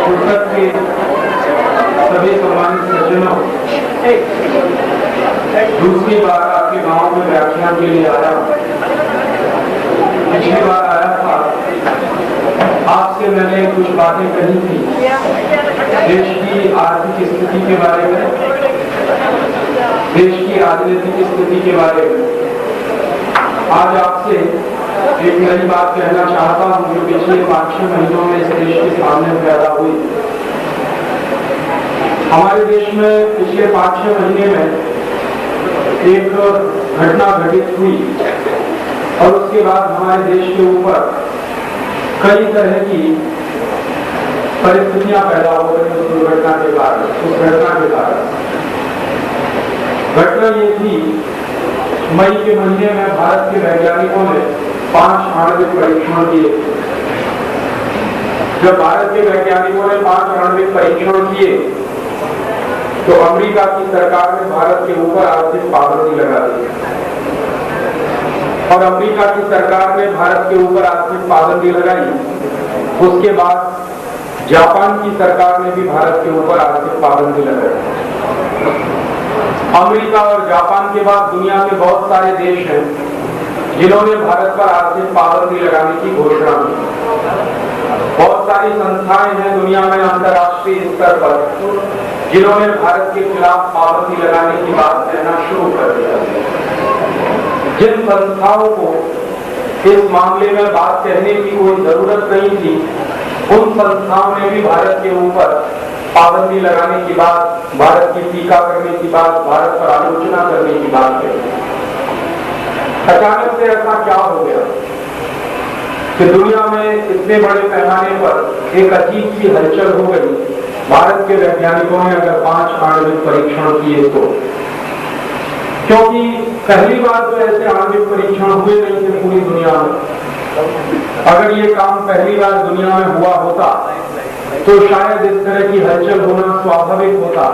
पुस्तक के सभी सम्मानित सज्जनों, दूसरी बार आपके गांव में व्याख्यान के लिए आया। पिछली बार आया था, आपसे मैंने कुछ बातें कही थी देश की आर्थिक स्थिति के बारे में, देश की राजनीतिक स्थिति के बारे में। आज आपसे एक नई बात कहना चाहता हूं जो पिछले 5-6 महीनों में इस देश के सामने पैदा हुई। हमारे देश में पिछले 5-6 महीने में एक घटना घटित हुई और उसके बाद हमारे देश के ऊपर कई तरह की परिस्थितियां पैदा हो गई उस दुर्घटना के कारण, उस घटना के कारण। घटना ये थी, मई के महीने में भारत के वैज्ञानिकों ने 5 आणविक परीक्षण किए। जब भारत के वैज्ञानिकों ने 5 आणविक परीक्षण किए तो अमेरिका की सरकार ने भारत के ऊपर आर्थिक पाबंदी लगा दी और अमेरिका की सरकार ने भारत के ऊपर आर्थिक पाबंदी लगाई। उसके बाद जापान की सरकार ने भी भारत के ऊपर आर्थिक पाबंदी लगाई। अमेरिका और जापान के बाद दुनिया के बहुत सारे देश हैं जिन्होंने भारत पर आर्थिक पाबंदी लगाने की घोषणा की। बहुत सारी संस्थाएं हैं दुनिया में अंतर्राष्ट्रीय स्तर पर जिन्होंने भारत के खिलाफ पाबंदी लगाने की बात कहना शुरू कर दिया। जिन संस्थाओं को इस मामले में बात कहने की कोई जरूरत नहीं थी, उन संस्थाओं ने भी भारत के ऊपर पाबंदी लगाने की बात, भारत की टीका करने की बात, भारत पर आलोचना करने की बात कही। अचानक से ऐसा क्या हो गया कि दुनिया में इतने बड़े पैमाने पर एक अजीब सी हलचल हो गई। भारत के वैज्ञानिकों ने अगर 5 आणविक परीक्षण किए तो, क्योंकि पहली बार तो ऐसे आणविक परीक्षण हुए नहीं थे पूरी दुनिया में। अगर ये काम पहली बार दुनिया में हुआ होता तो शायद इस तरह की हलचल होना स्वाभाविक होता।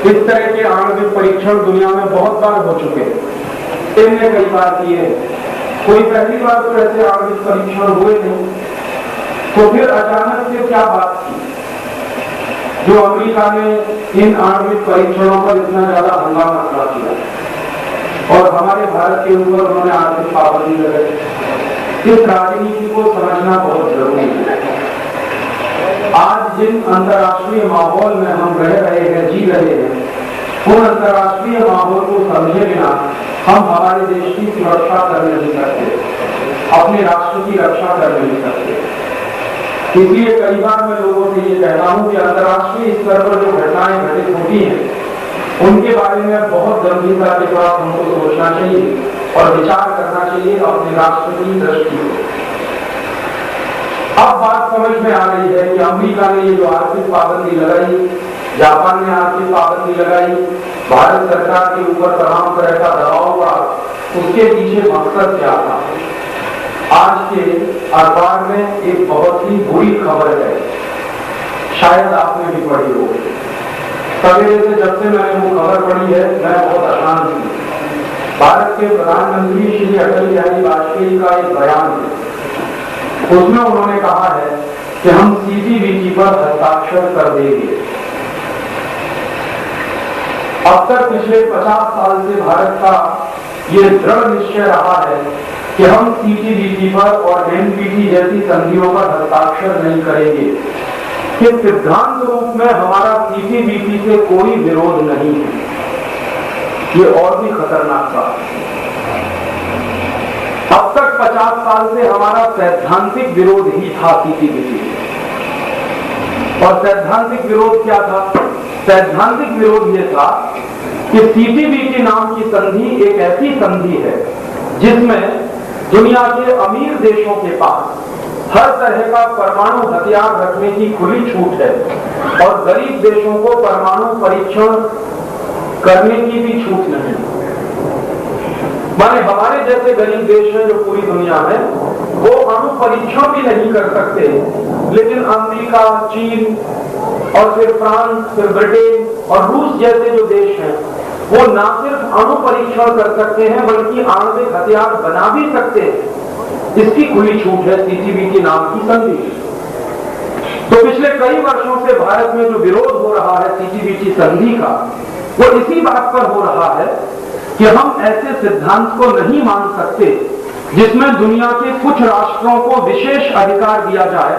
इस तरह के आणविक परीक्षण दुनिया में बहुत बार हो चुके, इनने कई बार किए, कोई पहली बार तो ऐसे आणविक परीक्षण हुए नहीं। तो फिर अचानक से क्या बात थी जो अमेरिका ने इन आणविक परीक्षणों पर इतना ज्यादा हंगामा खड़ा किया और हमारे भारत के ऊपर उन्होंने आर्थिक पाबंदी लगाई। इस राजनीति को समझना बहुत जरूरी है। आज जिन अंतर्राष्ट्रीय माहौल में हम रह रहे हैं, जी रहे हैं, उन अंतर्राष्ट्रीय माहौल को समझे बिना हम हमारे देश की सुरक्षा कर नहीं सकते, अपने राष्ट्र की रक्षा कर नहीं सकते। इसलिए कई बार मैं लोगों से ये कहता हूं कि अंतर्राष्ट्रीय स्तर पर जो घटनाएं घटित होती हैं उनके बारे में बहुत गंभीरता के साथ हमको सोचना चाहिए और विचार करना चाहिए अपने राष्ट्र की दृष्टि से। अब बात समझ में आ रही है कि अमेरिका ने ये जो आर्थिक पाबंदी लगाई, जापान ने आर्थिक पाबंदी लगाई, भारत सरकार के ऊपर तमाम तरह का दबाव पड़ा, उसके पीछे मकसद क्या था। आज के अखबार में एक बहुत ही बुरी खबर है, शायद आपने भी पढ़ी हो। सवेरे से जब से मैंने वो खबर पढ़ी है मैं बहुत अशांत हूँ। भारत के प्रधानमंत्री श्री अटल बिहारी वाजपेयी का एक बयान है, उसमें उन्होंने कहा है कि हम सीपीबीटी पर हस्ताक्षर कर देंगे। अब तक पिछले 50 साल से भारत का ये दृढ़ निश्चय रहा है कि हम सीपीबीटी पर और एनपीटी जैसी संधियों पर हस्ताक्षर नहीं करेंगे। कि सिद्धांत रूप में हमारा सीपीबीटी से कोई विरोध नहीं है। ये और भी खतरनाक बात है। अब तक 50 साल से हमारा सैद्धांतिक विरोध ही था सीपीबीटी। और सैद्धांतिक विरोध क्या था? सैद्धांतिक विरोध ये था कि सीपीबीटी नाम की संधि एक ऐसी संधि है जिसमें दुनिया के अमीर देशों के पास हर तरह का परमाणु हथियार रखने की खुली छूट है और गरीब देशों को परमाणु परीक्षण करने की भी छूट नहीं। माने हमारे जैसे गरीब देश हैं जो पूरी दुनिया में, वो अणु परीक्षण भी नहीं कर सकते, लेकिन अमेरिका, चीन और फिर फ्रांस, फिर ब्रिटेन और रूस जैसे जो देश हैं वो ना सिर्फ अणु परीक्षण कर सकते हैं बल्कि आणविक हथियार बना भी सकते हैं। इसकी खुली छूट है सीपीबीटी नाम की संधि। तो पिछले कई वर्षों से भारत में जो विरोध हो रहा है सीटीबीटी संधि का, वो इसी बात पर हो रहा है कि हम ऐसे सिद्धांत को नहीं मान सकते जिसमें दुनिया के कुछ राष्ट्रों को विशेष अधिकार दिया जाए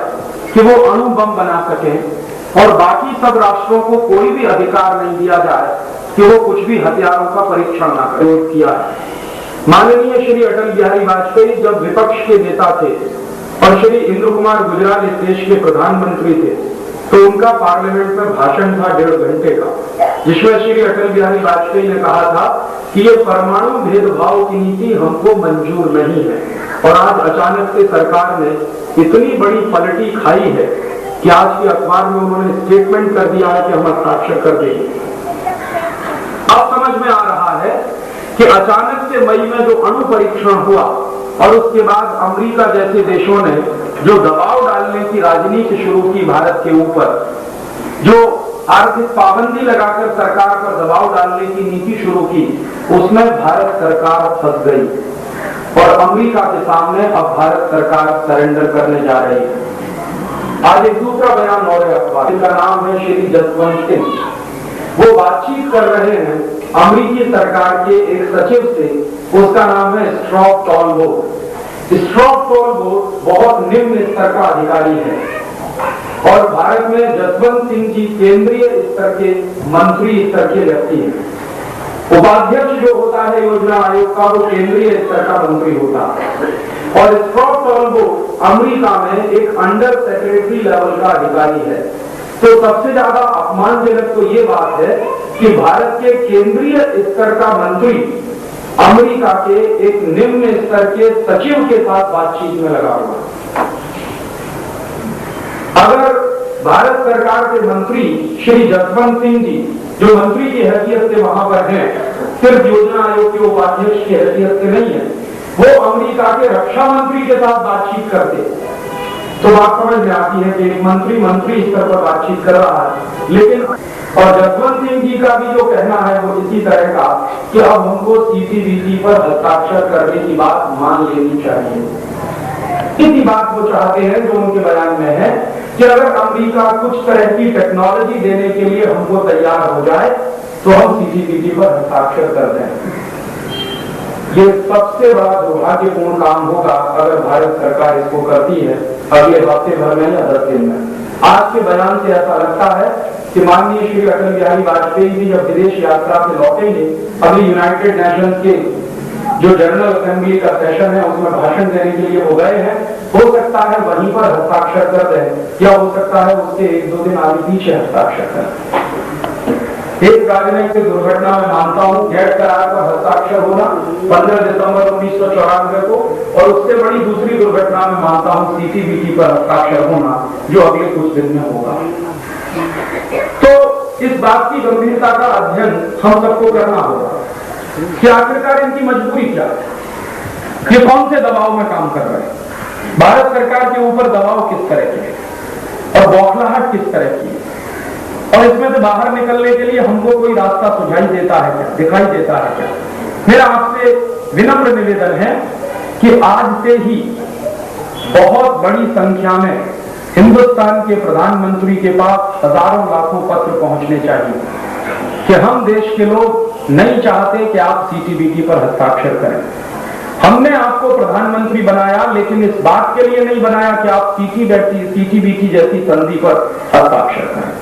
कि वो अणु बम बना सकें और बाकी सब राष्ट्रों को कोई भी अधिकार नहीं दिया जाए कि वो कुछ भी हथियारों का परीक्षण ना करें। किया माननीय श्री अटल बिहारी वाजपेयी जब विपक्ष के नेता थे और श्री इंद्र कुमार गुजराल इस देश के प्रधानमंत्री थे, तो उनका पार्लियामेंट में भाषण था 1.5 घंटे का, जिसमें श्री अटल बिहारी वाजपेयी ने कहा था कि ये परमाणु भेदभाव की नीति हमको मंजूर नहीं है। और आज अचानक से सरकार ने इतनी बड़ी पलटी खाई है कि आज के अखबार में उन्होंने स्टेटमेंट कर दिया है कि हम हस्ताक्षर कर देंगे। अब समझ में आ रहा है कि अचानक से मई में जो अणु परीक्षण हुआ और उसके बाद अमेरिका जैसे देशों ने जो दबाव डालने की राजनीति शुरू की भारत के ऊपर, जो आर्थिक पाबंदी लगाकर सरकार पर दबाव डालने की नीति शुरू की, उसमें भारत सरकार फंस गई और अमेरिका के सामने अब भारत सरकार सरेंडर करने जा रही है। आज एक दूसरा बयान और है अखबार, जिसका नाम है श्री जसवंत सिंह। वो बातचीत कर रहे हैं अमेरिकी सरकार के एक सचिव से, उसका नाम है स्ट्रॉप टॉलबोट। स्ट्रॉप टॉलबोट बहुत निम्न स्तर का अधिकारी है और भारत में जसवंत सिंह जी केंद्रीय स्तर के मंत्री स्तर के व्यक्ति हैं। उपाध्यक्ष जो होता है योजना आयोग का, वो केंद्रीय स्तर का मंत्री होता है और स्ट्रॉप टॉलबोट अमेरिका में एक अंडर सेक्रेटरी लेवल का अधिकारी है। तो सबसे ज्यादा अपमानजनक तो ये बात है कि भारत के केंद्रीय स्तर का मंत्री अमेरिका के एक निम्न स्तर के सचिव के साथ बातचीत में लगा हुआ। अगर भारत सरकार के मंत्री श्री जसवंत सिंह जी, जो मंत्री की हैसियत से वहां पर हैं, सिर्फ योजना आयोग के उपाध्यक्ष की हैसियत से नहीं है, वो अमेरिका के रक्षा मंत्री के साथ बातचीत करते, तो बात समझ में आती है कि एक मंत्री स्तर पर बातचीत कर रहा है। लेकिन और जसवंत सिंह जी का भी जो कहना है वो इसी तरह का कि अब हमको सीटीबीटी पर हस्ताक्षर करने की बात मान लेनी चाहिए। इसी बात वो चाहते हैं जो उनके बयान में है कि अगर अमेरिका कुछ तरह की टेक्नोलॉजी देने के लिए हमको तैयार हो जाए तो हम सीटीबीटी पर हस्ताक्षर कर दें। ये सबसे बड़ा दुर्भाग्यपूर्ण काम होगा अगर भारत सरकार इसको करती है अगले हफ्ते भर में या 10 दिन में। आज के बयान से ऐसा लगता है कि माननीय श्री अटल बिहारी वाजपेयी जी जब विदेश यात्रा से लौटेंगे, अभी यूनाइटेड नेशंस के जो जनरल असेंबली का सेशन है उसमें भाषण देने के लिए वो गए हैं, हो सकता है वहीं पर हस्ताक्षर कर दें या हो सकता है उसके 1-2 दिन आगे पीछे हस्ताक्षर करें। एक राजनीतिक दुर्घटना में मानता हूं गेट करार पर हस्ताक्षर होना 15 दिसंबर 1994 को, और उससे बड़ी दूसरी दुर्घटना में मानता हूं सीटीबीटी पर हस्ताक्षर होना जो अगले कुछ दिन में होगा। तो इस बात की गंभीरता का अध्ययन हम सबको करना होगा कि आखिरकार इनकी मजबूरी क्या है, ये कौन से दबाव में काम कर रहे हैं, भारत सरकार के ऊपर दबाव किस तरह की है और बौखलाहट किस तरह की है, और इसमें से बाहर निकलने के लिए हमको कोई रास्ता सुझाई देता है क्या, दिखाई देता है क्या। मेरा आपसे विनम्र निवेदन है कि आज से ही बहुत बड़ी संख्या में हिंदुस्तान के प्रधानमंत्री के पास हजारों लाखों पत्र पहुंचने चाहिए कि हम देश के लोग नहीं चाहते कि आप सीटीबीटी पर हस्ताक्षर करें। हमने आपको प्रधानमंत्री बनाया, लेकिन इस बात के लिए नहीं बनाया कि आप सीटीबीटी जैसी संधि पर हस्ताक्षर करें।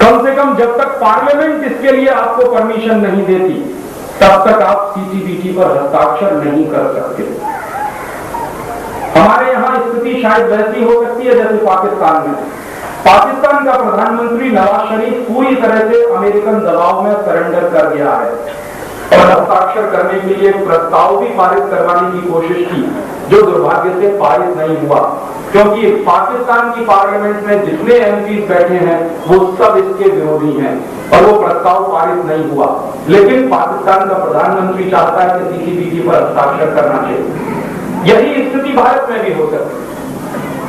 कम से कम जब तक पार्लियामेंट इसके लिए आपको परमिशन नहीं देती, तब तक आप सीटीबीटी पर हस्ताक्षर नहीं कर सकते। हमारे यहां स्थिति शायद वैसी हो सकती है जैसे पाकिस्तान में। पाकिस्तान का प्रधानमंत्री नवाज शरीफ पूरी तरह से अमेरिकन दबाव में सरेंडर कर गया है और हस्ताक्षर करने के लिए प्रस्ताव भी पारित करवाने की कोशिश की, जो दुर्भाग्य से पारित नहीं हुआ, क्योंकि पाकिस्तान की पार्लियामेंट में जितने एमपीज बैठे हैं वो सब इसके विरोधी हैं और वो प्रस्ताव पारित नहीं हुआ। लेकिन पाकिस्तान का प्रधानमंत्री चाहता है कि सीटीबीटी पर हस्ताक्षर करना चाहिए। यही स्थिति भारत में भी हो सकती है।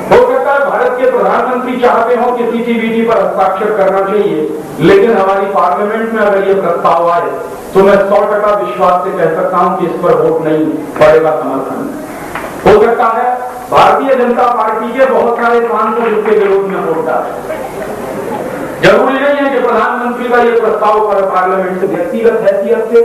हो सकता है भारत के प्रधानमंत्री चाहते हो कि सीटीबीटी पर हस्ताक्षर करना चाहिए, लेकिन हमारी पार्लियामेंट में अगर ये प्रस्ताव आए तो मैं 100% विश्वास से कह सकता हूं कि इस पर वोट नहीं पड़ेगा, समर्थन। हो सकता है भारतीय जनता पार्टी के बहुत सारे सांसद उसके विरोध में वोट डाले। जरूरी नहीं है कि प्रधानमंत्री का ये प्रस्ताव पर पार्लियामेंट से व्यक्तिगत हैसियत से,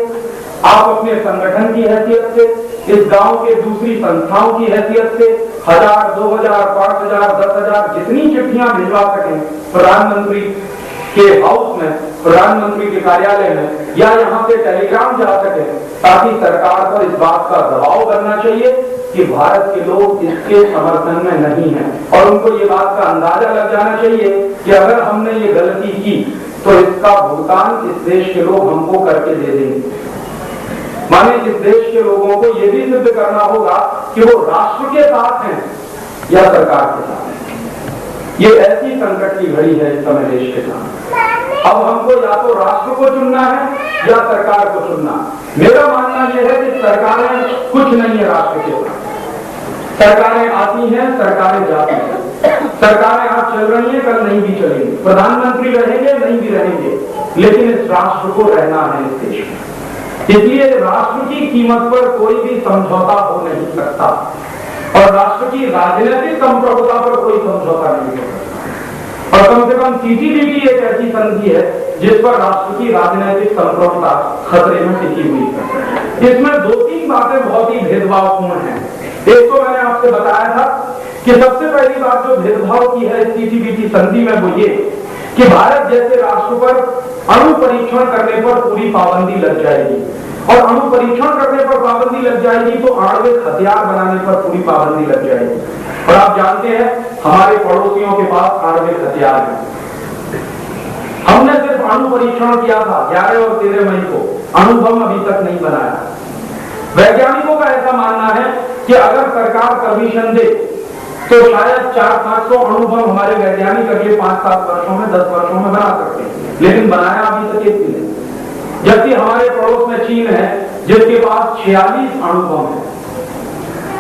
आप अपने संगठन की हैसियत से, इस गांव के दूसरी संस्थाओं की हैसियत से 1000, 2000, 5000, 10,000 जितनी चिट्ठियां भिजवा सकें प्रधानमंत्री के हाउस में, प्रधानमंत्री के कार्यालय में, या यहाँ से टेलीग्राम जा सके, ताकि सरकार पर इस बात का दबाव करना चाहिए कि भारत के लोग इसके समर्थन में नहीं हैं, और उनको ये बात का अंदाजा लग जाना चाहिए कि अगर हमने ये गलती की तो इसका भुगतान इस देश के लोग हमको करके दे देंगे। माने इस देश के लोगों को ये भी सिद्ध करना होगा कि वो राष्ट्र के साथ हैं या सरकार के साथ हैं। ये ऐसी संकट की घड़ी है इस समय देश के साथ। अब हमको या तो राष्ट्र को चुनना है या सरकार को चुनना। मेरा मानना यह है कि सरकारें कुछ नहीं है राष्ट्र के साथ। सरकारें आती हैं, सरकारें जाती हैं। सरकारें आज चल रही हैं, कल नहीं भी चलेंगी। प्रधानमंत्री रहेंगे, नहीं भी रहेंगे, लेकिन इस राष्ट्र को रहना है इस देश में। इसलिए राष्ट्र की कीमत पर कोई भी समझौता हो नहीं सकता, और राष्ट्र की राजनीतिक संप्रभुता पर कोई समझौता नहीं हो सकता। और कम से कम सीसीटीवी एक ऐसी संधि है जिस पर राष्ट्र की राजनीतिक संप्रभुता खतरे में टिकी हुई है। इसमें 2-3 बातें बहुत ही भेदभावपूर्ण हैं। एक तो मैंने आपसे बताया था कि सबसे पहली बात जो भेदभाव की है सीसीटीवी संधि में वो ये कि भारत जैसे राष्ट्र पर अणु परीक्षण करने पर पूरी पाबंदी लग जाएगी, और अणु परीक्षण करने पर पाबंदी लग जाएगी तो आणविक हथियार बनाने पर पूरी पाबंदी लग जाएगी। और आप जानते हैं हमारे पड़ोसियों के पास आणविक हथियार है। हमने सिर्फ अणु परीक्षण किया था 11 और 13 मई को, अणु बम अभी तक नहीं बनाया। वैज्ञानिकों का ऐसा मानना है कि अगर सरकार परमिशन दे तो शायद 400-500 अणु बम हमारे वैज्ञानिक अगले 5-7 वर्षों में, 10 वर्षों में बना सकते हैं, लेकिन बनाया अभी तक एक भी नहीं। जबकि हमारे पड़ोस में चीन है जिसके पास 46 अणु बम है।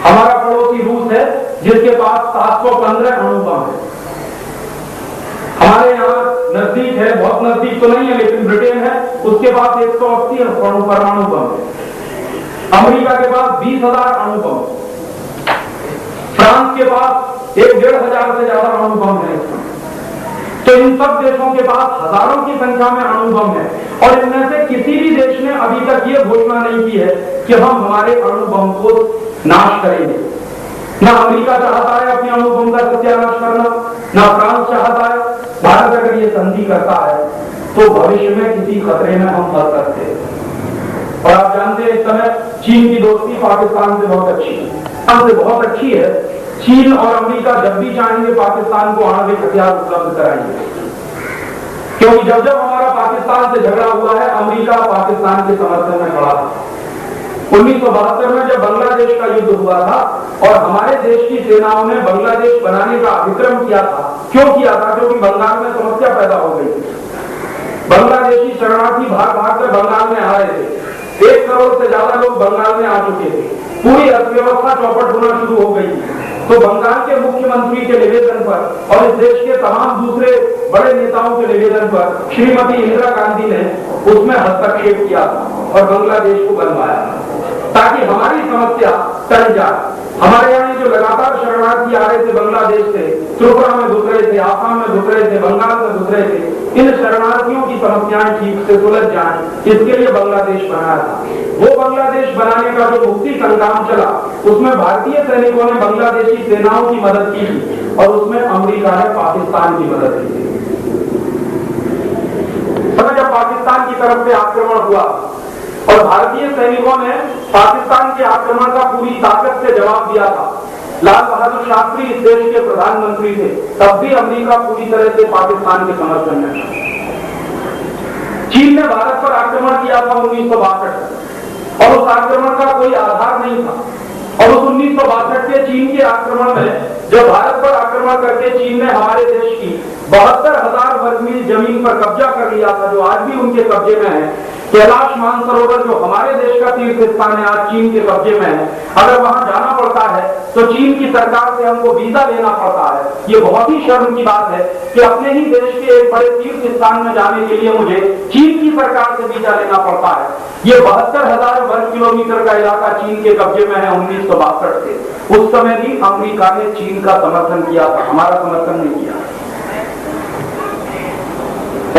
हमारा पड़ोसी रूस है जिसके पास 715 अणु बम है। हमारे यहाँ नजदीक है, बहुत नजदीक तो नहीं है लेकिन ब्रिटेन है, उसके पास 180 परमाणु बम है। अमेरिका के पास 20,000 अणु बम, फ्रांस के पास 1,500 से ज्यादा अणु बम है। तो इन सब देशों के पास हजारों की संख्या में अणु बम है, और इनमें से किसी भी देश ने अभी तक ये घोषणा नहीं की है कि हम हमारे अणु बम को नाश करेंगे। ना अमेरिका चाहता है अपने अणु बम का सत्यानाश करना, ना फ्रांस चाहता है। भारत अगर ये संधि करता है तो भविष्य में किसी खतरे में हम फंस सकते हैं। और आप जानते हैं इस समय चीन की दोस्ती पाकिस्तान से बहुत अच्छी है, हमसे बहुत अच्छी है। चीन और अमेरिका जब भी चाहेंगे पाकिस्तान को आणविक हथियार उपलब्ध कराएंगे, क्योंकि जब जब हमारा पाकिस्तान से झगड़ा हुआ है अमेरिका पाकिस्तान के समर्थन में खड़ा था। 1972 में जब बांग्लादेश का युद्ध हुआ था और हमारे देश की सेनाओं ने बांग्लादेश बनाने का अतिक्रम किया था। क्यों किया था? क्योंकि बंगाल में समस्या पैदा हो गई थी। बांग्लादेशी शरणार्थी भाग भाग कर बंगाल में आ रहे थे। 1 करोड़ से ज्यादा लोग बंगाल में आ चुके थे। पूरी अर्थव्यवस्था चौपट होना शुरू हो गई। तो बंगाल के मुख्यमंत्री के निवेदन पर और इस देश के तमाम दूसरे बड़े नेताओं के निवेदन पर श्रीमती इंदिरा गांधी ने उसमें हस्तक्षेप किया और बांग्लादेश को बनवाया ताकि हमारी समस्या टल जाए। हमारे यहाँ जो लगातार शरणार्थी आ रहे थे बांग्लादेश से, त्रिपुरा में घुस रहे थे, आसाम में घुस रहे थे, बंगाल में घुस रहे थे, इन शरणार्थियों की समस्याएं ठीक से सुलझ जाएं, इसके लिए बांग्लादेश बनाया था। वो बांग्लादेश बनाने का जो मुक्ति संग्राम चला उसमें भारतीय सैनिकों ने बांग्लादेशी सेनाओं की मदद की थी और उसमें अमेरिका ने पाकिस्तान की मदद की थी। जब पाकिस्तान की तरफ से आक्रमण हुआ और भारतीय सैनिकों ने पाकिस्तान के आक्रमण का पूरी ताकत से जवाब दिया था। लाल बहादुर शास्त्री इस देश के प्रधानमंत्री थे, तब भी अमेरिका पूरी तरह से पाकिस्तान के समर्थन में था। चीन ने भारत पर आक्रमण किया था 1962 और उस आक्रमण का कोई आधार नहीं था। और उस 1962 के चीन के आक्रमण में जब भारत पर आक्रमण करके चीन ने हमारे देश की 72,000 वर्ग मील जमीन पर कब्जा कर लिया था, जो आज भी उनके कब्जे में है, कैलाश मानसरोवर जो हमारे देश का तीर्थ स्थान है, आज चीन के कब्जे में है। अगर वहां जाना पड़ता है तो चीन की सरकार से हमको वीजा लेना पड़ता है। ये बहुत ही शर्म की बात है कि अपने ही देश के एक बड़े तीर्थ स्थान में जाने के लिए मुझे चीन की सरकार से वीजा लेना पड़ता है। ये 72,000 वर्ग किलोमीटर का इलाका चीन के कब्जे में है 1962 से। उस समय भी अमेरिका ने चीन का समर्थन किया था, हमारा समर्थन नहीं किया।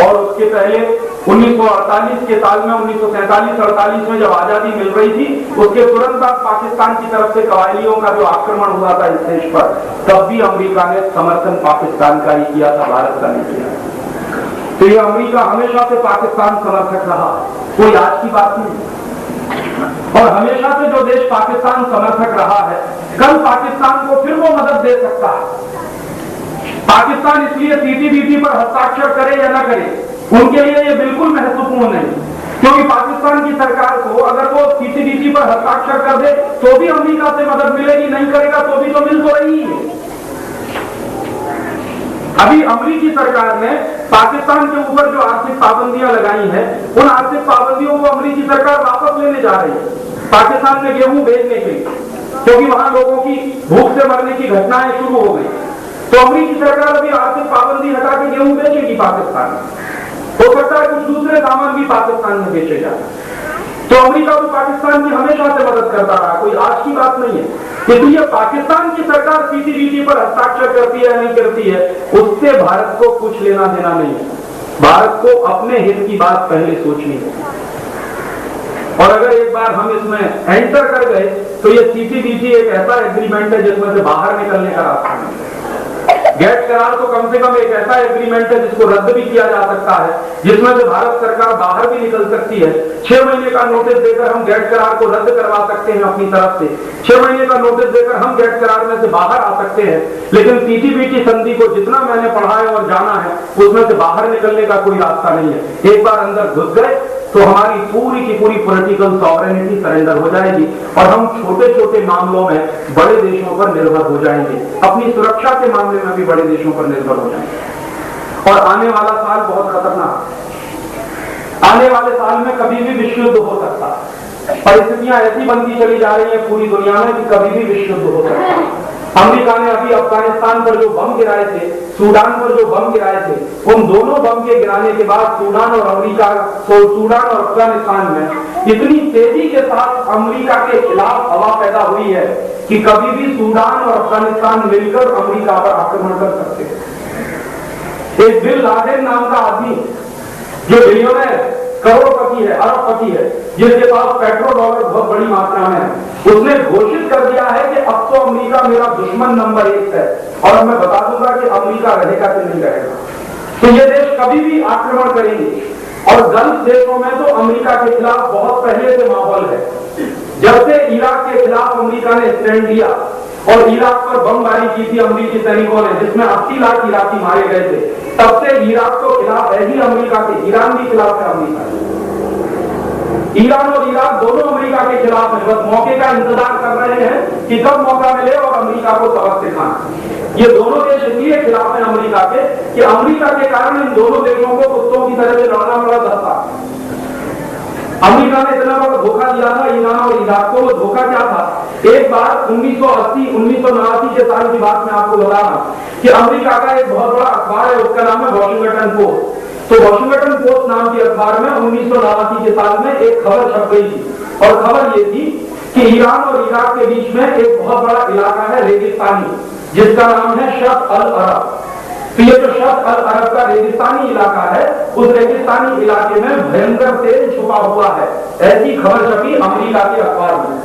और उसके पहले 1948 के साल में 1947-48 में जब आजादी मिल रही थी, उसके तुरंत बाद पाकिस्तान की तरफ से कबायलियों का जो आक्रमण हुआ था इस देश पर, तब भी अमेरिका ने समर्थन पाकिस्तान का ही किया था, भारत का नहीं किया। तो ये अमेरिका हमेशा से पाकिस्तान समर्थक रहा, कोई आज की बात नहीं। और हमेशा से जो देश पाकिस्तान समर्थक रहा है, कल पाकिस्तान को फिर वो मदद दे सकता है। पाकिस्तान इसलिए सीटीबीटी पर हस्ताक्षर करे या न करे, उनके लिए ये बिल्कुल महत्वपूर्ण नहीं, क्योंकि पाकिस्तान की सरकार को अगर वो सीटीबीटी पर हस्ताक्षर कर दे तो भी अमेरिका से मदद मिलेगी, नहीं करेगा तो भी तो मिल तो रही है। अभी अमेरिकी सरकार ने पाकिस्तान के ऊपर जो आर्थिक पाबंदियां लगाई हैं, उन आर्थिक पाबंदियों को अमेरिकी सरकार वापस लेने जा रही है पाकिस्तान में गेहूं भेजने के लिए, क्योंकि वहां लोगों की भूख से मरने की घटनाएं शुरू हो गई। तो अमेरिकी सरकार अभी आर्थिक पाबंदी हटा के गेहूं बेचेगी पाकिस्तान में। हो सकता है कुछ दूसरे सामान भी पाकिस्तान में बेचे जाए। तो अमेरिका तो पाकिस्तान की हमेशा से मदद करता रहा, कोई आज की बात नहीं है। इसलिए पाकिस्तान की सरकार सीटीबीटी पर हस्ताक्षर करती है या नहीं करती है, उससे भारत को कुछ लेना देना नहीं है। भारत को अपने हित की बात पहले सोचनी है। और अगर एक बार हम इसमें एंटर कर गए तो ये सीटीबीटी एक ऐसा एग्रीमेंट है जिसमें से बाहर निकलने का रास्ता नहीं है। गेट करार तो कम से कम एक ऐसा एग्रीमेंट है जिसको रद्द भी किया जा सकता है, जिसमें से भारत सरकार बाहर भी निकल सकती है। 6 महीने का नोटिस देकर हम गेट करार को रद्द करवा सकते हैं अपनी तरफ से। 6 महीने का नोटिस देकर हम गेट करार में से बाहर आ सकते हैं। लेकिन सीटीबीटी संधि को जितना मैंने पढ़ा है और जाना है, उसमें से बाहर निकलने का कोई रास्ता नहीं है। एक बार अंदर घुस गए तो हमारी पूरी की पूरी पॉलिटिकल सॉवरेनिटी सरेंडर हो जाएगी और हम छोटे छोटे मामलों में बड़े देशों पर निर्भर हो जाएंगे। अपनी सुरक्षा के मामले में भी बड़े देशों पर निर्भर हो जाएंगे। और आने वाला साल बहुत खतरनाक, आने वाले साल में कभी भी विश्व युद्ध हो सकता है। परिस्थितियां ऐसी बनती चली जा रही है पूरी दुनिया में कि कभी भी विश्व युद्ध हो सकता है। अमेरिका ने अभी अफगानिस्तान पर जो बम गिराए थे, सूडान पर जो बम गिराए थे, उन दोनों बम के गिराने के बाद सूडान और अफगानिस्तान में इतनी तेजी के साथ अमेरिका के खिलाफ हवा पैदा हुई है कि कभी भी सूडान और अफगानिस्तान मिलकर अमेरिका पर आक्रमण कर सकते हैं। एक बिन लादेन नाम का आदमी जो बिलियनर करोड़पति है, अरबपति है, जिसके पास पेट्रो डॉलर बहुत बड़ी मात्रा में है, उसने घोषित कर दिया है कि अब तो अमेरिका मेरा दुश्मन नंबर 1 है और मैं बता दूंगा कि अमेरिका रहेगा कि नहीं रहेगा। तो ये देश कभी भी आक्रमण करेंगे। और गल्फ देशों में तो अमेरिका के खिलाफ बहुत पहले से माहौल है। जब से इराक के खिलाफ अमेरिका ने स्टैंड लिया और इराक पर बमबारी की थी अमेरिकी सैनिकों ने, जिसमें 80 लाख इराकी मारे गए थे, तब से इराक को खिलाफ है ही अमेरिका के। ईरान भी खिलाफ है अमेरिका। ईरान और इराक दोनों अमेरिका के खिलाफ है, बस मौके का इंतजार कर रहे हैं कि कब मौका मिले और अमेरिका को सबक सिखाना। ये दोनों देश इसलिए खिलाफ हैं अमेरिका के कि अमेरिका के कारण इन दोनों देशों को कुत्तों की तरह से लड़ना पड़ा था। अमेरिका ने इतना बड़ा धोखा दिया था ईरान और इराक को। वो धोखा क्या था? एक बार 1980-1989 के साल की बात मैं आपको बता रहा हूं कि अमेरिका का एक बहुत बड़ा अखबार है, उसका नाम है वॉशिंगटन पोस्ट। तो वॉशिंगटन पोस्ट नाम के अखबार में 1989 के साल में एक खबर छप गई थी और खबर ये थी कि ईरान और इराक के बीच में एक बहुत बड़ा इलाका है रेगिस्तानी, जिसका नाम है शर्क़ अल अरब। तो ये जो शर्क़ अल अरब का रेगिस्तानी इलाका है, उस रेगिस्तानी इलाके में भयंकर तेल छुपा हुआ है। ऐसी खबर छपी अमेरिका के अखबार में।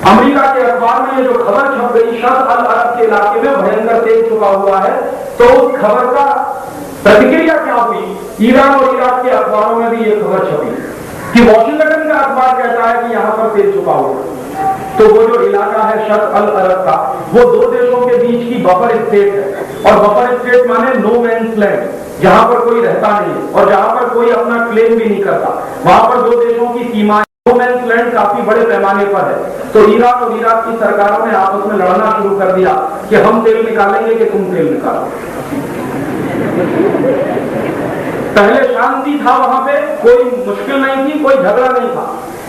अमेरिका के अखबार में ये जो खबर छप गई, शर्क़ अल अरब के इलाके में भयंकर तेल छुपा हुआ है, तो उस खबर का प्रतिक्रिया क्या हुई? ईरान और इराक के अखबारों में भी ये खबर छपी कि वॉशिंगटन का अखबार कहता है कि यहाँ पर तेल छुपा हुआ। तो वो जो इलाका है शर्क़ अल अरब का, वो दो देशों के बीच की बफर स्टेट है। और बफर स्टेट माने नो मैन्स लैंड, जहां पर कोई रहता नहीं और जहां पर कोई अपना क्लेम भी नहीं करता। वहां पर दो देशों की सीमाएं, नो मैन्स लैंड काफी बड़े पैमाने पर है। तो ईरान और इराक की सरकारों ने आपस में लड़ना शुरू कर दिया कि हम तेल निकालेंगे कि तुम तेल निकालो। पहले शांति था वहां पे, कोई मुश्किल नहीं थी, कोई झगड़ा नहीं था।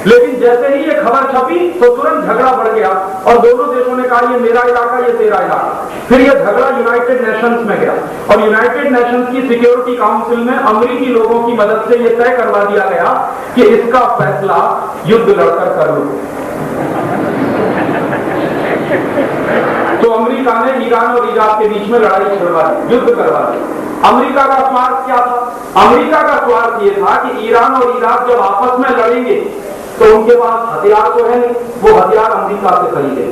लेकिन जैसे ही ये खबर छपी तो तुरंत झगड़ा बढ़ गया और दोनों देशों ने कहा ये मेरा इलाका, ये तेरा इलाका। फिर ये झगड़ा यूनाइटेड नेशंस में गया और यूनाइटेड नेशंस की सिक्योरिटी काउंसिल में अमेरिकी लोगों की मदद से यह तय करवा दिया गया कि इसका फैसला युद्ध लड़कर कर लो। तो अमेरिका ने ईरान और इराक के बीच में लड़ाई छड़वा दी, युद्ध करवा दी। अमेरिका का स्वार्थ क्या था? अमेरिका का स्वार्थ यह था कि ईरान और इराक जब आपस में लड़ेंगे तो उनके पास हथियार तो है नहीं, वो हथियार अमेरिका से खरीदेंगे।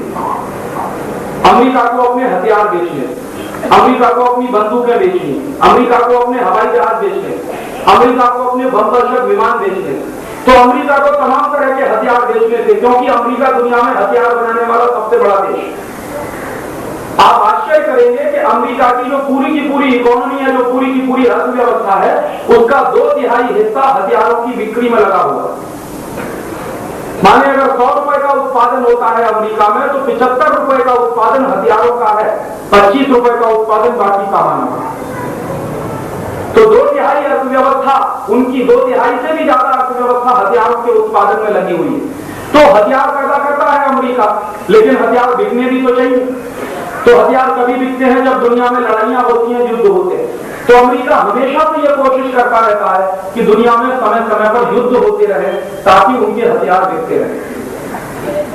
अमेरिका को अपने हथियार बेचने, अमेरिका को अपनी बंदूकें बेचनी, अमेरिका को अपने हवाई जहाज बेचने, अमेरिका को अपने बम वर्षक विमान बेचने। तो अमेरिका को तमाम तरह के हथियार बेचने थे, क्योंकि अमेरिका दुनिया में हथियार बनाने वाला सबसे बड़ा देश है। आप आश्चर्य करेंगे कि अमेरिका की जो पूरी की पूरी इकोनॉमी है, जो पूरी की पूरी अर्थव्यवस्था है, उसका 2/3 हिस्सा हथियारों की बिक्री में लगा हुआ है। माने अगर 100 रुपए का उत्पादन होता है अमेरिका में, तो 75 रुपए का उत्पादन हथियारों का है, 25 रुपए का उत्पादन बाकी सामानों का। तो 2/3 अर्थव्यवस्था, उनकी 2/3 से भी ज्यादा अर्थव्यवस्था हथियारों के उत्पादन में लगी हुई है। तो हथियार पैदा करता है अमेरिका, लेकिन हथियार बिकने भी तो चाहिए। तो हथियार कभी बिकते हैं जब दुनिया में लड़ाइयां होती हैं, युद्ध होते हैं। तो अमेरिका हमेशा से यह कोशिश करता रहता है कि दुनिया में समय समय पर युद्ध होते रहे ताकि उनके हथियार बिकते रहे।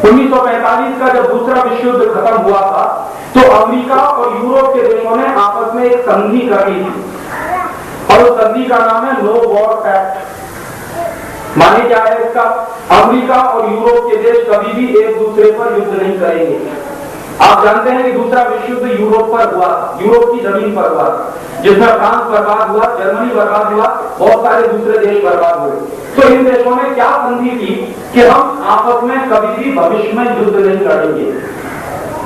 1945 का जब दूसरा विश्व युद्ध खत्म हुआ था तो अमेरिका और यूरोप के देशों ने आपस में एक संधि कर ली थी और उस संधि का नाम है नो वॉर पैक्ट। माने क्या है इसका? अमेरिका और यूरोप के देश कभी भी एक दूसरे पर युद्ध नहीं करेंगे। आप जानते हैं कि दूसरा विश्व युद्ध यूरोप पर हुआ था, यूरोप की जमीन पर हुआ था, जिसमें फ्रांस बर्बाद हुआ, जर्मनी बर्बाद हुआ, बहुत सारे दूसरे देश बर्बाद हुए। तो इन देशों ने क्या संधि की कि हम आपस में कभी भी भविष्य में युद्ध नहीं लड़ेंगे।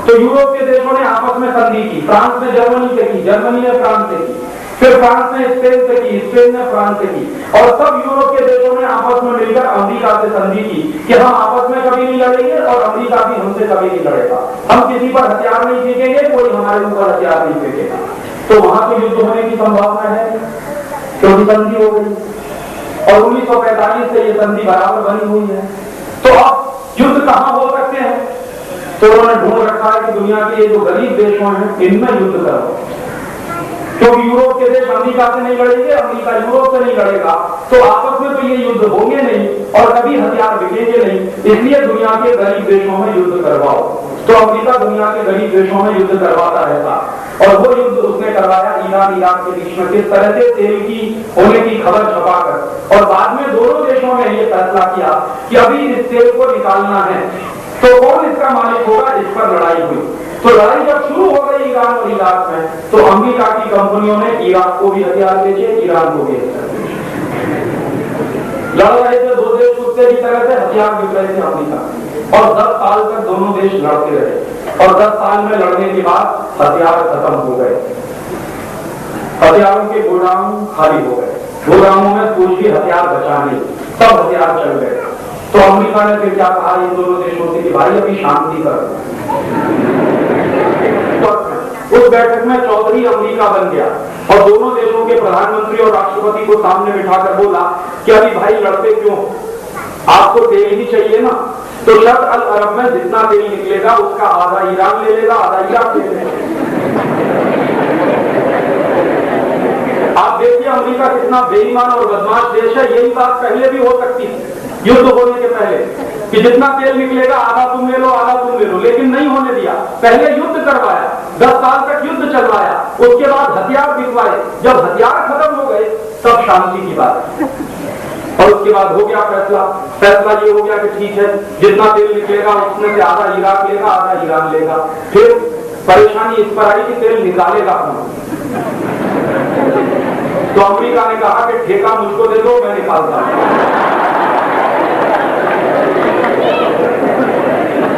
तो यूरोप के देशों ने आपस में संधि की, फ्रांस ने जर्मनी से की, जर्मनी ने फ्रांस से की, फिर फ्रांस ने स्पेन से की, स्पेन ने फ्रांस से की, और सब यूरोप के देशों ने आपस में मिलकर अमेरिका से संधि की कि हम आपस में कभी नहीं लड़ेंगे और अमेरिका भी हमसे कभी नहीं लड़ेगा। हम किसी पर हथियार नहीं फेंकेंगे, कोई हमारे ऊपर हथियार नहीं फेंकेगा। तो वहां से युद्ध होने की संभावना है, क्योंकि संधि हो गई और 1945 से ये संधि बराबर बनी हुई है। तो अब युद्ध कहां हो सकते हैं? तो उन्होंने ढूंढ रखा है कि दुनिया के ये जो गरीब देशों हैं इनमें युद्ध करो, क्योंकि यूरोप के देश अमेरिका से नहीं लड़ेंगे, अमेरिका यूरोप से नहीं लड़ेगा, तो आपस में तो ये युद्ध होंगे नहीं और कभी हथियार बिकेंगे नहीं। इसलिए दुनिया के गरीब देशों में युद्ध करवाओ। तो अमेरिका दुनिया के गरीब देशों में युद्ध करवाता रहता, और वो युद्ध उसने करवाया ईरान इराक के बीच में, किस तरह से तेल की होने की खबर छपाकर, और बाद में दोनों देशों ने ये फैसला किया कि अभी इस तेल को निकालना है, तो कौन इसका मालिक होगा, इस पर लड़ाई हुई। तो लड़ाई जब शुरू हो गई ईरान और इराक में, तो अमेरिका की कंपनियों ने इराक को भी हथियार बेचे, ईरान को भी हथियार बेचे। लड़ रहे थे दो देश कुत्ते की तरह से, हथियार बिक रहे थे अमेरिका, और 10 साल तक दोनों देश लड़ते रहे, और 10 साल में लड़ने के बाद हथियार खत्म हो गए, हथियारों के गोदाम खाली हो गए, गोदामों में कुछ भी हथियार बचा नहीं, सब हथियार चल गए। तो अमेरिका ने फिर क्या कहा इन दोनों देशों से कि भाई अभी शांति करो। उस बैठक में चौधरी अमेरिका बन गया और दोनों देशों के प्रधानमंत्री और राष्ट्रपति को सामने बिठाकर बोला कि अभी भाई लड़ते क्यों, आपको तेल ही चाहिए ना, तो शर्त अल अरब में जितना तेल निकलेगा उसका आधा ईरान ले लेगा, आधा इराक ले लेगा। आप देखिए अमेरिका कितना बेईमान और बदमाश देश है। यही बात पहले भी हो सकती है युद्ध होने के पहले कि जितना तेल निकलेगा आधा तुम ले लो, आधा तुम ले लो, लेकिन नहीं होने दिया। पहले युद्ध करवाया, 10 साल तक युद्ध चलवाया, उसके बाद हथियार बिकवाए, जब हथियार खत्म हो गए तब शांति की बात, और उसके बाद हो गया फैसला ये हो गया कि ठीक है जितना तेल निकलेगा उसमें से आधा इराक लेगा, आधा ईरान लेगा। फिर परेशानी इस पर आई कि तेल निकालेगा कौन? तो अमेरिका ने कहा कि ठेका मुझको दे दो, मैं निकालता हूं।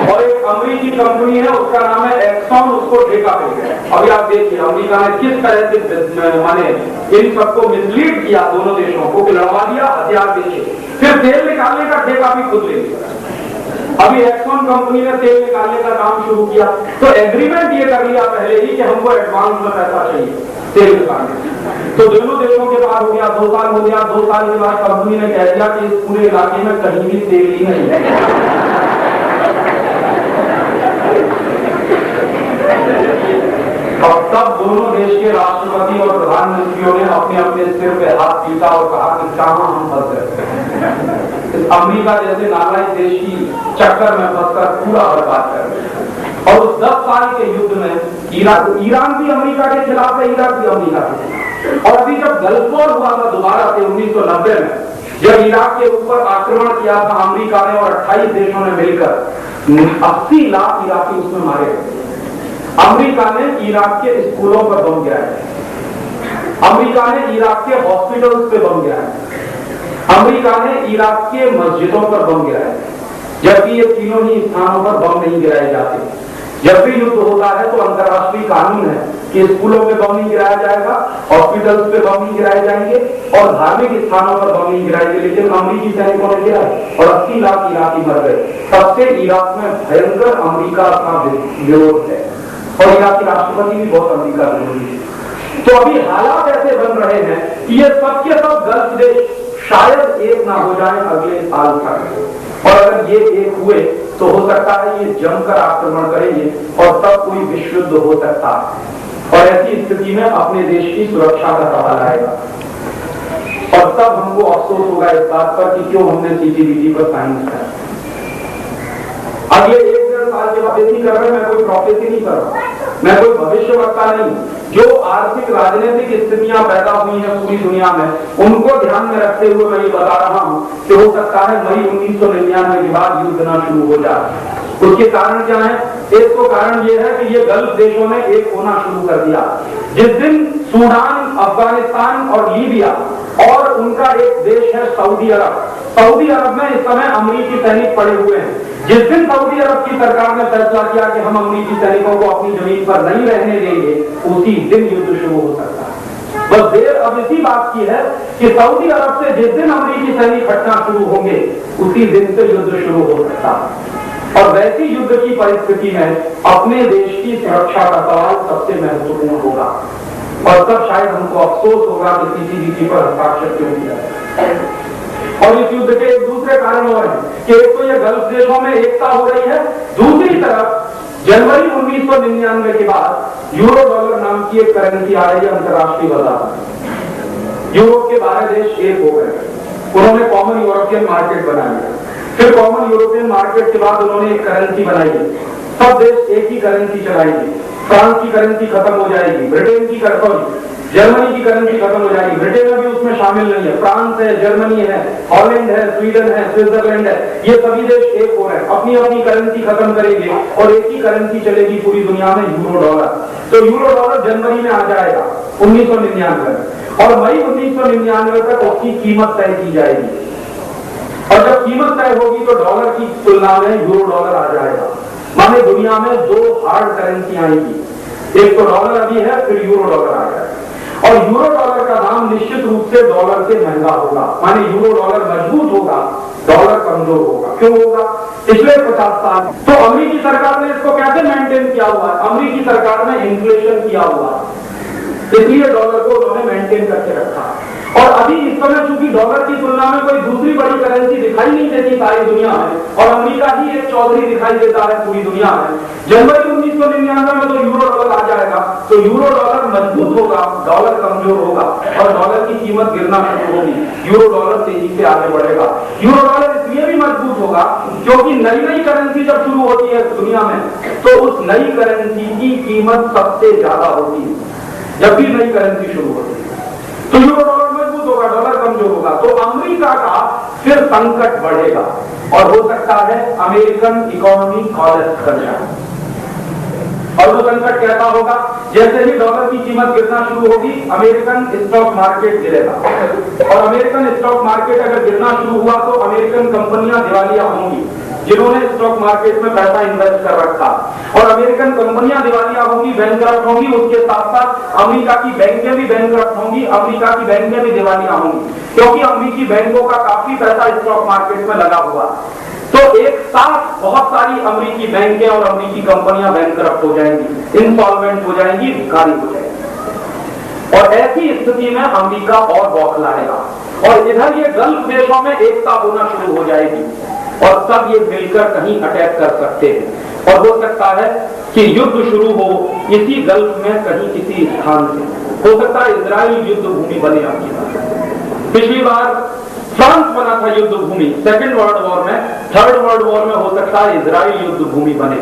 और एक अमेरिकी कंपनी है उसका नाम है एक्सॉन, उसको ठेका पे गया। अभी आप देखिए अमेरिका ने किस तरह से माने इन सबको मिसलीड किया, दोनों देशों को लड़वा दिया, हथियार बेचे, फिर तेल निकालने का ठेका भी खुद ले लिया। अभी एक्सॉन कंपनी ने तेल निकालने का काम शुरू किया, तो एग्रीमेंट ये कर लिया पहले ही कि हमको एडवांस में पैसा चाहिए तेल निकालने। तो दोनों देशों के बाद हो गया, 2 साल हो गया, 2 साल के बाद कंपनी ने कह दिया कि इस पूरे इलाके में कहीं भी तेल ही नहीं है। और तब दोनों देश के राष्ट्रपति और प्रधानमंत्रियों ने अपने अपने सिर पे हाथ पीटा और कहा कि कहां हम फंस गए। इस अमेरिका जैसे नालायक देश की चक्कर में फंसकर पूरा बर्बाद कर दिया। और उस 10 साल के युद्ध में ईरान भी अमेरिका के खिलाफ है, इराक भी अमेरिका के खिलाफ। और अभी जब गल्फ वॉर हुआ था दोबारा से 1990 में, जब इराक के ऊपर आक्रमण किया था अमेरिका ने और 28 देशों ने मिलकर 80 लाख इराकी उसमें मारे गए। अमेरिका ने इराक के स्कूलों पर बम गिराए, अमेरिका ने इराक के हॉस्पिटल्स पे बम गिराए, अमेरिका ने इराक के मस्जिदों पर बम गिराए, जबकि ये तीनों ही स्थानों पर बम नहीं गिराए जाते। जब भी युद्ध होता है तो अंतर्राष्ट्रीय कानून है कि स्कूलों पे बम नहीं गिराया जाएगा, हॉस्पिटल्स पे बम नहीं गिराए जाएंगे और धार्मिक स्थानों पर बम नहीं गिराएंगे। लेकिन अमेरिकी सैनिकों ने गिराए और 80 लाख इराकी मर गए। तब से इराक में भयंकर अमेरिका का विरोध है और इराक के राष्ट्रपति भी बहुत अमेरिका विरोधी है। तो अभी हालात ऐसे बन रहे हैं कि ये सब के सब गल्फ देश शायद एक ना हो जाए अगले साल तक। और अगर ये एक हुए तो हो सकता है ये जमकर आक्रमण करेंगे और तब कोई विश्व युद्ध हो सकता है। और ऐसी स्थिति में अपने देश की सुरक्षा का सवाल आएगा और तब हमको अफसोस होगा इस बात पर कि क्यों हमने CTBT पर साइन किया। अब ये 1-1.5 साल के बाद ऐसी कर रहे हैं, मैं कोई प्रोफेसी नहीं कर रहा, मैं कोई भविष्यवक्ता नहीं। जो आर्थिक राजनीतिक स्थितियां पैदा हुई हैं पूरी दुनिया में, उनको ध्यान में रखते हुए मैं ये बता रहा हूं कि हो सकता है मई 1999 के बाद युद्ध ना शुरू हो जाए। उसके कारण क्या है? एक तो कारण ये है कि ये गल्फ देशों ने एक होना शुरू कर दिया। जिस दिन सूडान, अफगानिस्तान और लीबिया और उनका एक देश है सऊदी अरब, सऊदी अरब में इस समय अमेरिकी सैनिक पड़े हुए हैं। जिस दिन सऊदी अरब की सरकार ने फैसला किया कि हम अमेरिकी सैनिकों को अपनी जमीन पर नहीं रहने देंगे, उसी दिन युद्ध शुरू हो सकता है। बस देर अब इसी बात की है कि सऊदी अरब से जिस दिन अमेरिकी सैनिक हटना शुरू होंगे, उसी दिन से युद्ध शुरू हो सकता है। और वैसी युद्ध की परिस्थिति में अपने देश की सुरक्षा का सवाल सबसे महत्वपूर्ण होगा। और तब शायद हमको अफसोस होगा कि CTBT पर हस्ताक्षर क्यों किया। और इस युद्ध के एक दूसरे कारण और हैं कि एक तो ये गल्फ देशों में एकता हो रही है, दूसरी तरफ जनवरी 1999 के बाद यूरो डॉलर नाम की एक करेंसी आ रही है अंतर्राष्ट्रीय बाजार। यूरोप के 12 देश एक हो गए, उन्होंने कॉमन यूरोपियन मार्केट बना लिया। फिर कॉमन यूरोपियन मार्केट के बाद उन्होंने एक करेंसी बनाई है, सब देश एक ही करेंसी चलाएंगे। फ्रांस की करेंसी खत्म हो जाएगी, ब्रिटेन की जर्मनी की करेंसी खत्म हो जाएगी, ब्रिटेन अभी उसमें शामिल नहीं है, फ्रांस है, जर्मनी है, हॉलैंड है, स्वीडन है, स्विट्जरलैंड है, ये सभी देश एक हो रहे हैं, अपनी अपनी करेंसी खत्म करेंगे और एक ही करेंसी चलेगी पूरी दुनिया में, यूरो डॉलर। तो यूरो डॉलर जनवरी में आ जाएगा 1999 में और मई 1999 तक उसकी कीमत तय की जाएगी। और जब कीमत तय होगी तो डॉलर की तुलना में यूरो डॉलर आ जाएगा। माने दुनिया में 2 हार्ड करेंसी आएगी, एक तो डॉलर अभी है, फिर यूरो डॉलर आ जाएगा। और यूरो डॉलर का दाम निश्चित रूप से डॉलर से महंगा होगा, माने यूरो डॉलर मजबूत होगा, डॉलर कमजोर होगा। क्यों होगा? पिछले 50 साल तो अमेरिकी सरकार ने इसको कैसे मेंटेन किया हुआ है? अमेरिकी सरकार ने इन्फ्लेशन किया हुआ, इसलिए डॉलर को उन्होंने मेंटेन करके रखा। और अभी इस समय चूंकि डॉलर की तुलना में कोई दूसरी बड़ी करेंसी दिखाई नहीं देती सारी दुनिया में और अमेरिका ही एक चौधरी दिखाई देता है पूरी दुनिया में, जनवरी 1999 में तो यूरो डॉलर आ जाएगा। तो यूरो डॉलर मजबूत होगा, डॉलर कमजोर होगा और डॉलर की कीमत गिरना शुरू होगी, यूरो डॉलर तेजी से आगे बढ़ेगा। यूरो डॉलर इसलिए भी मजबूत होगा क्योंकि नई नई करेंसी जब शुरू होती है दुनिया में तो उस नई करेंसी की कीमत सबसे ज्यादा होती है जब भी नई करेंसी शुरू होती है। तो यूरो डॉलर मजबूत होगा, डॉलर कमजोर होगा, तो अमेरिका का फिर संकट बढ़ेगा और हो सकता है अमेरिकन इकोनॉमी कोलैप्स कर जाए। और वो संकट कैसा होगा? जैसे ही डॉलर की कीमत गिरना शुरू होगी, अमेरिकन स्टॉक मार्केट गिरेगा और अमेरिकन स्टॉक मार्केट अगर गिरना शुरू हुआ तो अमेरिकन कंपनियां दिवालिया होंगी जिन्होंने स्टॉक मार्केट में पैसा इन्वेस्ट कर रखा, और अमेरिकन कंपनियां दिवालिया होंगी, बैंकरप्ट होंगी। उसके साथ साथ अमेरिका की बैंकें भी बैंकरप्ट होंगी, अमेरिका की बैंकें भी दिवालिया होंगी क्योंकि अमेरिकी बैंकों का काफी पैसा स्टॉक मार्केट में लगा हुआ। तो एक साथ बहुत सारी अमेरिकी बैंकें और अमेरिकी कंपनियां बैंकरप्ट हो जाएंगी, इंसॉल्वेंट हो जाएंगी, भिखारी हो जाएंगी। और ऐसी स्थिति में अमेरिका और बौखलाएगा और इधर ये गल्फ देशों में एकता होना शुरू हो जाएगी और तब ये मिलकर कहीं अटैक कर सकते हैं। और हो सकता है कि युद्ध शुरू हो इसी गल्फ में कहीं किसी स्थान से। हो सकता है इजराइल युद्ध भूमि बने आपकी। पिछली बार फ्रांस बना था युद्ध भूमि सेकेंड वर्ल्ड वॉर में, थर्ड वर्ल्ड वॉर में हो सकता है इजराइल युद्ध भूमि बने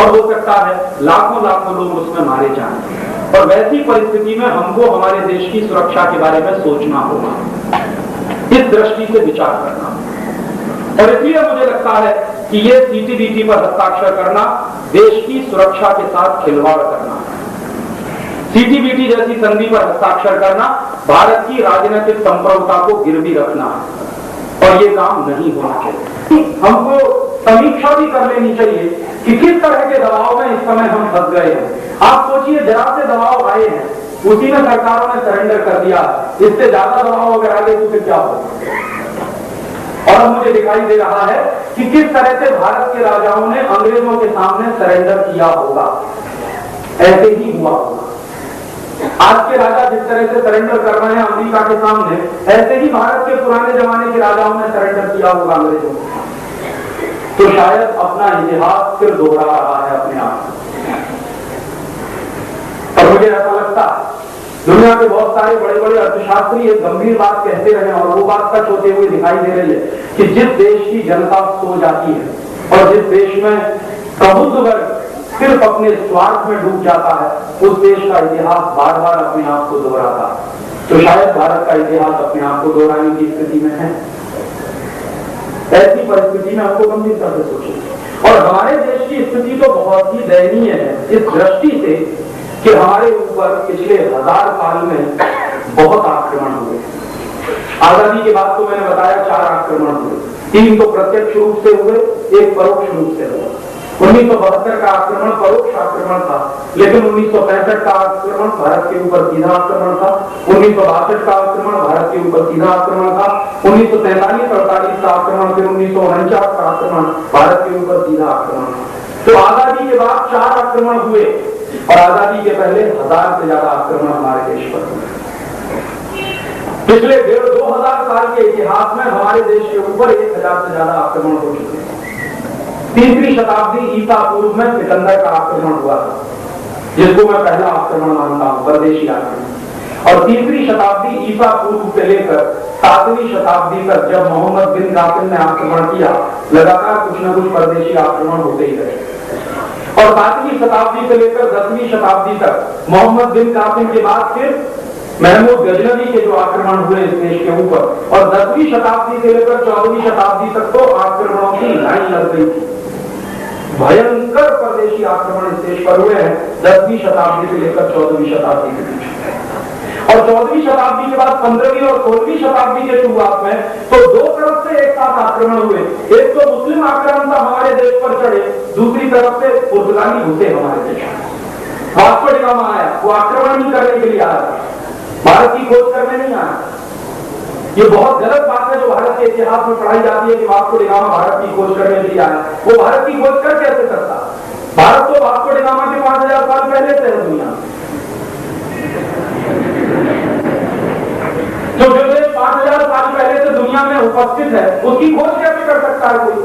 और हो सकता है लाखों लाखों लोग उसमें मारे जाएं। और वैसी परिस्थिति में हमको हमारे देश की सुरक्षा के बारे में सोचना होगा, इस दृष्टि से विचार करना। और इसलिए मुझे लगता है कि ये सीटीबीटी पर हस्ताक्षर करना देश की सुरक्षा के साथ खिलवाड़ करना, सीटीबीटी जैसी संधि पर हस्ताक्षर करना भारत की राजनीतिक संप्रभुता को गिरवी रखना, और ये काम नहीं होना चाहिए। हमको समीक्षा भी कर लेनी चाहिए कि किस तरह के दबाव में इस समय हम फंस गए हैं। आप सोचिए, जरा से दबाव आए हैं उसी में सरकारों ने सरेंडर कर दिया, इससे ज्यादा दबाव अगर आ गए तो फिर क्या होगा। और अब मुझे दिखाई दे रहा है कि किस तरह से भारत के राजाओं ने अंग्रेजों के सामने सरेंडर किया होगा, ऐसे ही हुआ होगा। आज के राजा जिस तरह से सरेंडर कर रहे हैं अमेरिका के सामने, ऐसे ही भारत के पुराने जमाने के राजाओं ने सरेंडर किया होगा अंग्रेजों को। तो शायद अपना इतिहास फिर दोहरा रहा है अपने आप। और मुझे ऐसा लगता है दुनिया के बहुत सारे बड़े बड़े अर्थशास्त्री एक गंभीर बात कहते रहे और वो बात सच होते हुए दिखाई दे रही है कि जिस देश की जनता सो जाती है और जिस देश में प्रबुद्ध वर्ग सिर्फ अपने स्वार्थ में डूब जाता है, उस देश का इतिहास बार बार अपने आप को दोहराता है। तो शायद भारत का इतिहास अपने आप को दोहराने की स्थिति में है। ऐसी परिस्थिति में हमको गंभीरता से सोचें। और हमारे देश की स्थिति तो बहुत ही दयनीय है इस दृष्टि से कि हमारे ऊपर पिछले 1000 साल में बहुत आक्रमण हुए। आजादी के बाद तो मैंने बताया 4 आक्रमण हुए, 3 तो प्रत्यक्ष रूप से हुए, 1 परोक्ष रूप से हुआ। 1972 का आक्रमण परोक्ष आक्रमण था, लेकिन 1965 का आक्रमण भारत के ऊपर सीधा आक्रमण था। 1962 का आक्रमण भारत के ऊपर सीधा आक्रमण था। 1943-48 का आक्रमण, फिर 1949 का आक्रमण भारत के ऊपर सीधा आक्रमण था। तो आजादी के बाद 4 आक्रमण हुए और आजादी के पहले 1000 से ज्यादा आक्रमण हमारे देश पर हुए। पिछले 1500 साल के इतिहास में हमारे देश के ऊपर 1000 से ज्यादा आक्रमण हो चुके हैं। 3वीं शताब्दी ईसा पूर्व में सिकंदर का आक्रमण हुआ था, जिसको मैं पहला आक्रमण मानता हूं, परदेशी आक्रमण। और 3वीं शताब्दी ईसा पूर्व से लेकर 7वीं शताब्दी तक जब मोहम्मद बिन कासिम ने आक्रमण किया, लगातार कुछ न कुछ परदेशी आक्रमण होते ही रहे। और 7वीं शताब्दी से लेकर 10वीं शताब्दी तक मोहम्मद बिन कासिम के बाद फिर महमूद गजनवी के जो आक्रमण हुए इस देश के ऊपर, और 10वीं शताब्दी से लेकर 14वीं शताब्दी तक तो आक्रमणों की लाइन लग गई थी। भयंकर परदेशी आक्रमण इस देश पर हुए हैं 10वीं शताब्दी से लेकर 14वीं शताब्दी के बीच। और 14वीं शताब्दी के बाद 15वीं और 16वीं शताब्दी के शुरुआत में तो 2 तरफ से एक साथ आक्रमण हुए। एक तो मुस्लिम आक्रांता हमारे देश पर चढ़े, दूसरी तरफ से पुर्तगाली घुसे हमारे देश में। वास्को डी गामा आया, वो आक्रमण नहीं करने के लिए आया, भारत की खोज करने नहीं आया। ये बहुत गलत बात है जो भारत के इतिहास में पढ़ाई जाती है कि वास्को डी गामा भारत की खोज करने के लिए आया। वो भारत की खोज कर कैसे करता? भारत तो वास्को डी गामा के 5000 साल पहले से है दुनिया। तो जो देश 5000 साल पहले से दुनिया में उपस्थित है, उसकी खोज कैसे कर सकता है कोई?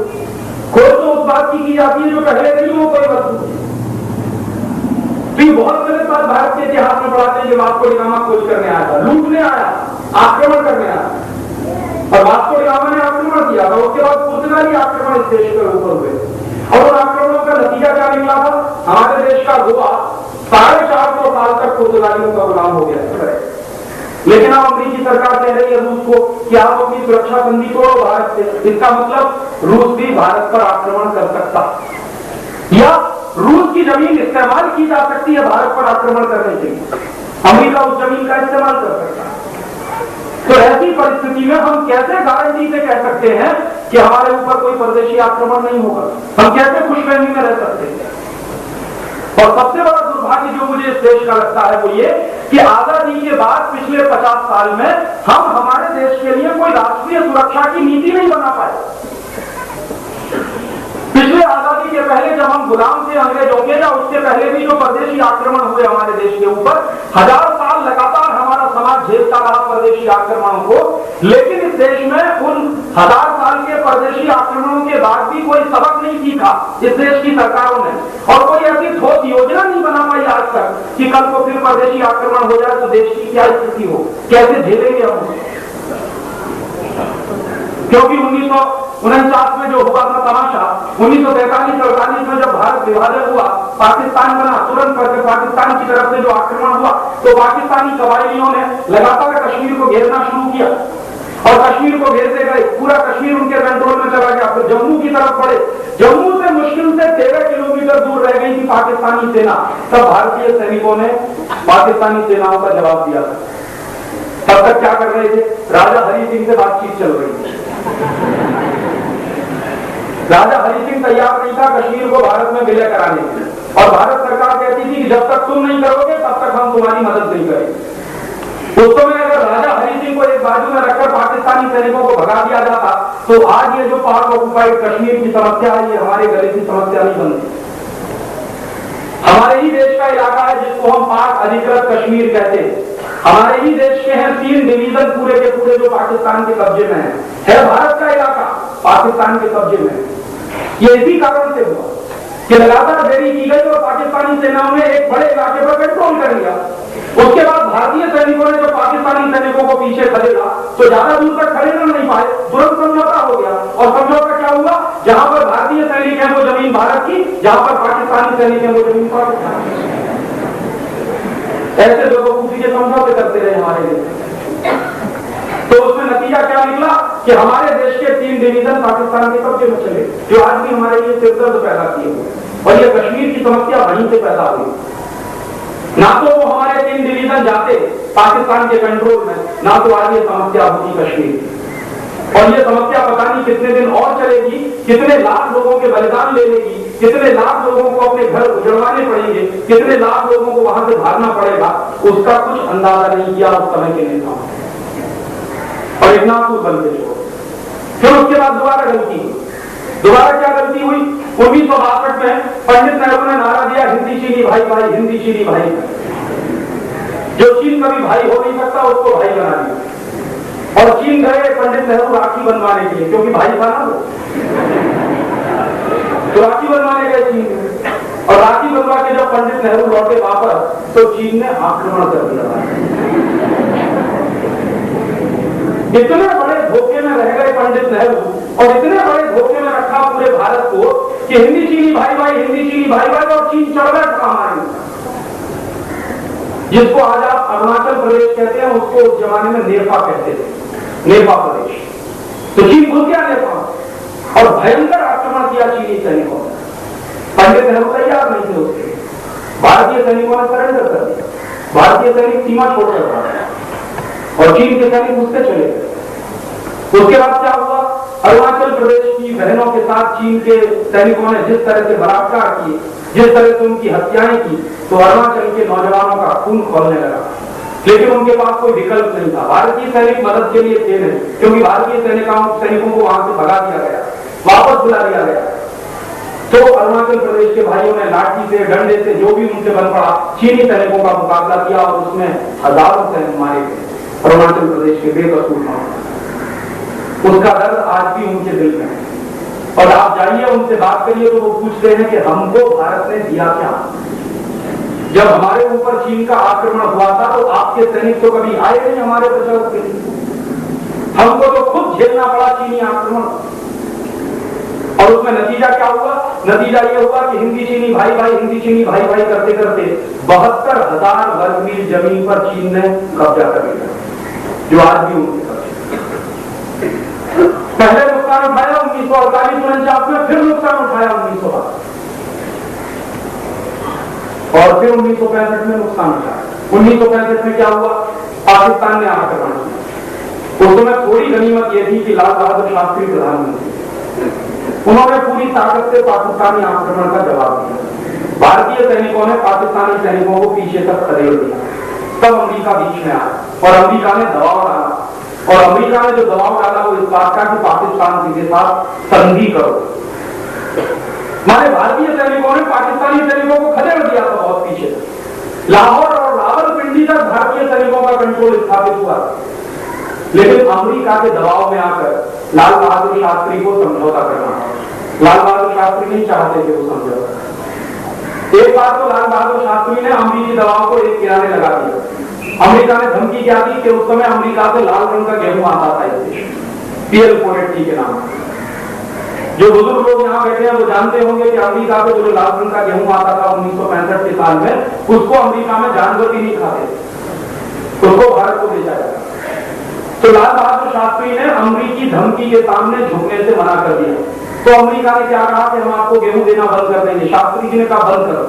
खोज तो उस बात की जाती है जो पहले नहीं हो कोई वस्तु। तो ये बहुत गलत बात भारत के इतिहास में पढ़ाते हैं कि वास्को डी गामा खोज करने आया था, लूटने आया, आक्रमण करने आया। और वास्को डी गामा ने आक्रमण किया था, उसके बाद पुर्तगाली आक्रमण इस देश के ऊपर हुए। और उन आक्रमणों का नतीजा क्या निकला था? हमारे देश का गोवा 450 साल तक पुर्तगालियों का गुलाम हो गया। लेकिन अब अमेरिकी सरकार कह रही है रूस को कि आप अपनी सुरक्षा संधि तोड़ो भारत से। इसका मतलब रूस भी भारत पर आक्रमण कर सकता, या रूस की जमीन इस्तेमाल की जा सकती है भारत पर आक्रमण करने के लिए। अमेरिका उस जमीन का इस्तेमाल कर सकता है। तो ऐसी परिस्थिति में हम कैसे गारंटी से कह सकते हैं कि हमारे ऊपर कोई परदेशी आक्रमण नहीं होगा? हम कैसे खुशफहमी में रह सकते हैं? और सबसे बड़ा दुर्भाग्य जो मुझे इस देश का लगता है वो ये कि आजादी के बाद पिछले 50 साल में हम हमारे देश के लिए कोई राष्ट्रीय सुरक्षा की नीति नहीं बना पाए। पिछले आजादी आजादी के पहले जब हम गुलाम थे अंग्रेजों के, या उसके पहले भी जो परदेशी आक्रमण हुए हमारे देश के ऊपर, 1000 साल लगातार हमारा समाज झेलता रहा परदेशी आक्रमणों को। लेकिन इस देश में उन 1000 साल के परदेशी आक्रमणों के बाद भी कोई सबक नहीं सीखा इस देश की सरकारों ने, और कोई ऐसी ठोस योजना नहीं बना पाई आज तक कि कल को फिर परदेशी आक्रमण हो जाए तो देश की क्या स्थिति हो, कैसे झेलेंगे हम। क्योंकि 1949 में जो हुआ था तमाशा, 1943-48 में जब भारत विभाजन हुआ, पाकिस्तान बना, तुरंत पाकिस्तान की तरफ से जो आक्रमण हुआ, तो पाकिस्तानी कबायलियों ने लगातार कश्मीर को घेरना शुरू किया, और कश्मीर को घेरते गए, पूरा कश्मीर उनके कंट्रोल में चला गया। फिर जम्मू की तरफ बढ़े, जम्मू से मुश्किल से 13 किलोमीटर दूर रह गई थी पाकिस्तानी सेना। तब भारतीय सैनिकों ने पाकिस्तानी सेनाओं का जवाब दिया था। तब तक क्या कर रहे थे? राजा हरि सिंह से बातचीत चल रही थी। राजा हरि सिंह तैयार नहीं था कश्मीर को भारत में विलय कराने के, और भारत सरकार कहती थी कि जब तक तुम नहीं करोगे तब तक हम तुम्हारी मदद नहीं करेंगे। उस समय अगर राजा हरि सिंह को एक बाजू में रखकर पाकिस्तानी सैनिकों को भगा दिया जाता, तो आज ये जो पाक ऑक्युपाइड कश्मीर की समस्या है, ये हमारे गले की समस्या नहीं बनती। हमारे ही देश का इलाका है जिसको हम पाक अधिकृत कश्मीर कहते हैं। हमारे ही देश के हैं 3 डिवीजन पूरे के पूरे जो पाकिस्तान के कब्जे में है भारत का इलाका पाकिस्तान के कब्जे में है। ये इसी कारण से हुआ कि लगातार देरी की गई और पाकिस्तानी सेनाओं ने एक बड़े इलाके पर कंट्रोल कर लिया। उसके बाद भारतीय सैनिकों ने जब पाकिस्तानी सैनिकों को पीछे खदेड़ा, तो ज्यादा दूर तक खदेड़ नहीं पाए, तुरंत समझौता हो गया। और समझौता क्या हुआ? जहां पर भारतीय सैनिक है वो जमीन भारत की, जहां पर पाकिस्तानी सैनिक है वो जमीन पाकिस्तान की। ऐसे बेवकूफी के समझौते करते रहे हमारे देश। तो उसमें नतीजा क्या निकला कि हमारे देश के 3 डिवीजन पाकिस्तान के कब्जे में चले, जो आज भी हमारे लिए सिरदर्द पैदा किए हुए, और ये कश्मीर की समस्या वहीं से पैदा हुई। ना तो वो हमारे 3 डिवीजन जाते पाकिस्तान के कंट्रोल में, ना तो आज ये समस्या होती कश्मीर। और ये समस्या पता नहीं कितने दिन और चलेगी, कितने लाख लोगों के बलिदान ले लेगी, कितने लाख लोगों को अपने घर उजड़वाने पड़ेंगे, कितने लाख लोगों को वहां से भागना पड़ेगा, उसका कुछ अंदाजा नहीं किया उस समय के नेताओं। और इतना कुछ बनते हो। फिर उसके बाद दोबारा गलती हुई। दोबारा क्या गलती हुई? 1962 में पंडित नेहरू ने नारा दिया, हिंदी चीनी भाई भाई, हिंदी चीनी भाई भाई। जो चीन कभी भाई हो नहीं सकता उसको भाई बना दिया। और चीन गए पंडित नेहरू राखी बनवाने के लिए, क्योंकि भाई था ना वो, तो राखी बनवाने गए चीन में। और राखी बनवा के जब पंडित नेहरू लौटे वापस, तो चीन ने आक्रमण कर दिया। इतने बड़े धोखे में रह गए पंडित नेहरू, और इतने बड़े धोखे में रखा पूरे भारत को कि हिंदी चीनी भाई भाई, हिंदी चीनी भाई भाई, और चीन चढ़ गया था हमारे। जिसको आज आप अरुणाचल प्रदेश कहते हैं, उसको उस जमाने में नेपा कहते थे, नेपा प्रदेश। तो चीन घुस गया नेपा और भयंकर आक्रमण किया चीनी सैनिकों ने। पंडित नेहरू तैयार नहीं थे उसके, भारतीय सैनिकों ने सरेंडर कर दिया। भारतीय सैनिक सीमा छोड़कर भागे और चीन के सैनिक उससे चले गए। उसके बाद क्या हुआ? अरुणाचल प्रदेश की बहनों के साथ चीन के सैनिकों ने जिस तरह से बलात्कार किए, जिस तरह से उनकी हत्याएं की, तो अरुणाचल के नौजवानों का खून खौलने लगा। लेकिन उनके पास कोई विकल्प नहीं था। भारतीय सैनिक मदद के लिए थे नहीं, क्योंकि भारतीय सैनिकों को वहां से भगा दिया गया, वापस बुला दिया गया। तो अरुणाचल प्रदेश के भाइयों ने लाठी से, डंडे से, जो भी उनसे बन पड़ा, चीनी सैनिकों का मुकाबला किया और उसमें हजारों सैनिक मारे गए अरुणाचल प्रदेश के बेकसूर मारे। उसका दर्द आज भी उनके दिल में है। और आप जाइए उनसे बात करिए तो वो पूछते हैं कि हमको भारत ने दिया क्या? जब हमारे ऊपर चीन का आक्रमण हुआ था तो आपके सैनिक तो कभी आए नहीं हमारे बचाव के लिए। हमको तो खुद झेलना पड़ा चीनी आक्रमण। और उसमें नतीजा क्या हुआ? नतीजा यह हुआ कि हिंदी चीनी भाई भाई, हिंदी चीनी भाई भाई करते करते 72,000 वर्ग मील जमीन पर चीन ने कब्जा कर लिया, जो आज भी उनके कब्जे। पहले नुकसान उठाया 1948-49 में, फिर नुकसान उठाया 1962 और फिर 1965 में नुकसान उठाया। 1965 में क्या हुआ? पाकिस्तान ने आक्रमण किया। उस समय थोड़ी गनीमत यह थी कि लाल बहादुर शास्त्री प्रधानमंत्री, उन्होंने पूरी ताकत से पाकिस्तानी आक्रमण का जवाब दिया। भारतीय सैनिकों ने पाकिस्तानी सैनिकों को पीछे तक खदेड़ दिया। तब अमेरिका बीच में आया और अमेरिका ने दबाव डाला। और अमेरिका ने जो दबाव डाला वो इस बात का कि पाकिस्तान के साथ संधि करो। हमारे भारतीय सैनिकों ने पाकिस्तानी सैनिकों को खदेड़ दिया था बहुत पीछे। लाहौर और रावलपिंडी तक भारतीय सैनिकों का कंट्रोल स्थापित हुआ, लेकिन अमेरिका के दबाव में आकर लाल बहादुर शास्त्री को समझौता करना पड़ा। लाल बहादुर शास्त्री नहीं चाहते थे वो समझौता। एक बार तो लाल बहादुर शास्त्री ने अमेरिकी दबाव को एक किनारे लगा दिया। अमेरिका ने धमकी क्या दी कि उस समय अमेरिका से लाल रंग का गेहूं आता था इस देश में, PL-480 के नाम। जो बुजुर्ग लोग यहाँ बैठे हैं वो जानते होंगे कि अमेरिका से जो लाल रंग का गेहूं आता था 1965 के साल में, उसको अमेरिका में जानवर भी नहीं खाते, उसको भारत को भेजा जाता। तो लाल बहादुर शास्त्री ने अमेरिकी धमकी के सामने झुकने से मना कर दिया। तो अमेरिका ने क्या कहा कि हम आपको गेहूं देना बंद कर देंगे। शास्त्री जी ने कहा बंद करो,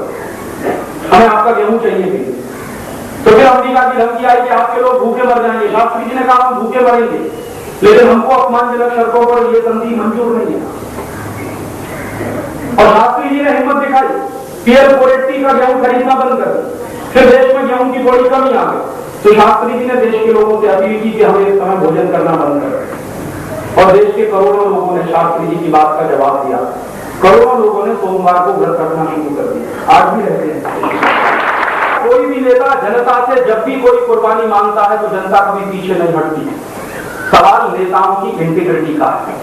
हमें आपका गेहूं चाहिए भी। तो फिर अमेरिका की धमकी आई कि आपके लोग भूखे मर जाएंगे। शास्त्री जी ने कहा हम भूखे मरेंगे, लेकिन हमको अपमानजनक शर्तों पर यह संधि मंजूर नहीं है। और शास्त्री जी ने हिम्मत दिखाई, PL-480 का गेहूं खरीदना बंद कर दिया। फिर देश में गेहूं की बड़ी कमी आ गई, तो शास्त्री जी ने देश के लोगों से अपील की कि हम एक समय भोजन करना बंद करें। और देश के करोड़ों लोगों ने शास्त्री जी की बात का जवाब दिया। करोड़ों लोगों ने सोमवार को व्रत रखना शुरू कर दिया, आज भी रहते हैं। कोई भी नेता जनता से जब भी कोई कुर्बानी मांगता है तो जनता कभी पीछे नहीं हटती। सवाल नेताओं की इंटीग्रिटी का है।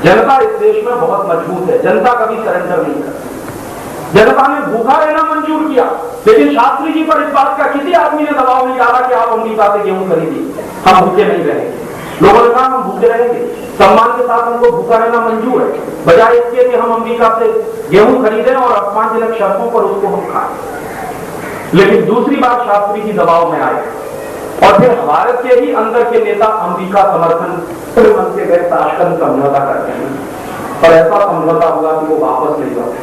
जनता इस देश में बहुत मजबूत है, जनता कभी सरेंडर नहीं करती। जनता ने भूखा रहना मंजूर किया, लेकिन शास्त्री जी पर इस बात का किसी आदमी ने दबाव नहीं डाला कि आप अमेरिका से गेहूं खरीदिए, हम भूखे नहीं रहेंगे। लोगों ने कहा हम भूखे रहेंगे, सम्मान के साथ हमको भूखा रहना मंजूर है, बजाय इसके कि हम अमेरिका से गेहूं खरीदें और अपमानजनक शर्तों पर उसको हम खाएं। लेकिन दूसरी बात, शास्त्री जी दबाव में आए और फिर भारत के ही अंदर के नेता अमेरिका समर्थन मन से गए ताशकंद समझौता करते हैं, और ऐसा समझौता हुआ कि वो वापस नहीं लौटे।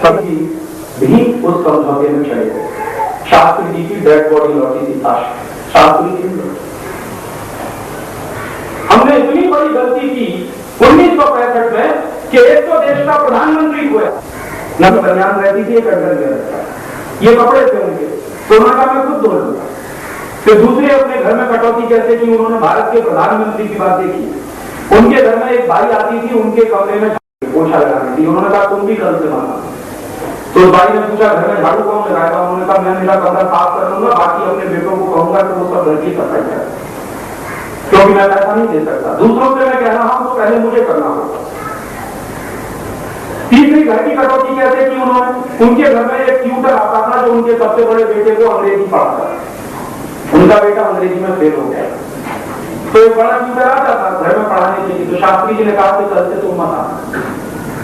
सभी भी उस समझौते में चले गए। शास्त्री जी की डेड बॉडी लौटी थी शास्त्री जी। हमने इतनी बड़ी गलती की 1965 में कि एक तो देश का प्रधानमंत्री हुआ, न तो बनियान रहती थी, एक अंडर गया, ये कपड़े थे उनके, तो उन्होंने कहा मैं खुद धो लूंगा। फिर दूसरे अपने घर में कटौती कैसे की, उन्होंने भारत के प्रधानमंत्री की बात देखी। उनके घर में एक भाई आती थी, उनके कमरे में पोछा लगानी थी, उन्होंने कहा तुम भी कल से माना। तो भाई ने पूछा घर में झाड़ू कौन लगाएगा, उन्होंने कहा मैं मेरा कमरा साफ कर लूंगा, बाकी अपने बेटों को कहूंगा कि वो सब घर की सफाई करें, क्योंकि मैं पैसा नहीं दे सकता। दूसरों से मैं कह रहा हूं तो पहले मुझे करना होगा। तीसरी घर की कटौती कैसे की उन्होंने, उनके घर में एक ट्यूटर आता था जो उनके सबसे बड़े बेटे को अंग्रेजी पढ़ाता। उनका बेटा अंग्रेजी में फेल हो गया, तो एक बड़ा ट्यूटर आता था घर में पढ़ाने के लिए। तो शास्त्री जी ने कहा कि कल से तुम मत आना।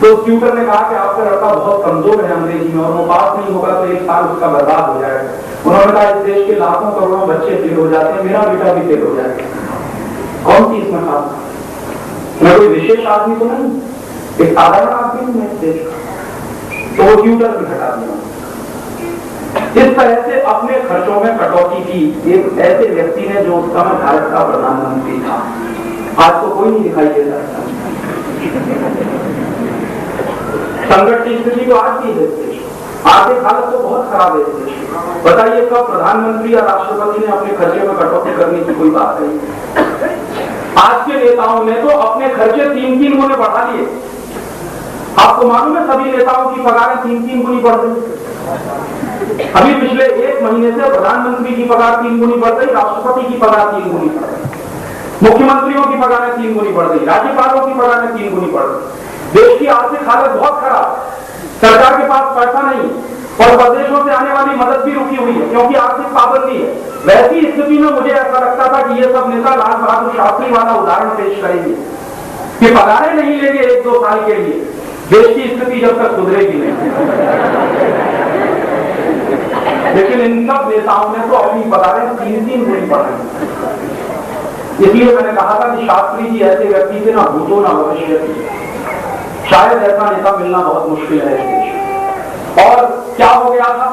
तो ट्यूटर ने कहा कि आपका लड़का बहुत कमजोर है अंग्रेजी में और वो पास नहीं होगा तो एक साल उसका बर्बाद हो जाएगा। उन्होंने कहा इस देश के लाखों करोड़ों बच्चे फेल हो जाते हैं, मेरा बेटा भी फेल हो जाएगा, कौन सी इसमें खास? मैं कोई विशेष आदमी तो नहीं, एक साधारण आदमी हूं मैं इस देश का। तो वो ट्यूटर भी हटा दिया। इस तरह से अपने खर्चों में कटौती की एक ऐसे व्यक्ति ने जो उस समय भारत का प्रधानमंत्री था। आज तो कोई नहीं दिखाई दे सकता। संकट की स्थिति तो आज भी है, आर्थिक हालत तो बहुत खराब है इस देश में। बताइए कब प्रधानमंत्री या राष्ट्रपति ने अपने खर्चे में कटौती करने की कोई बात नहीं। आज के नेताओं ने तो अपने खर्चे 3-3 गुने बढ़ा लिए। आपको मालूम है सभी नेताओं की पगारें 3-3 गुनी बढ़ गई। अभी पिछले 1 महीने से प्रधानमंत्री की पगार 3 गुनी बढ़ गई, राष्ट्रपति की पगार 3 गुनी बढ़ गई, मुख्यमंत्रियों की पगारें 3 गुनी बढ़ गई, राज्यपालों की पगारें 3 गुनी बढ़ गई। देश की आर्थिक हालत बहुत खराब, सरकार के पास पैसा नहीं और प्रदेशों से आने वाली मदद भी रुकी हुई है क्योंकि आर्थिक पाबंदी है। वैसी स्थिति में मुझे ऐसा लगता था कि ये सब नेता लाल बहादुर शास्त्री वाला उदाहरण पेश करेंगे कि पगारें नहीं लेंगे 1-2 साल के लिए, देश की स्थिति जब तक सुधरेगी नहीं। लेकिन इन सब नेताओं ने तो अपनी पगारें 3-3 गुनी बढ़ाई। इसलिए मैंने कहा था कि शास्त्री जी ऐसे व्यक्ति थे ना भूतो ना भविष्य, शायद ऐसा नेता मिलना बहुत मुश्किल है इस देश में। और क्या हो गया था,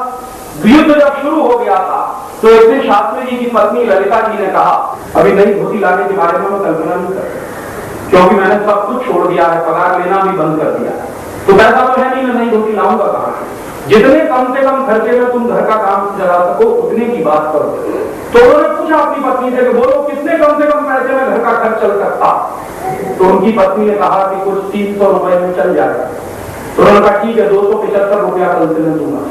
युद्ध जब शुरू हो गया था तो एक दिन शास्त्री जी की पत्नी ललिता जी ने कहा अभी नई धोती लाने के बारे में मैं कल्पना नहीं करता क्योंकि मैंने सब कुछ छोड़ दिया है, पगार लेना भी बंद कर दिया है, तो पैसा तो है नहीं, मैं नई धोती लाऊंगा कहां। जितने कम से कम खर्चे में तुम घर का काम चला सको उतने की बात करो। तो उन्होंने पूछा अपनी पत्नी से कि बोलो कितने कम से कम पैसे में घर का खर्च चल सकता। तो उनकी पत्नी ने कहा कि कुछ 300 रुपए में चल जाएगा। तो उन्होंने कहा ठीक है 275 रुपया कल से मैं दूंगा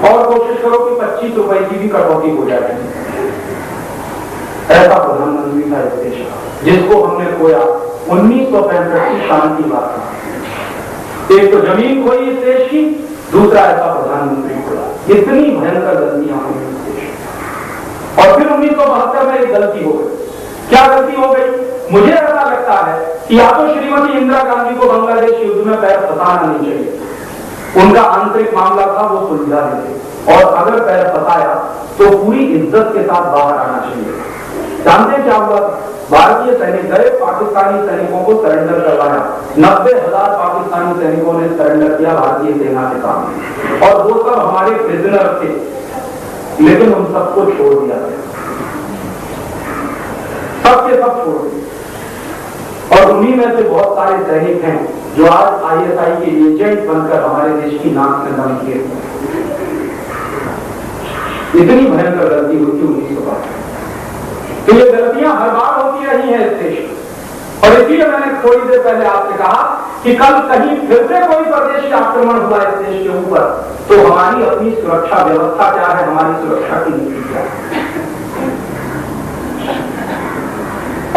और कोशिश करो कि 25 रुपए की भी कटौती हो जाए। ऐसा प्रधानमंत्री था इस देश का जिसको हमने खोया 1965 की शान की बात था। एक तो जमीन खोई इस देश की, दूसरा ऐसा प्रधानमंत्री खोया। इतनी भयंकर गलतियां हुई इस देश में। और फिर 1972 में एक गलती हो गई। क्या गलती हो गई? मुझे ऐसा लगता है कि या तो श्रीमती इंदिरा गांधी को बांग्लादेश युद्ध में पैर फंसाना नहीं चाहिए, उनका आंतरिक मामला था वो सुलझा देते, और अगर पैर फंसाया तो पूरी इज्जत के साथ बाहर आना चाहिए। जानते हैं क्या हुआ? भारतीय सैनिक गए, पाकिस्तानी सैनिकों को सरेंडर करवाया। 90,000 पाकिस्तानी सैनिकों ने सरेंडर किया भारतीय सेना के सामने, और वो सब हमारे प्रिजनर थे, लेकिन उन सबको छोड़ दिया गया, सबके सब छोड़ दिए। और उन्हीं में से बहुत सारे सैनिक हैं जो आज ISI के एजेंट बनकर हमारे देश की नाक में दम किए। इतनी भयंकर गलती हुई थी 1972। तो ये गलतियां हर बार होती रही हैं इस देश में, और इसलिए मैंने थोड़ी देर पहले आपसे कहा कि कल कहीं फिर से कोई परदेशी आक्रमण हुआ इस देश के ऊपर तो हमारी अपनी सुरक्षा व्यवस्था क्या है, हमारी सुरक्षा की नीति क्या है।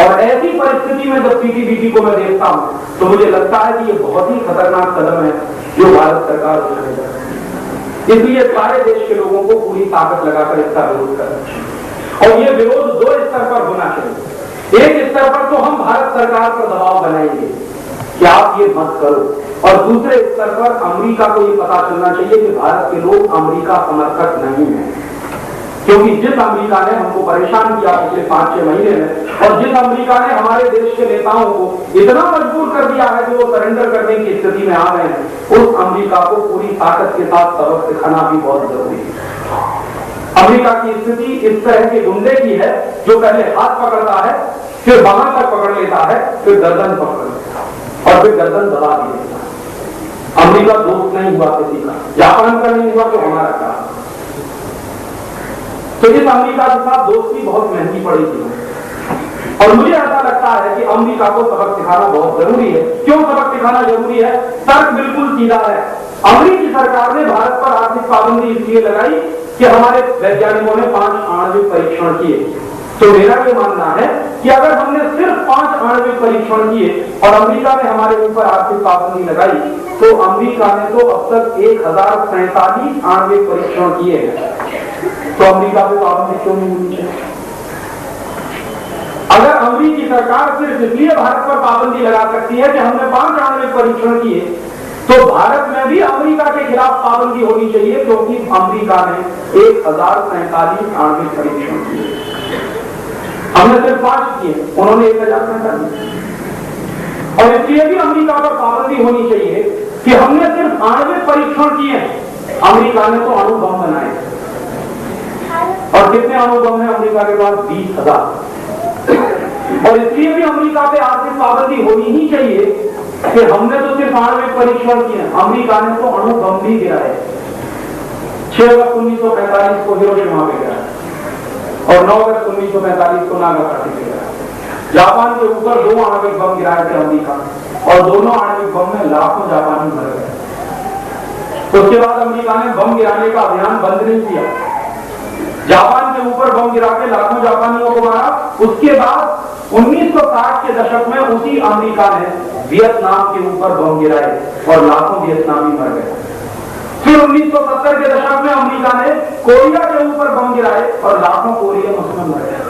और ऐसी परिस्थिति में जब CTBT को मैं देखता हूं तो मुझे लगता है कि ये बहुत ही खतरनाक कदम है जो भारत सरकार उठाने जा रही है। इसलिए सारे देश के लोगों को पूरी ताकत लगाकर इसका विरोध करना चाहिए, और ये विरोध 2 स्तर पर होना चाहिए। एक स्तर पर तो हम भारत सरकार पर दबाव बनाएंगे कि आप ये मत करो, और दूसरे स्तर पर अमेरिका को ये पता चलना चाहिए कि भारत के लोग अमेरिका समर्थक नहीं है। क्योंकि जिस अमेरिका ने हमको परेशान किया पिछले 5-6 महीने में, और जिस अमेरिका ने हमारे देश के नेताओं को इतना मजबूर कर दिया है कि वो सरेंडर करने की स्थिति में आ गए हैं, उस अमेरिका को पूरी ताकत के साथ सबक सिखाना भी बहुत जरूरी है। अमेरिका की स्थिति इस तरह के गुंडे की है जो पहले हाथ पकड़ता है, फिर बाहर तक पकड़ लेता है, फिर गर्दन पकड़ लेता है, और फिर गर्दन दबा भी देता है। अमेरिका दोस्त नहीं हुआ किसी का, जापान का नहीं हुआ तो हमारा का। तो इस अमेरिका के साथ दोस्ती बहुत महंगी पड़ेगी, और मुझे ऐसा लगता है कि अमेरिका को सबक सिखाना बहुत जरूरी है। क्यों सबक सिखाना जरूरी है? तर्क बिल्कुल सीधा है। अमेरिकी सरकार ने भारत पर आर्थिक पाबंदी इसलिए लगाई कि हमारे वैज्ञानिकों ने 5 आणविक परीक्षण किए। तो मेरा ये मानना है कि अगर हमने सिर्फ 5 आणविक परीक्षण किए और अमेरिका ने हमारे ऊपर आर्थिक पाबंदी लगाई, तो अमेरिका ने तो अब तक 1047 आणविक परीक्षण किए हैं। तो अमेरिका पे पाबंदी क्यों नहीं होनी चाहिए? अगर अमेरिकी सरकार सिर्फ इसलिए भारत पर पाबंदी लगा सकती है कि हमने 5 आणविक परीक्षण किए, तो भारत में भी अमेरिका के खिलाफ पाबंदी होनी चाहिए, क्योंकि अमेरिका ने 1047 आणविक परीक्षण किए, हमने सिर्फ 5 किए, उन्होंने 1047। और इसलिए भी अमेरिका पर पाबंदी होनी चाहिए कि हमने सिर्फ आणविक परीक्षण किए, अमेरिका ने तो अणु बम बनाए। और कितने अणु बम है अमेरिका के पास? 20,000। और इसलिए भी अमेरिका पे आर्थिक पाबंदी होनी ही चाहिए कि हमने तो सिर्फ आणविक परीक्षण किए, अमेरिका ने तो अणु बम भी गिराए। 6 अगस्त 1945 को हिरोशिमा पे गिराया, और 9 अगस्त 1945 को नागासाकी पे गिराया। जापान के ऊपर 2 आणविक बम गिराए थे अमेरिका, और दोनों आणविक बम में लाखों जापानी मर गए। उसके बाद अमेरिका ने बम गिराने का अभियान बंद नहीं किया, जापान के ऊपर बम गिरा के लाखों जापानियों को मारा। उसके बाद 1960 के दशक में उसी अमेरिका ने वियतनाम के ऊपर बम गिराए और लाखों वियतनामी मर गए। फिर 1970 के दशक में अमेरिका ने कोरिया के ऊपर बम गिराए और लाखों कोरियन उसमें मर गए।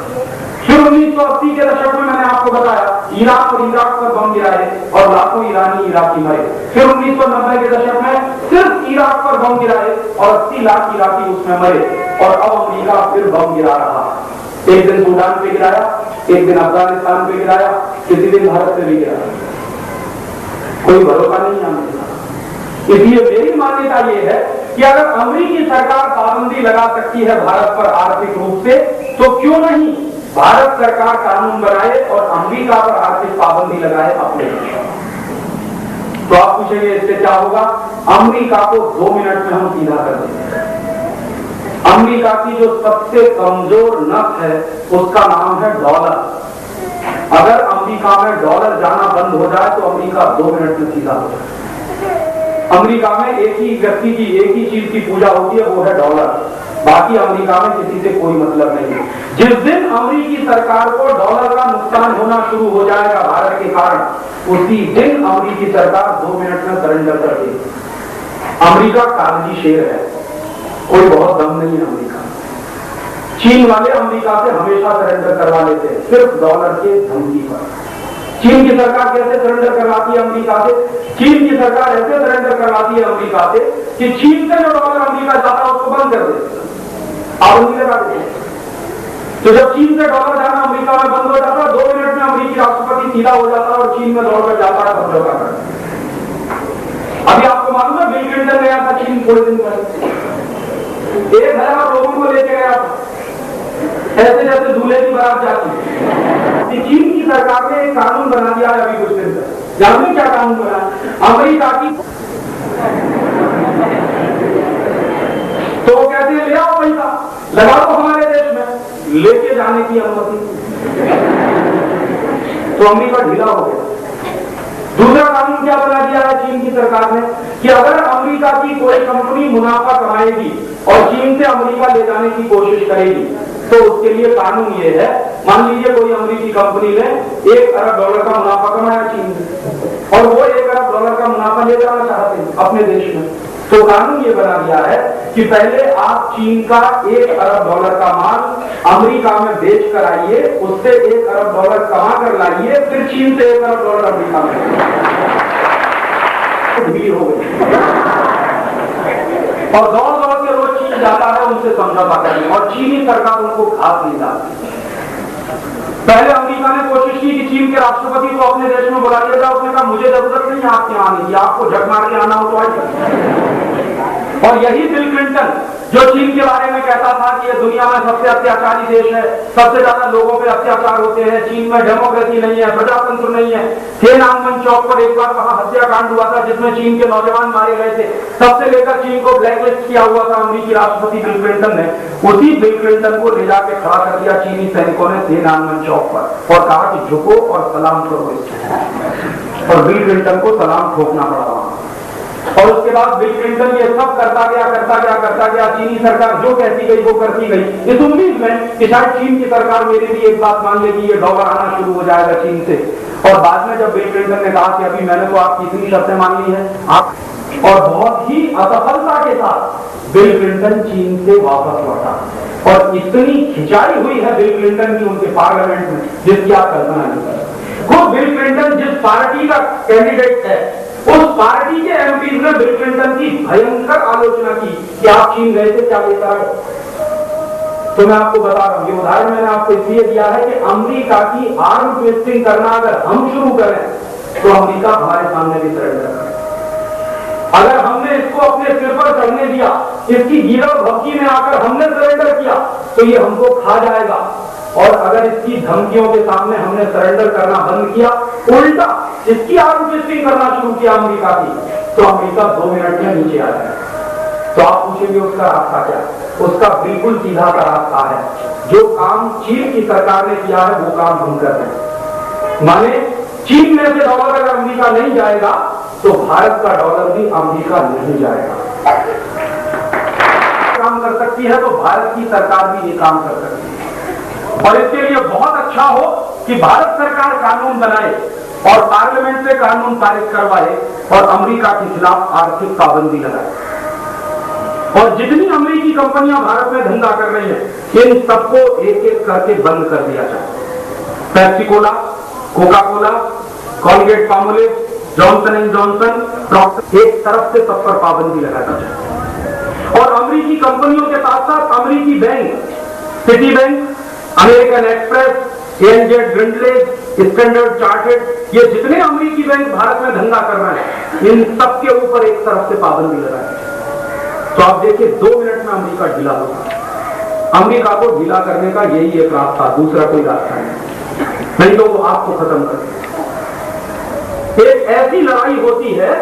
फिर 1980 के दशक में मैंने आपको बताया इराक और इराक पर बम गिराए और लाखों ईरानी इराकी मरे। फिर 1990 के दशक में सिर्फ इराक पर बम गिराए और 80 लाख इराकी उसमें मरे। और अब अमेरिका फिर बम गिरा रहा, एक दिन सूडान पे गिराया, एक दिन अफगानिस्तान पे गिराया, किसी दिन भारत पे भी गिराया। कोई भरोसा नहीं अमेरिका। इसलिए मेरी मान्यता यह है कि अगर अमेरिकी सरकार पाबंदी लगा सकती है भारत पर आर्थिक रूप से, तो क्यों नहीं भारत सरकार कानून बनाए और अमेरिका पर आर्थिक पाबंदी लगाए अपने देश। तो आप पूछेंगे इससे क्या होगा? अमेरिका को 2 मिनट में हम सीधा कर देंगे। अमेरिका की जो सबसे कमजोर नस है उसका नाम है डॉलर। अगर अमेरिका में डॉलर जाना बंद हो जाए तो अमेरिका 2 मिनट में सीधा हो जाए। अमेरिका में एक ही व्यक्ति की एक ही चीज की पूजा होती है, वो है डॉलर। बाकी अमेरिका में किसी से कोई मतलब नहीं है। जिस दिन अमेरिकी सरकार को डॉलर का नुकसान होना शुरू हो जाएगा भारत के कारण, उसी दिन अमेरिकी सरकार 2 मिनट में सरेंडर कर देगी। अमेरिका कागजी शेर है, कोई बहुत दम नहीं है अमेरिका। चीन वाले अमेरिका से हमेशा सरेंडर करवा लेते हैं, सिर्फ डॉलर के धमकी पर। चीन की सरकार कैसे सरेंडर करवाती है अमेरिका से? चीन की सरकार ऐसे सरेंडर करवाती है अमेरिका से कि चीन से जो डॉलर अमेरिका जाता है उसको बंद कर देते, पाबंदी लगा देते हैं। तो जब चीन से डॉलर जाना अमेरिका में बंद हो जाता है, 2 मिनट में अमेरिकी राष्ट्रपति सीधा हो जाता है और चीन में दौड़कर जाता है समझौता करता। अभी आपको मालूम है बिल क्लिंटन गया था चीन थोड़े दिन पहले, 1000 लोगों को लेके गया था, ऐसे जैसे दूल्हे की बारात जाती है। चीन की सरकार ने एक कानून बना दिया है अभी कुछ दिन पहले। जानते क्या कानून बना? अमेरिका की तो कहते हैं ले आओ पैसा, लगाओ तो हमारे देश में, लेके जाने की अनुमति। तो अमेरिका ढीला हो गया। दूसरा कानून क्या बना दिया है चीन की सरकार ने कि अगर अमेरिका की कोई कंपनी मुनाफा कमाएगी और चीन से अमेरिका ले जाने की कोशिश करेगी तो उसके लिए कानून ये है, मान लीजिए कोई अमेरिकी कंपनी ने $1 अरब का मुनाफा कमाया चीन से और वो $1 अरब का मुनाफा ले जाना चाहते हैं अपने देश में, तो कानून ये बना दिया है कि पहले आप चीन का $1 अरब का माल अमेरिका में बेच कर आइए, उससे $1 अरब कमा कर लाइए, फिर चीन से $1 अरब अमेरिका में हो गई। और दौड़ दौड़ के रोज चीन जाता है उनसे समझौता करने, और चीनी सरकार उनको घात नहीं डालती। पहले अमेरिका ने कोशिश की कि चीन के राष्ट्रपति को अपने देश में बुला लिया जाए, उसने कहा मुझे जरूरत नहीं है आपके आने की, आपको झक मार के आना हो तो आइए। और यही बिल क्लिंटन जो चीन के बारे में कहता था कि ये दुनिया में सबसे अत्याचारी देश है, सबसे ज्यादा लोगों पे अत्याचार होते हैं, चीन में डेमोक्रेसी नहीं है, प्रजातंत्र नहीं है। थिएनआनमेन चौक पर एक बार वहां हत्याकांड हुआ था जिसमें चीन के नौजवान मारे गए थे, तब से लेकर चीन को ब्लैकलिस्ट किया हुआ था अमेरिकी राष्ट्रपति बिल क्लिंटन ने। उसी बिल क्लिंटन को ले जाकर खड़ा कर दिया चीनी सैनिकों ने थिएनआनमेन चौक पर और कहा कि झुको और सलाम करो इसको, और बिल क्लिंटन को सलाम ठोकना पड़ा वहां। और उसके बाद बिल क्लिंटन ये सब करता गया, चीनी सरकार जो कहती गई वो करती गई, इस उम्मीद में कि शायद चीन की सरकार मेरी भी एक बात मान लेगी, ये डॉलर आना शुरू हो जाएगा चीन से। और बाद में जब बिल क्लिंटन ने कहा कि अभी मैंने तो आपकी इतनी शर्तें मान ली है आप, और बहुत ही असफलता के साथ बिल क्लिंटन चीन से वापस लौटा। और इतनी खिंचाई हुई है बिल क्लिंटन की उनके पार्लियामेंट में जिसकी आप कल्पना नहीं कर। खुद बिल क्लिंटन जिस पार्टी का कैंडिडेट है उस पार्टी के एमपी ने बिल क्लिंटन की भयंकर आलोचना की कि आप चीन गए थे क्या लेकर आए। तो मैं आपको बता रहा हूं, ये उदाहरण मैंने आपको इसलिए दिया है कि अमेरिका की आर्म ट्विस्टिंग करना अगर हम शुरू करें तो अमेरिका हमारे सामने भी सरेंडर करे। अगर हमने इसको अपने सिर पर चढ़ने दिया, इसकी गिरव भक्की में आकर हमने सरेंडर किया तो ये हमको खा जाएगा। और अगर इसकी धमकियों के सामने हमने सरेंडर करना बंद किया, उल्टा इसकी आर्म ट्विस्टिंग करना शुरू किया अमेरिका की, तो अमेरिका 2 मिनट में नीचे आ जाए। तो आप पूछेंगे उसका रास्ता क्या? उसका बिल्कुल सीधा सा रास्ता है। जो काम चीन की सरकार ने किया है वो काम हम कर रहे हैं। माने चीन में से डॉलर अगर अमेरिका नहीं जाएगा तो भारत का डॉलर भी अमेरिका नहीं जाएगा। काम कर सकती है तो भारत की सरकार भी ये काम कर सकती है। और इसके लिए बहुत अच्छा हो कि भारत सरकार कानून बनाए और पार्लियामेंट से कानून पारित करवाए और अमेरिका के खिलाफ आर्थिक पाबंदी लगाए। और जितनी अमेरिकी कंपनियां भारत में धंधा कर रही हैं इन सबको एक एक करके बंद कर दिया जाए। Pepsi Cola, Coca Cola, Colgate Palmolive, Johnson and Johnson, Procter, एक तरफ से सब पर पाबंदी लगा दी जाए। और अमेरिकी कंपनियों के साथ साथ अमेरिकी bank, city bank, American express, एनजेड Grindlays, standard chartered, ये जितने अमेरिकी बैंक भारत में धंधा कर रहे हैं इन सब के ऊपर एक तरफ से पाबंदी लगाई। तो आप देखिए 2 मिनट में अमेरिका ढीला होगा। अमेरिका को ढीला करने का यही एक रास्ता, दूसरा कोई रास्ता नहीं तो वो आपको खत्म कर देगा। एक ऐसी लड़ाई होती है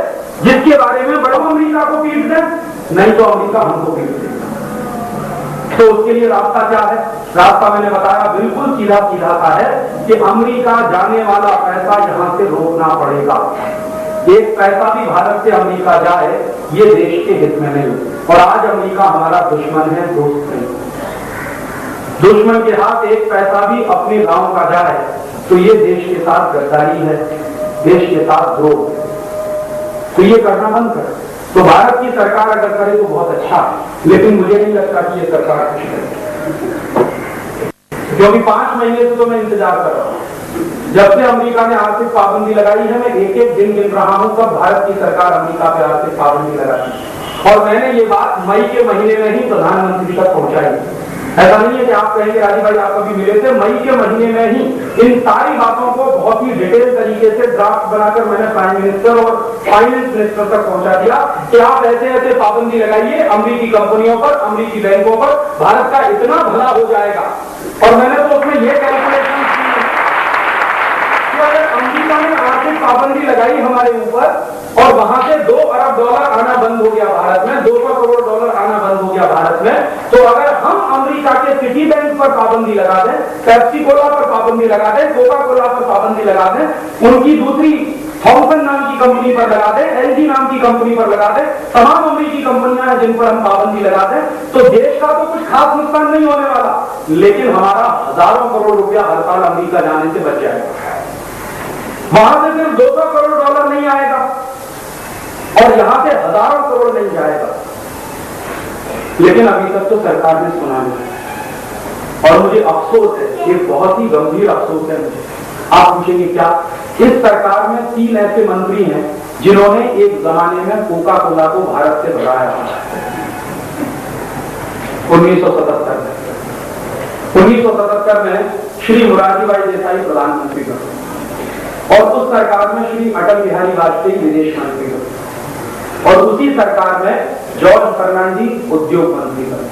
जिसके बारे में बड़ो अमेरिका को पीट दें, नहीं तो अमेरिका हमको पीट देगा। तो उसके लिए रास्ता क्या है? रास्ता मैंने बताया बिल्कुल सीधा सीधा सा है कि अमेरिका जाने वाला पैसा यहां से रोकना पड़ेगा। एक पैसा भी भारत से अमेरिका जाए ये देश के हित में नहीं। और आज अमेरिका हमारा दुश्मन है, दोस्त नहीं। दुश्मन के हाथ एक पैसा भी अपने गांव का जाए तो ये देश के साथ गद्दारी है, देश के साथ द्रोह। तो ये करना बंद कर। तो भारत की सरकार अगर करे तो बहुत अच्छा है, लेकिन मुझे नहीं लगता कि ये सरकार कुछ करे, क्योंकि 5 महीने से तो मैं इंतजार कर रहा हूं। जब से अमेरिका ने आर्थिक पाबंदी लगाई है, मैं एक एक दिन गिन रहा हूं कब भारत की सरकार अमेरिका पे आर्थिक पाबंदी लगाई। और मैंने ये बात मई के महीने में ही प्रधानमंत्री तक पहुंचाई। ऐसा नहीं है कि आप कहेंगे राजीव भाई आप कभी मिले थे। मई के महीने में ही इन सारी बातों को बहुत ही डिटेल तरीके से ड्राफ्ट बनाकर मैंने प्राइम मिनिस्टर और फाइनेंस मिनिस्टर तक पहुंचा दिया कि आप ऐसे ऐसे पाबंदी लगाइए अमेरिकी कंपनियों पर, अमेरिकी बैंकों पर, भारत का इतना भला हो जाएगा। और मैंने तो उसमें यह कैलकुलेशन की कि अगर अमेरिका ने आर्थिक पाबंदी लगाई हमारे ऊपर और वहां से $2 अरब आना बंद हो गया भारत में, $200 करोड़ आना बंद हो गया भारत में, तो अगर हम अमेरिका के सिटी बैंक पर पाबंदी लगा दें, पेप्सी कोला पर पाबंदी लगा दें, कोका कोला पर पाबंदी लगा दें, उनकी दूसरी थॉमसन नाम की कंपनी पर लगा दें, एलजी नाम की कंपनी पर लगा दें, तमाम अमेरिकी कंपनियां हैं जिन पर हम पाबंदी लगा दें, तो देश का तो कुछ खास नुकसान नहीं होने वाला, लेकिन हमारा हजारों करोड़ रुपया हर साल अमेरिका जाने से बच जाएगा। वहां से सिर्फ $200 करोड़ नहीं आएगा और यहां से हजारों करोड़ नहीं जाएगा। लेकिन अभी तक तो सरकार ने सुना नहीं और मुझे अफसोस है, ये बहुत ही गंभीर अफसोस है मुझे। आप पूछेंगे क्या? इस सरकार में 3 ऐसे मंत्री हैं जिन्होंने एक जमाने में कोका कोला को भारत से भगाया 1977 में श्री मोरारजी भाई देसाई प्रधानमंत्री बने और उस सरकार में श्री अटल बिहारी वाजपेयी विदेश मंत्री बने और उसी सरकार में जॉर्ज फर्नांडीज उद्योग मंत्री बने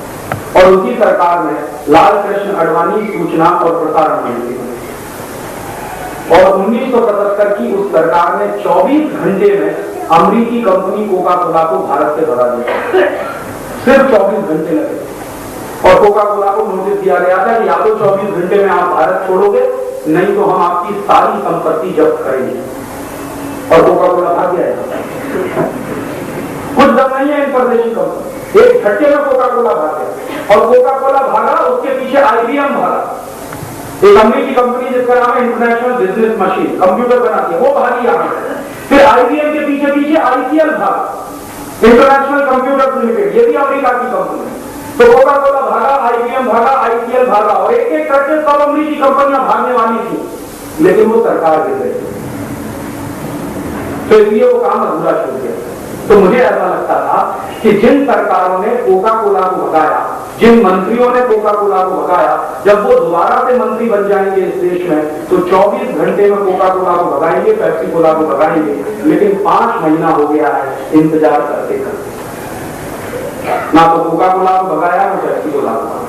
और उसी सरकार में लाल कृष्ण आडवाणी सूचना और प्रसारण मंत्री बने। और 1977 की उस सरकार ने 24 घंटे में अमेरिकी कंपनी कोका कोला को भारत से भगा दिया। सिर्फ 24 घंटे लगे और कोका कोला को नोटिस दिया गया था कि या तो 24 घंटे में आप भारत छोड़ोगे, नहीं तो हम आपकी सारी संपत्ति जब्त करेंगे। और कोका कोला भाग गया। कुछ दम नहीं है इन परदेशी कंपनी, एक झटके में कोका कोला भाग गया और कोका कोला भागा, उसके पीछे IBM भागा, एक अमेरिकी कंपनी जिसका नाम है इंटरनेशनल बिजनेस मशीन, कंप्यूटर बनाती है, वो भागी यहां। फिर IBM के पीछे पीछे ICL भागा, इंटरनेशनल कंप्यूटर लिमिटेड, ये भी अमेरिका की कंपनी है। तो कोका कोला भागा, IBM भागा, ICL भागा और एक एक करके सब अमेरिकी कंपनियां भागने वाली थी, लेकिन वो सरकार गिर गई। तो इसलिए वो काम अधूरा छूट गया। तो मुझे ऐसा लगता था कि जिन सरकारों ने कोका कोला को भगाया, जिन मंत्रियों ने कोका कोला को भगाया, जब वो दोबारा से मंत्री बन जाएंगे इस देश में तो 24 घंटे में कोका कोला को भगाएंगे, पेप्सी कोला को भगाएंगे। लेकिन 5 महीना हो गया है इंतजार करते करते, ना तो कोका कोला को भगाया ना पेप्सी कोला को भगाया।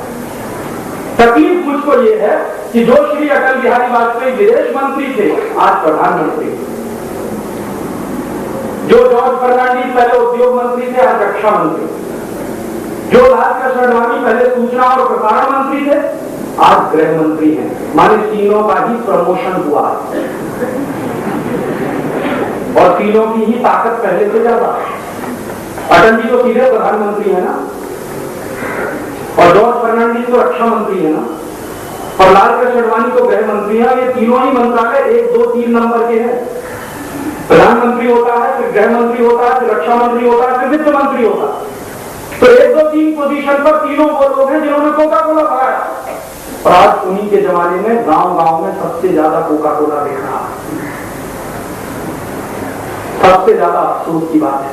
तकलीफ मुझको ये है कि जो श्री अटल बिहारी वाजपेयी विदेश मंत्री थे आज प्रधानमंत्री, जो जॉर्ज फर्नांडीज पहले उद्योग मंत्री थे आज रक्षा मंत्री, जो लाल कृष्ण आडवाणी पहले सूचना और प्रसारण मंत्री थे आज गृह मंत्री हैं। माने तीनों का ही प्रमोशन हुआ और तीनों की ही ताकत पहले से ज्यादा। अटल जी तो सीधे प्रधानमंत्री है ना, और जॉर्ज फर्नांडीज तो रक्षा मंत्री है ना, और लाल कृष्ण आडवाणी तो गृह मंत्री है। ये तीनों ही मंत्रालय 1, 2, 3 नंबर के हैं। प्रधानमंत्री होता है, फिर गृह मंत्री होता है, फिर रक्षा मंत्री होता है, फिर वित्त मंत्री होता है। तो 1, 2, 3 पोजीशन पर तीनों वो लोग हैं जिन्होंने कोका कोला भगाया। और आज उन्हीं के जमाने में गांव गांव में सबसे ज्यादा कोका कोला दिख रहा है। सबसे ज्यादा अफसोस की बात है।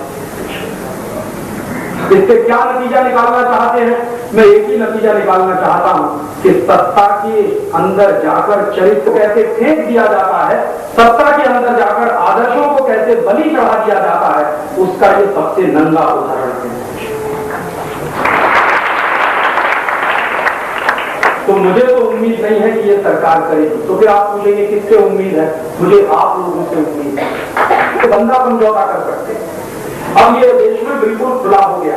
इससे क्या नतीजा निकालना चाहते हैं? मैं एक ही नतीजा निकालना चाहता हूं कि सत्ता के अंदर जाकर चरित्र कैसे फेंक दिया जाता है, सत्ता के अंदर जाकर आदर्शों को कैसे बलि चढ़ा दिया जाता है, उसका ये सबसे नंगा उदाहरण है। तो मुझे तो उम्मीद नहीं है कि ये सरकार करेगी। तो फिर आप पूछेंगे किससे उम्मीद है? मुझे आप लोगों से उम्मीद है। तो बंदा समझौता कर सकते हैं। अब ये देश में बिल्कुल खुला हो गया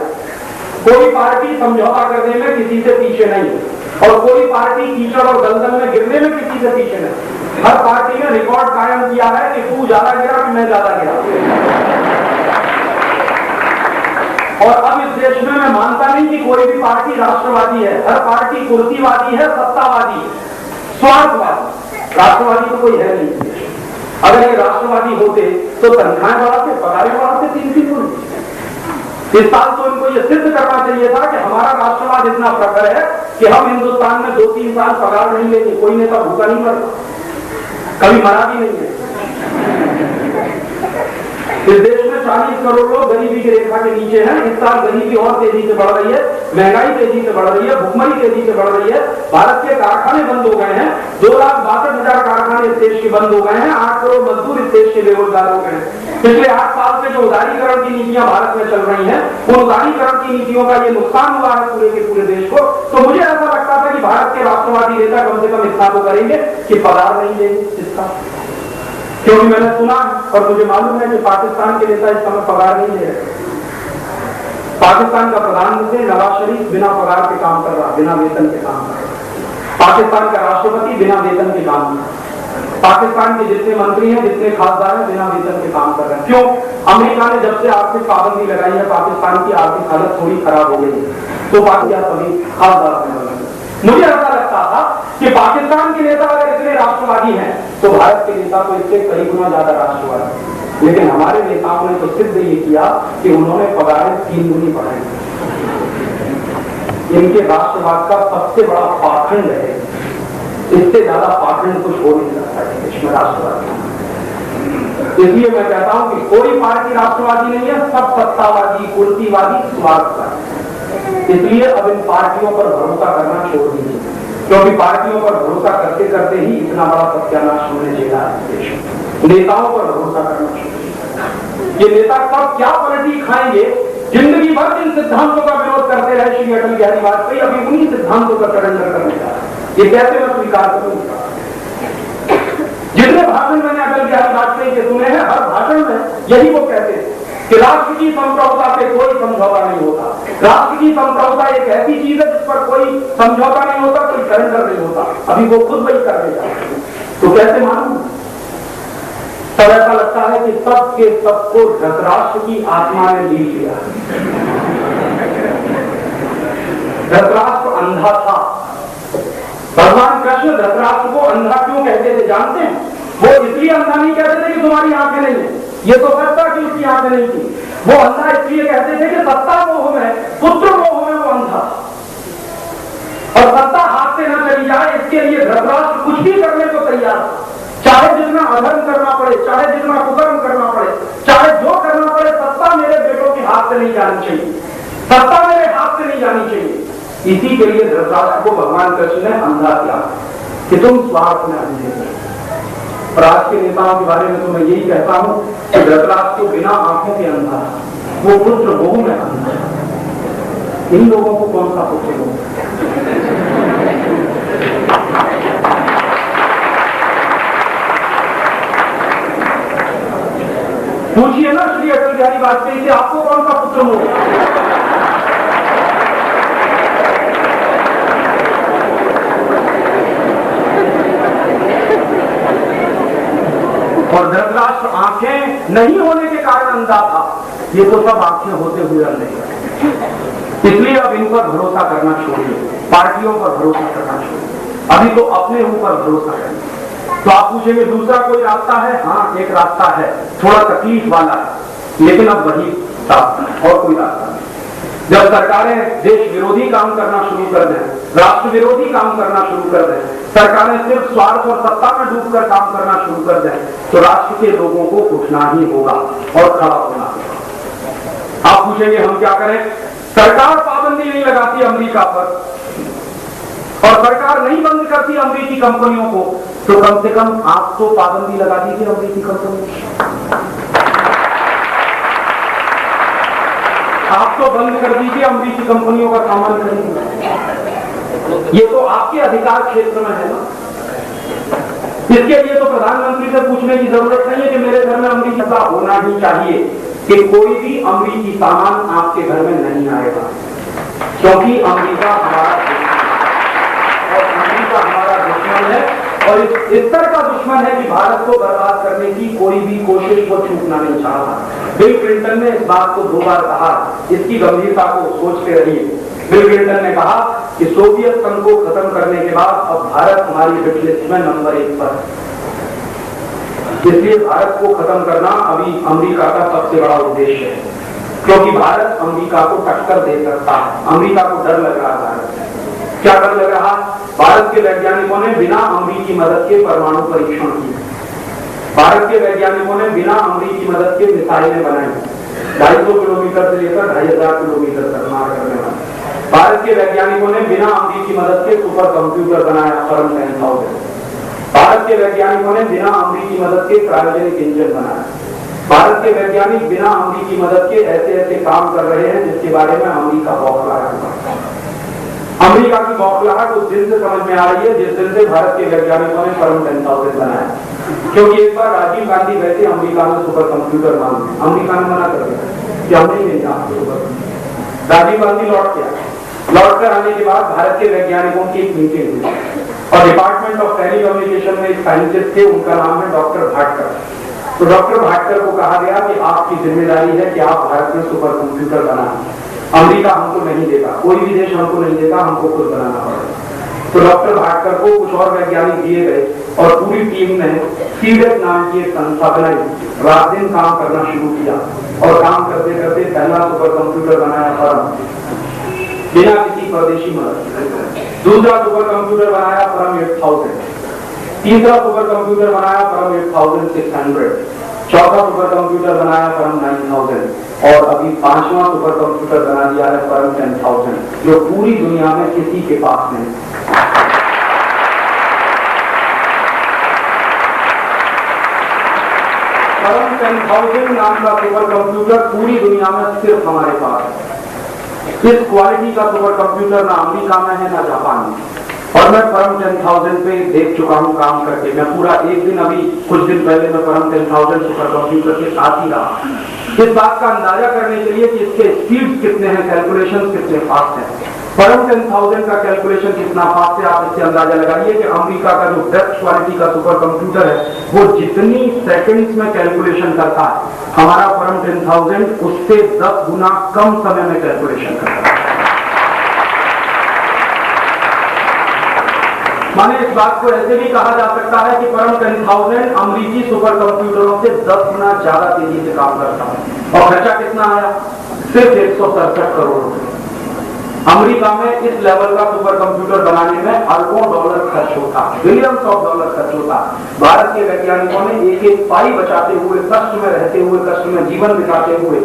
कोई पार्टी समझौता करने में किसी से पीछे नहीं है और कोई पार्टी कीचड़ और दलदल में गिरने में किसी से पीछे नहीं। हर पार्टी ने रिकॉर्ड कायम किया है कि तू ज्यादा गिरा कि मैं ज्यादा गिरा। और अब इस देश में मैं मानता नहीं कि कोई भी पार्टी राष्ट्रवादी है। हर पार्टी कुर्सीवादी है, सत्तावादी, स्वार्थवादी। राष्ट्रवादी तो कोई है नहीं। अगर ये राष्ट्रवादी होते तो तनख्वाहें बढ़ाते, पगारें बढ़ाते 3-3 गुना। इस साल तो इनको ये सिद्ध करना चाहिए था कि हमारा राष्ट्रवाद इतना प्रखर है कि हम हिंदुस्तान में 2-3 साल पगार नहीं लेते। कोई नेता भूखा नहीं मरता, कभी मरा भी नहीं है। इस देश में 40 करोड़ लोग गरीबी की रेखा के नीचे हैं। इस साल गरीबी और तेजी से बढ़ रही है, महंगाई तेजी से बढ़ रही है, भुखमरी तेजी से बढ़ रही है। भारत के कारखाने बंद हो गए हैं, 2,62,000 कारखाने इस देश के बंद हो गए हैं, 8 करोड़ मजदूर इस देश के बेरोजगार हो गए हैं। पिछले 8 साल से जो उदारीकरण की नीतियां भारत में चल रही हैं, उन उदारीकरण की नीतियों का ये नुकसान हुआ है पूरे के पूरे देश को। तो मुझे ऐसा लगता था कि भारत के राष्ट्रवादी नेता कम से कम इतना तो करेंगे कि पगार नहीं देंगे इसका, क्योंकि मैंने सुना और मुझे मालूम है कि पाकिस्तान के नेता इस समय पगार नहीं दे रहे। पाकिस्तान का प्रधानमंत्री नवाज शरीफ बिना पगार के काम कर रहा, बिना वेतन के काम कर रहा। पाकिस्तान का राष्ट्रपति बिना वेतन के काम कर रहा। पाकिस्तान के जितने मंत्री हैं, जितने खासदार हैं, बिना वेतन के काम कर रहे हैं। क्यों? अमेरिका ने जब से आर्थिक पाबंदी लगाई है, पाकिस्तान की आर्थिक हालत थोड़ी खराब हो गई है, तो पाकिस्तान सभी खासदार हैं। मुझे ऐसा लगता था कि पाकिस्तान के नेता अगर इतने राष्ट्रवादी हैं तो भारत के नेता तो इससे कई गुना ज्यादा राष्ट्रवादी। लेकिन हमारे नेताओं ने तो सिद्ध ये किया कि उन्होंने पगारें 3 गुनी बढ़ाई। इनके राष्ट्रवाद का सबसे बड़ा पाखंड है, इससे ज्यादा पाखंड कुछ हो नहीं सकता है देश में राष्ट्रवाद। इसलिए मैं कहता हूं कि कोई पार्टी राष्ट्रवादी नहीं है, सब सत्तावादी, कुर्सीवादी, स्वार्थवादी। इसलिए अब इन पार्टियों पर भरोसा करना छोड़ दीजिए, क्योंकि पार्टियों पर भरोसा करते करते ही इतना बड़ा सत्यानाश होने झेला है देश में। नेताओं पर भरोसा करना छोड़, ये नेता कब क्या पलटी खाएंगे। जिंदगी भर जिन सिद्धांतों का विरोध करते रहे श्री अटल बिहारी वाजपेयी, अभी उन्हीं सिद्धांतों का सरेंडर करने जा रहा है। ये कैसे मैं स्वीकार करूंगा? जितने भाषण मैंने अटल बिहारी वाजपेयी के सुने हैं, हर भाषण में यही वो कहते हैं कि राष्ट्र की संप्रभुता पे कोई समझौता नहीं होता। राष्ट्र की संप्रभुता एक ऐसी चीज है जिस पर कोई समझौता नहीं होता, कोई सरेंडर नहीं होता। अभी वो खुद वही कर देगा, तो कैसे मानूं? तब ऐसा लगता है कि सबके सबको धृतराष्ट्र की आत्मा ने ली लिया। धृतराष्ट्र अंधा था। भगवान कृष्ण धृतराष्ट्र को अंधा क्यों कहते थे जानते हैं? वो इसलिए अंधा नहीं कहते थे कि तुम्हारी आंखें नहीं है, ये तो सत्ता की उसकी आंखें नहीं थी। वो अंधा इसलिए कहते थे कि सत्ता मोह में, पुत्र मोह में वो अंधा, और सत्ता हाथ से न चली जाए इसके लिए धृतराष्ट्र कुछ भी करने को तैयार, चाहे जितना अधर्म करना पड़े, चाहे जितना कुकर्म करना पड़े, चाहे जो करना पड़े, सत्ता मेरे बेटों के हाथ से नहीं जानी चाहिए, सत्ता मेरे हाथ से नहीं जानी चाहिए। इसी के लिए धृतराष्ट्र को भगवान कृष्ण ने अंधा किया कि तुम स्वार्थ में अंधे हो। और आज के नेताओं के बारे में तो मैं यही कहता हूं कि धृतराष्ट्र को बिना आंखों के अंधा, वो पुत्र मोह में अंधा। इन लोगों को कौन सा पुत्र मोह? पूछिए ना श्री अटल बिहारी वाजपेयी से, आपको कौन सा पुत्र मोह? और धृतराष्ट्र आंखें नहीं होने के कारण अंधा था, ये तो सब आंखें होते हुए अंधे। इसलिए अब इन पर भरोसा करना छोड़िए, पार्टियों पर भरोसा करना छोड़िए, अभी तो अपने ऊपर भरोसा करें। तो आप पूछेंगे दूसरा कोई रास्ता है? हाँ, एक रास्ता है, थोड़ा तकलीफ वाला है, लेकिन अब वही रास्ता है और कोई रास्ता नहीं। जब सरकारें देश विरोधी काम करना शुरू कर दें, राष्ट्र विरोधी काम करना शुरू कर दें, सरकारें सिर्फ स्वार्थ और सत्ता में डूबकर काम करना शुरू कर दें, तो राष्ट्र के लोगों को उठना ही होगा और खड़ा होना होगा। आप पूछेंगे हम क्या करें? सरकार पाबंदी नहीं लगाती अमेरिका पर और सरकार नहीं बंद करती अमेरिकी कंपनियों को, तो कम से कम आप तो पाबंदी लगा दीजिए अमेरिकी कंपनियों। आप तो बंद कर दीजिए अमेरिकी कंपनियों का सामान खरीदना। ये तो आपके अधिकार क्षेत्र में है ना। इसके लिए तो प्रधानमंत्री से पूछने की जरूरत नहीं है कि मेरे घर में अमेरिकी होना ही चाहिए कि कोई भी अमेरिकी सामान आपके घर में नहीं आएगा। क्योंकि अमेरिका हमारा और अमेरिका हमारा दुश्मन है, और इस तरह का दुश्मन है कि भारत को बर्बाद करने की कोई भी कोशिश वो चूकना नहीं चाहता। बिल क्लिंटन ने इस बात को 2 बार कहा, इसकी गंभीरता को सोचते रहिए। बिल क्लिंटन ने कहा कि सोवियत संघ को खत्म करने के बाद अब भारत हमारी हिट लिस्ट में नंबर 1 पर है, इसलिए भारत को खत्म करना अभी अमेरिका का सबसे बड़ा उद्देश्य है, क्योंकि भारत अमेरिका को टक्कर दे सकता है। अमेरिका को डर लग रहा है। भारत क्या डर लग रहा? भारत के वैज्ञानिकों ने बिना अमेरिकी मदद के परमाणु परीक्षण किए। भारत के वैज्ञानिकों ने बिना अमेरिकी मदद के मिसाइलें बनाई, 250 किलोमीटर से लेकर 2500 किलोमीटर तक मार करने वाले। भारत के वैज्ञानिकों ने बिना अमेरिकी मदद के सुपर कंप्यूटर बनाया, परम 10,000। भारत के वैज्ञानिकों ने बिना अमेरिकी मदद के क्रायोजेनिक इंजन बनाया। भारत के वैज्ञानिक बिना अमेरिकी मदद के ऐसे ऐसे काम कर रहे हैं जिसके बारे में अमेरिका बौखलाया हुआ है। अमेरिका की बौखलाहट उस दिन से समझ में आ रही है जिस दिन से भारत के वैज्ञानिकों ने परम 10,000 बनाया, क्योंकि एक बार राजीव गांधी वैसे अमेरिका में सुपर कंप्यूटर मांगे, अमेरिका ने मना कर दिया कि हमने नहीं कहा सुपर। राजीव गांधी लौट कर आने के बाद भारत के वैज्ञानिकों की एक मीटिंग हुई और डिपार्टमेंट ऑफ टेलीकम्युनिकेशन में एक साइंटिस्ट थे, उनका नाम है डॉक्टर भाटकर। तो डॉक्टर भाटकर को कहा गया कि आपकी जिम्मेदारी है कि आप भारत में सुपर कंप्यूटर बनाएं। अमेरिका हमको नहीं देगा, कोई भी देश हमको नहीं देगा, हमको खुद बनाना पड़ेगा। तो डॉक्टर भाटकर को कुछ और वैज्ञानिक दिए गए और पूरी टीम ने सीडेट नाम की एक संस्था बनाई, रात दिन काम करना शुरू किया और काम करते करते पहला सुपर कंप्यूटर बनाया परम, बिना किसी परदेशी मदद। दूसरा सुपर कंप्यूटर बनाया परम 8000। तीसरा सुपर कंप्यूटर बनाया परम 8600। चौथा सुपर कंप्यूटर बनाया परम 9000 और अभी 5वां सुपर कंप्यूटर बना दिया है परम 10,000, जो पूरी दुनिया में किसी के पास नहीं। परम 10,000 नाम का सुपर कंप्यूटर पूरी दुनिया में सिर्फ हमारे पास है। इस क्वालिटी का सुपर कंप्यूटर ना अमेरिका में है ना जापान में, और मैं परम 10,000 पे देख चुका हूँ काम करके। मैं पूरा एक दिन, अभी कुछ दिन पहले मैं परम 10,000 सुपर कंप्यूटर के साथ ही रहा, इस बात का अंदाजा करने के लिए कि इसके स्पीड कितने हैं, कैलकुलेशन कितने फास्ट हैं। परम 10,000 का कैलकुलेशन कितना फास्ट है आप इससे अंदाजा लगाइए कि अमेरिका का जो बेस्ट क्वालिटी का सुपर कंप्यूटर है वो जितनी सेकंड्स में कैलकुलेशन करता है, हमारा परम 10,000 उससे 10 गुना कम समय में कैलकुलेशन करता है। माने इस बात को ऐसे भी कहा जा सकता है कि परम 10,000 अमेरिकी सुपर कंप्यूटरों से 10 गुना ज्यादा तेजी से काम करता है। और खर्चा कितना आया? सिर्फ 167 करोड़ रुपए। अमेरिका में इस लेवल का सुपर कंप्यूटर बनाने में अरबों डॉलर खर्च होता, बिलियंस ऑफ डॉलर खर्च होता। भारत के वैज्ञानिकों ने एक एक पाई बचाते हुए, कष्ट में रहते हुए, कष्ट में जीवन बिताते हुए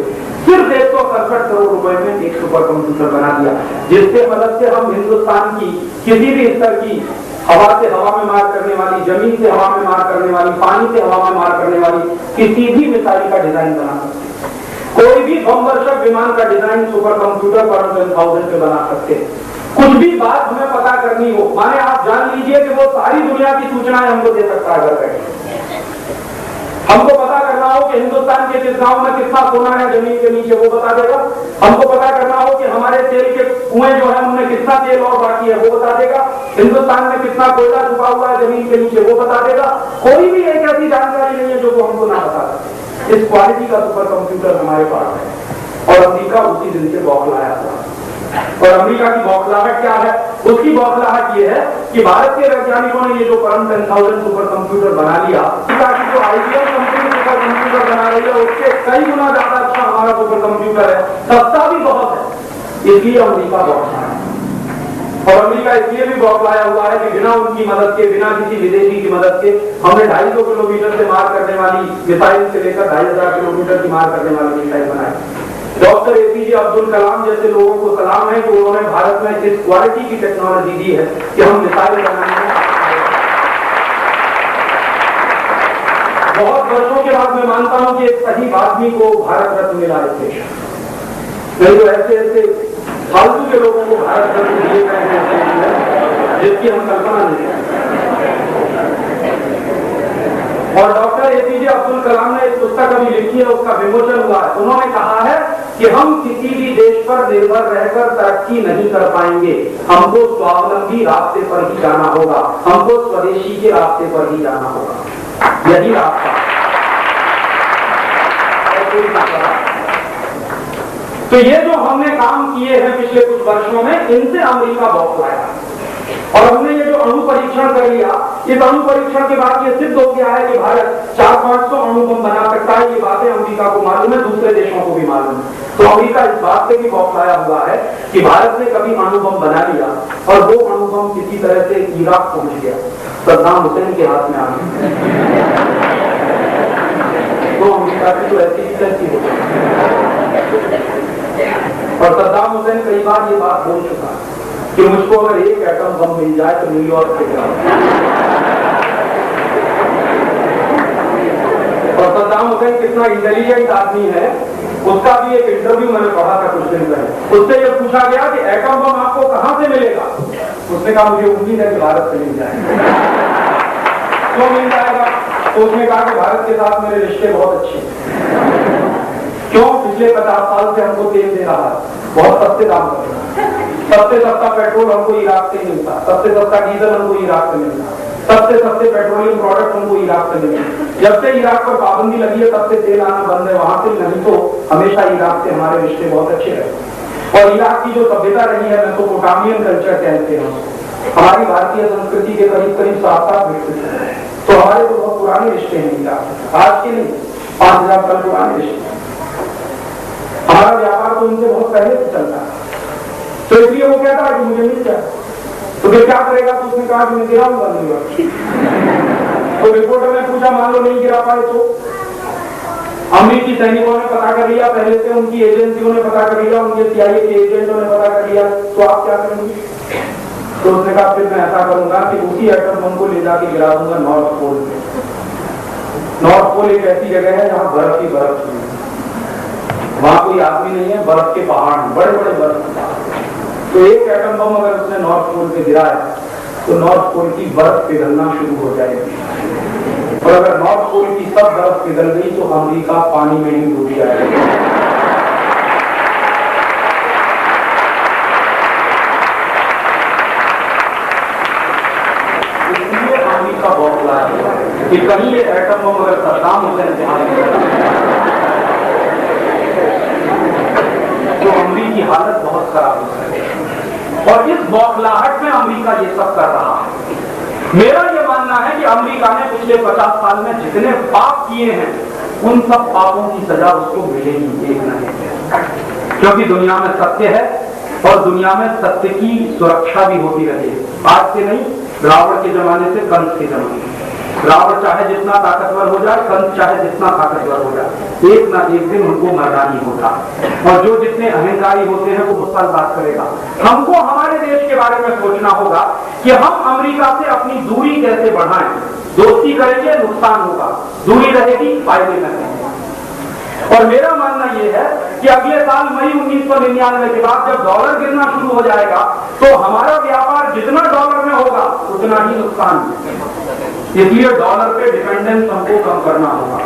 सिर्फ 167 करोड़ रुपए में एक सुपर कंप्यूटर बना दिया, जिसके मदद से हम हिंदुस्तान की किसी भी स्तर की हवा से हवा में मार करने वाली, जमीन से हवा में मार करने वाली, पानी से हवा में मार करने वाली किसी भी मिसाइल का डिजाइन बना सकते। कोई भी बमवर्षक विमान का डिजाइन सुपर कंप्यूटर परम 10,000 पे बना सकते। कुछ भी बात हमें पता करनी हो, माने आप जान लीजिए कि वो सारी दुनिया की सूचनाएं हमको दे सकता है घर बैठे। हमको पता करना हो कि हिंदुस्तान के किस गांव में कितना सोना है जमीन के नीचे, वो बता देगा। हमको पता करना हो कि हमारे तेल के कुएं जो है उनमें कितना तेल और बाकी है, वो बता देगा। हिंदुस्तान में कितना कोयला छुपा हुआ है जमीन के नीचे, वो बता देगा। कोई भी एक ऐसी जानकारी नहीं है जो वो हमको ना बता सके। इस क्वालिटी का सुपर कंप्यूटर हमारे पास है और अमेरिका उसी दिन से बौखलाया था। और अमेरिका की बौखलाहट क्या है? उसकी बौखलाहट ये है कि भारत के वैज्ञानिकों ने ये जो परम 10,000 सुपर कंप्यूटर बना लिया, जो आईबीएम कंपनी सुपर कंप्यूटर बना रही है उससे कई गुना ज्यादा अच्छा हमारा सुपर कंप्यूटर है, सस्ता भी बहुत है, इसलिए अमेरिका बौखला है। और अमेरिका इसलिए भी बौखलाया हुआ है कि बिना उनकी मदद के, बिना किसी विदेशी की मदद के हमने 250 किलोमीटर से मार करने वाली मिसाइल से लेकर 2500 किलोमीटर की मार करने वाली मिसाइल बनाई। डॉक्टर एपीजे अब्दुल कलाम जैसे लोगों को सलाम है कि उन्होंने भारत में इस क्वालिटी की टेक्नोलॉजी दी है कि हम मिसाइल बनाने में बहुत वर्षों के बाद मैं मानता हूं कि एक सही आदमी को भारत रत्न मिला इस देश में। तो ऐसे ऐसे फालतू के लोगों को भारत रत्न दिए गए हैं जिसकी हम कल्पना नहीं करते। और डॉक्टर एपीजे अब्दुल कलाम ने एक पुस्तक अभी लिखी है, उसका विमोचन हुआ है। उन्होंने कहा है कि हम किसी भी देश पर निर्भर रहकर तरक्की नहीं कर पाएंगे। हमको स्वावलंबी रास्ते पर ही जाना होगा, हमको स्वदेशी के रास्ते पर ही जाना होगा। यही रास्ता तो ये जो हमने काम किए हैं पिछले कुछ वर्षों में, इनसे अमेरिका बौखलाया और हमने ये जो अणु परीक्षण कर लिया, इस अणु परीक्षण के बाद ये सिद्ध हो गया है कि भारत 400-500 अणु बम बना सकता है। ये बातें अमेरिका को मालूम है, दूसरे देशों को भी मालूम है। तो अमेरिका इस बात से भी बौखलाया हुआ है कि भारत ने कभी अणु बम बना लिया और वो अणु बम किसी तरह से इराक पहुंच गया, सद्दाम हुसैन के हाथ में आ गया, तो अमेरिका की तो ऐसी तैसी हो गई। और सद्दाम हुसैन कई बार ये बात बोल चुका है कि मुझको अगर एक एटम बम मिल जाए तो न्यूयॉर्क से जाऊं। और सद्दाम हुसैन कितना इंटेलिजेंट आदमी है, उसका भी एक इंटरव्यू मैंने पढ़ा था कुछ दिन पहले। उससे ये पूछा गया कि एटम बम आपको कहां से मिलेगा? उसने कहा मुझे उम्मीद है कि भारत से मिल जाएगा। क्यों मिल जाएगा? तो उसने कहा कि भारत के साथ मेरे रिश्ते बहुत अच्छे हैं। क्यों? पिछले 50 साल से हमको तेल दे रहा है, बहुत सस्ते दाम पर। सबसे सस्ता पेट्रोल हमको इराक से मिलता, सबसे सस्ता डीजल हमको इराक से मिलता, सबसे सस्ते पेट्रोलियम प्रोडक्ट हमको इराक से मिलते। जब से इराक पर पाबंदी लगी है तब से तेल आना बंद है वहां से, नहीं तो हमेशा इराक से हमारे रिश्ते बहुत अच्छे रहे। और इराक की जो सभ्यता रही है, मेसोपोटामियन कल्चर कहते हैं, हमारी भारतीय संस्कृति के करीब करीब 7-8 विकसित है। तो हमारे तो बहुत पुराने रिश्ते हैं इराक, आज के नहीं, 5000 साल पुराने रिश्ते। हमारा व्यापार तो उनसे बहुत पहले से चलता है। तो इसलिए वो कहता है कि मुझे मिल जाए, तो फिर क्या करेगा? तो उसने कहा कि मैं गिराऊंगा नहीं। तो रिपोर्टर ने पूछा मान लो नहीं गिरा पाए तो? अमेरिकी सैनिकों ने पता कर लिया, पहले से उनकी एजेंसियों ने पता कर लिया, उनके CIA के एजेंटों ने पता कर लिया, तो आप क्या करेंगे? तो उसने कहा फिर मैं ऐसा करूंगा कि उसी एटम बम को ले जाके गिरा दूंगा नॉर्थ पोल पे। नॉर्थ पोल एक ऐसी जगह है जहां बर्फ ही बर्फ है, वहां कोई आदमी नहीं है, बर्फ के पहाड़ हैं, बड़े बड़े बर्फ के पहाड़। तो एक एटम बम अगर उसने नॉर्थ पोल पे गिराया तो नॉर्थ पोल की बर्फ पिघलना शुरू हो जाएगी, और अगर नॉर्थ पोल की सब बर्फ पिघल गई तो अमेरिका पानी में ही डूब जाएगा। इसलिए अमेरिका बौखलाया कि कहीं ये एटम बम अगर सद्दाम हुसैन के हाथ में तो अमेरिका की हालत बहुत खराब हो जाएगी। और इस बौखलाहट में अमेरिका ये सब कर रहा है। मेरा ये मानना है कि अमेरिका ने पिछले 50 साल में जितने पाप किए हैं, उन सब पापों की सजा उसको मिलेगी एक न एक, क्योंकि दुनिया में सत्य है और दुनिया में सत्य की सुरक्षा भी होती रही है। आज से नहीं, रावण के जमाने से कंस के जमाने। रावण चाहे जितना ताकतवर हो जाए, कंस चाहे जितना ताकतवर हो जाए, एक ना एक दिन उनको मरना ही होता। और जो जितने अहंकारी होते हैं वो बहुत साल बात करेगा। हमको हमारे देश के बारे में सोचना होगा कि हम अमेरिका से अपनी दूरी कैसे बढ़ाएं। दोस्ती करेंगे नुकसान होगा, दूरी रहेगी फायदे में रहेंगे। और मेरा मानना यह है कि अगले साल मई 1999 के बाद जब डॉलर गिरना शुरू हो जाएगा तो हमारा व्यापार जितना डॉलर में होगा उतना ही नुकसान। इसलिए डॉलर पे डिपेंडेंस हमको कम करना होगा,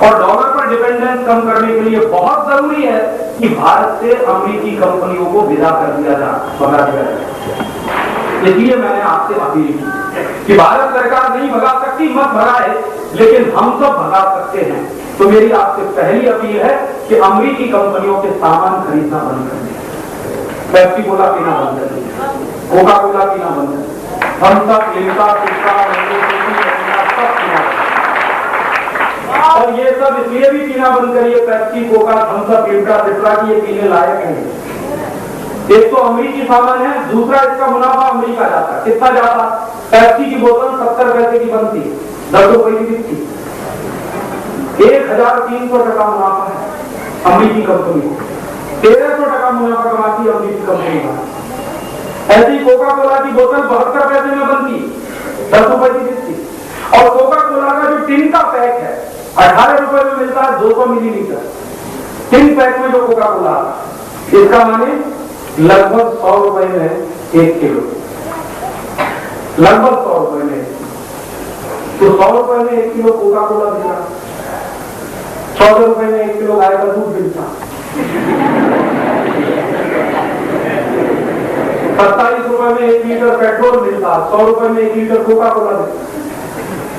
और डॉलर पर डिपेंडेंस कम करने के लिए बहुत जरूरी है कि भारत से अमेरिकी कंपनियों को विदा कर दिया जाए, भगा दिया जाए। इसलिए मैंने आपसे अपील की कि भारत सरकार नहीं भगा सकती, मत भगाए, लेकिन हम सब भगा सकते हैं। तो मेरी आपसे पहली अपील है कि अमेरिकी कंपनियों के सामान खरीदना बंद कर दें, पेप्सी कोला पीना बंद कर दें, कोका कोला पीना बंद कर दें, हम सब लिम्का सब पीना, और ये सब इसलिए भी पीना बंद करिए, Pepsi Coca Thums Up Limca Citra की ये पीने लायक नहीं। एक तो अमेरिकी सामान है, दूसरा इसका मुनाफा अमेरिका जाता है। कितना जाता? पेप्सी की बोतल 70 पैसे की बनती, 10 रुपए की बिकती, 1300 टका मुनाफा है अमेरिकी कंपनी को, 1300 टका मुनाफा कमाती है अमेरिकी कंपनी का। ऐसी कोका कोला की बोतल 72 पैसे में बनती, 10 रुपए की बिकती, और कोका कोला का जो टिन का पैक है 18 रुपए में मिलता है, 200 मिलीलीटर टिन पैक में जो कोका कोला, इसका माने लगभग 100 रुपए में 1 किलो, लगभग 100 रुपए में। तो 100 रुपए में 1 किलो कोका कोला मिल रहा, 14 रुपए में 1 किलो गाय का दूध मिलता, ₹27 में 1 लीटर पेट्रोल मिलता, ₹100 में 1 लीटर कोका कोला मिलता।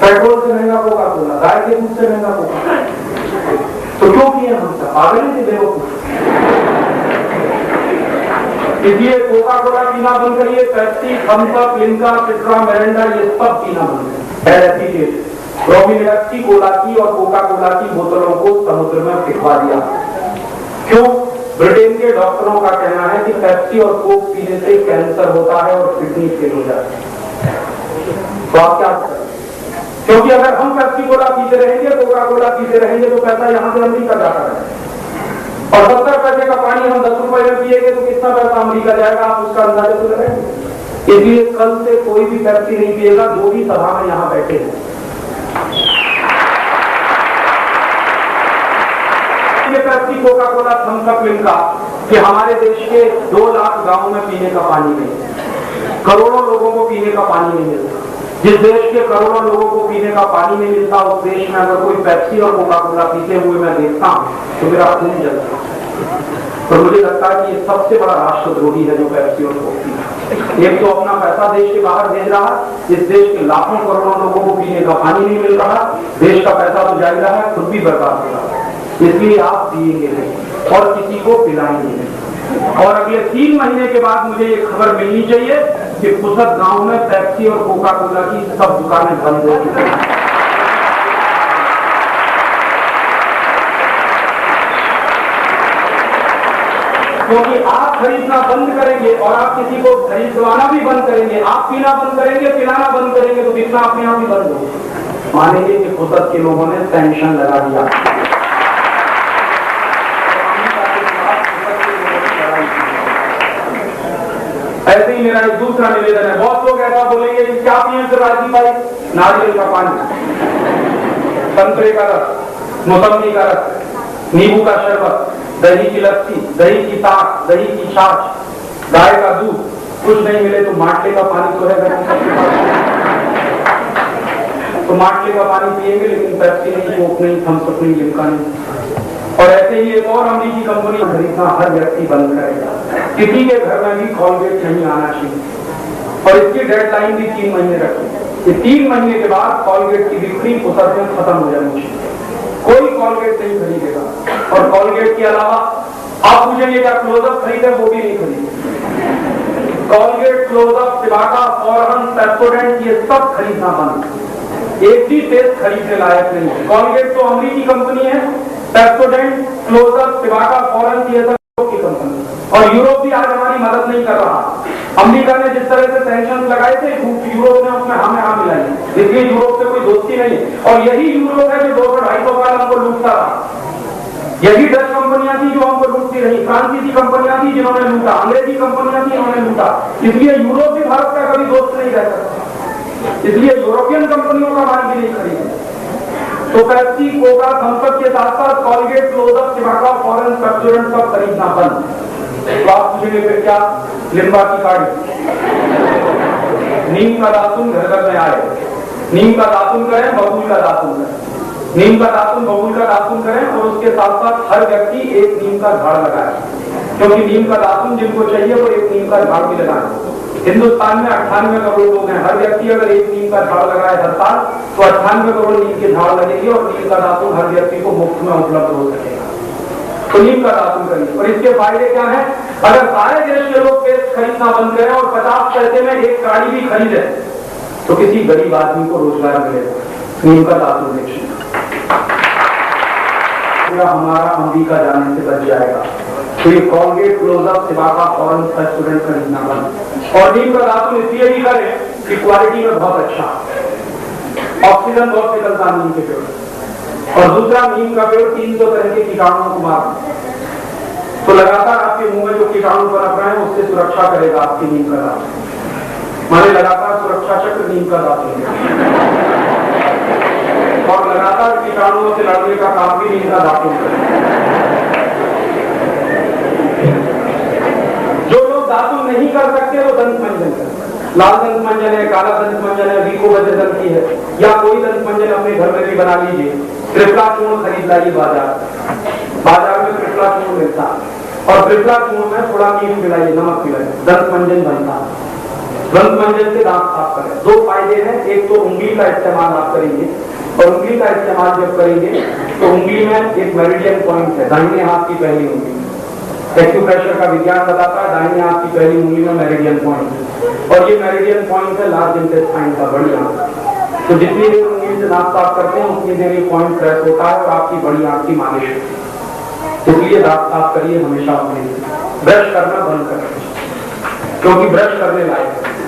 पेट्रोल से महंगा कोका कोला, गाय के दूध से महंगा कोका। तो क्यों किए हम सब? पागल नहीं थे बेवकूफ। इसलिए कोका कोला पीना बंद करिए, Pepsi, Thums Up, Limca, Citra, Mirinda, ये सब पीना बंद करिए। प्रोमिनेक्सी कोला की और कोका कोला की बोतलों को समुद्र में फेंकवा दिया। क्यों? ब्रिटेन के डॉक्टरों का कहना है कि पेप्सी और कोक पीने से कैंसर होता है और किडनी फेल हो जाती है। तो आप क्या करें? क्योंकि अगर हम पेप्सी कोला पीते रहेंगे, कोका कोला पीते रहेंगे, तो पैसा यहां से अमेरिका जाता है। और 70 पैसे का पानी हम 10 रुपए में पिएंगे तो कितना पैसा अमेरिका जाएगा, आप उसका अंदाजा तो लगाएंगे। इसलिए कल से कोई भी पेप्सी नहीं पिएगा, जो भी सभा में यहाँ बैठे हैं। Pepsi, Coca Cola, Thums Up, Limca, कि हमारे देश के 2 लाख गांवों में पीने का पानी नहीं, करोड़ों लोगों को पीने का पानी नहीं मिलता। जिस देश के करोड़ों लोगों को पीने का पानी नहीं मिलता, उस देश में अगर कोई पेप्सी और कोका कोला पीते हुए मैं देखता हूं तो मेरा खून जलता है। तो मुझे लगता है कि ये सबसे बड़ा राष्ट्रद्रोही है जो पेप्सी और कोक पीता है। एक तो अपना पैसा देश के बाहर भेज रहा, इस देश के लाखों करोड़ों लोगों को पीने का पानी नहीं मिल रहा, देश का पैसा तो जा रहा है, खुद भी बर्बाद हो रहा है। इसलिए आप पिएंगे नहीं और किसी को पिलाएंगे नहीं। और अगले 3 महीने के बाद मुझे ये खबर मिलनी चाहिए कि पुसद गांव में पेप्सी और कोका कोला की सब दुकानें बंद हो चुकी हैं। क्योंकि आप खरीदना बंद करेंगे और आप किसी को खरीदवाना भी बंद करेंगे, आप पीना बंद करेंगे, पिलाना बंद करेंगे, तो बिकना अपने आप ही बंद होगा। मानेंगे कि पुसद के लोगों ने टेंशन लगा दिया। ऐसे ही मेरा एक दूसरा निवेदन है। बहुत लोग ऐसा बोलेंगे कि क्या पिए फिर राजी भाई? नारियल का पानी, संतरे का रस, मौसमी का रस, नींबू का शरबत, दही की लस्सी, दही की साग, दही की छाछ, गाय का दूध। कुछ नहीं मिले तो माटले का पानी तो है, तो माटले का पानी पिएंगे, लेकिन पेप्सी नहीं, कोक नहीं, थम्स अप नहीं, लिम्का नहीं। और ऐसे ही एक और अमेरिकी कंपनी खरीदना हर व्यक्ति बंद करेगा। किसी के घर में भी कॉलगेट नहीं आना चाहिए और इसकी डेडलाइन भी 3 महीने रखें। 3 महीने के बाद कॉलगेट की बिक्री पुसद में खत्म हो जानी चाहिए। कोई कॉलगेट नहीं खरीदेगा। और कॉलगेट के अलावा आप पूछेंगे क्या क्लोजअप खरीदे? वो भी नहीं खरीदे। कॉलगेट, क्लोजअप, सिबाका, फॉरहन, पेप्सोडेंट, ये सब खरीदना बंद। एक भी पेस्ट खरीदने लायक नहीं है। कॉलगेट तो अमेरिकी कंपनी है, पेप्सोडेंट, क्लोजअप, सिबाका, फॉरहन, ये सब की कंपनी। और यूरोप भी आज हमारी मदद नहीं कर रहा। अमेरिका ने जिस तरह से सैंक्शन लगाए थे, यूरोप ने उसमें हमें हाँ मिलाई। इसलिए यूरोप से कोई दोस्ती नहीं है। और यही यूरोप है जो 200-250 साल हमको लूटता रहा। यही डच कंपनियां थी जो हमको लूटती रही, फ्रांसीसी कंपनियां थी जिन्होंने लूटा, अंग्रेजी कंपनियां थी जिन्होंने लूटा। इसलिए यूरोप भी भारत का कभी दोस्त नहीं रह सकता। इसलिए यूरोपियन कंपनियों का माल भी नहीं खरीदे। तो पेप्सी, कोका, थम्स अप के साथ साथ कॉलगेट, क्लोजअप, सिबाका, फॉरहन, पेप्सोडेंट सब खरीदना बंद। तो आप पूछेंगे फिर क्या? लिम्बा की काढ़ी, नीम का दातुन घर घर में आए, नीम का दातुन करें, बबूल का दातुन करें, नीम का दातुन, बबूल का दातुन करें और उसके साथ साथ हर व्यक्ति एक नीम का झाड़ लगाए। क्योंकि नीम का दातुन जिनको चाहिए वो एक नीम का झाड़ भी लगाए। हिंदुस्तान में 98 करोड़ लोग हैं। हर व्यक्ति अगर एक नीम का झाड़ लगाए हर साल तो 98 करोड़ नीम के झाड़ लगेंगे और नीम का दातुन हर व्यक्ति को मुफ्त में उपलब्ध हो सकेगा। तो नीम का दातुन करिए। और इसके फायदे क्या है? अगर सारे देश के लोग पेस्ट खरीदना बंद करें और 50 पैसे में एक काढ़ी भी खरीदे तो किसी गरीब आदमी को रोजगार मिलेगा। नीम का दातुन देखिए, हमारा अमेरिका जाने से बच जाएगा। तो ये कॉलगेट, क्लोजअप, सिबाका, फॉरहन, पेप्सोडेंट खरीदना बंद। और नीम का दातुन इसलिए भी करें कि क्वालिटी में बहुत अच्छा, ऑक्सीजन बहुत निकलता नीम के पेड़। और दूसरा, नीम का पेड़ 300 तरह के कीटाणुओं को मारता, तो लगातार आपके मुंह में जो कीटाणु पनप रहे हैं उससे सुरक्षा करेगा आपकी नीम का दातुन। माने लगातार सुरक्षा चक्र नीम का दातुन और लगातार कीटाणुओं से लड़ने का काम भी नीम का दातुन करेगा। जो लोग दातुन नहीं कर सकते वो दंत मंजन करें। लाल दंत मंजन है, काला दंत मंजन है, वीको वज्रदंत की है, या कोई दंत मंजन अपने घर में भी बना लीजिए। त्रिफला चूर्ण खरीद लाइए बाजार में। त्रिफला चूर्ण मिलता है, और त्रिफला चूर्ण में थोड़ा मीठ मिलाइए, नमक मिलाइए, दंत मंजन बनता है। दंत मंजन से दांत साफ करें। दो फायदे हैं, एक तो उंगली का इस्तेमाल आप करेंगे, और उंगली का इस्तेमाल जब करेंगे तो उंगली में एक मेरिडियन पॉइंट है, दाहिने हाथ की पहली उंगली। एक्यूप्रेशर का विज्ञान बताता है दाहिने हाथ की पहली उंगली में मेरिडियन पॉइंट है, और ये मेरिडियन पॉइंट है लार्ज इंटेस्टाइन का, बड़ी आंत। तो जितनी देर उंगली से दांत साफ करते हैं उतनी देर ये पॉइंट प्रेस होता है और आपकी बड़ी आंत की मालिश होती है। इसलिए दांत साफ करिए हमेशा अपने, ब्रश करना बंद करें, क्योंकि ब्रश करने लायक है।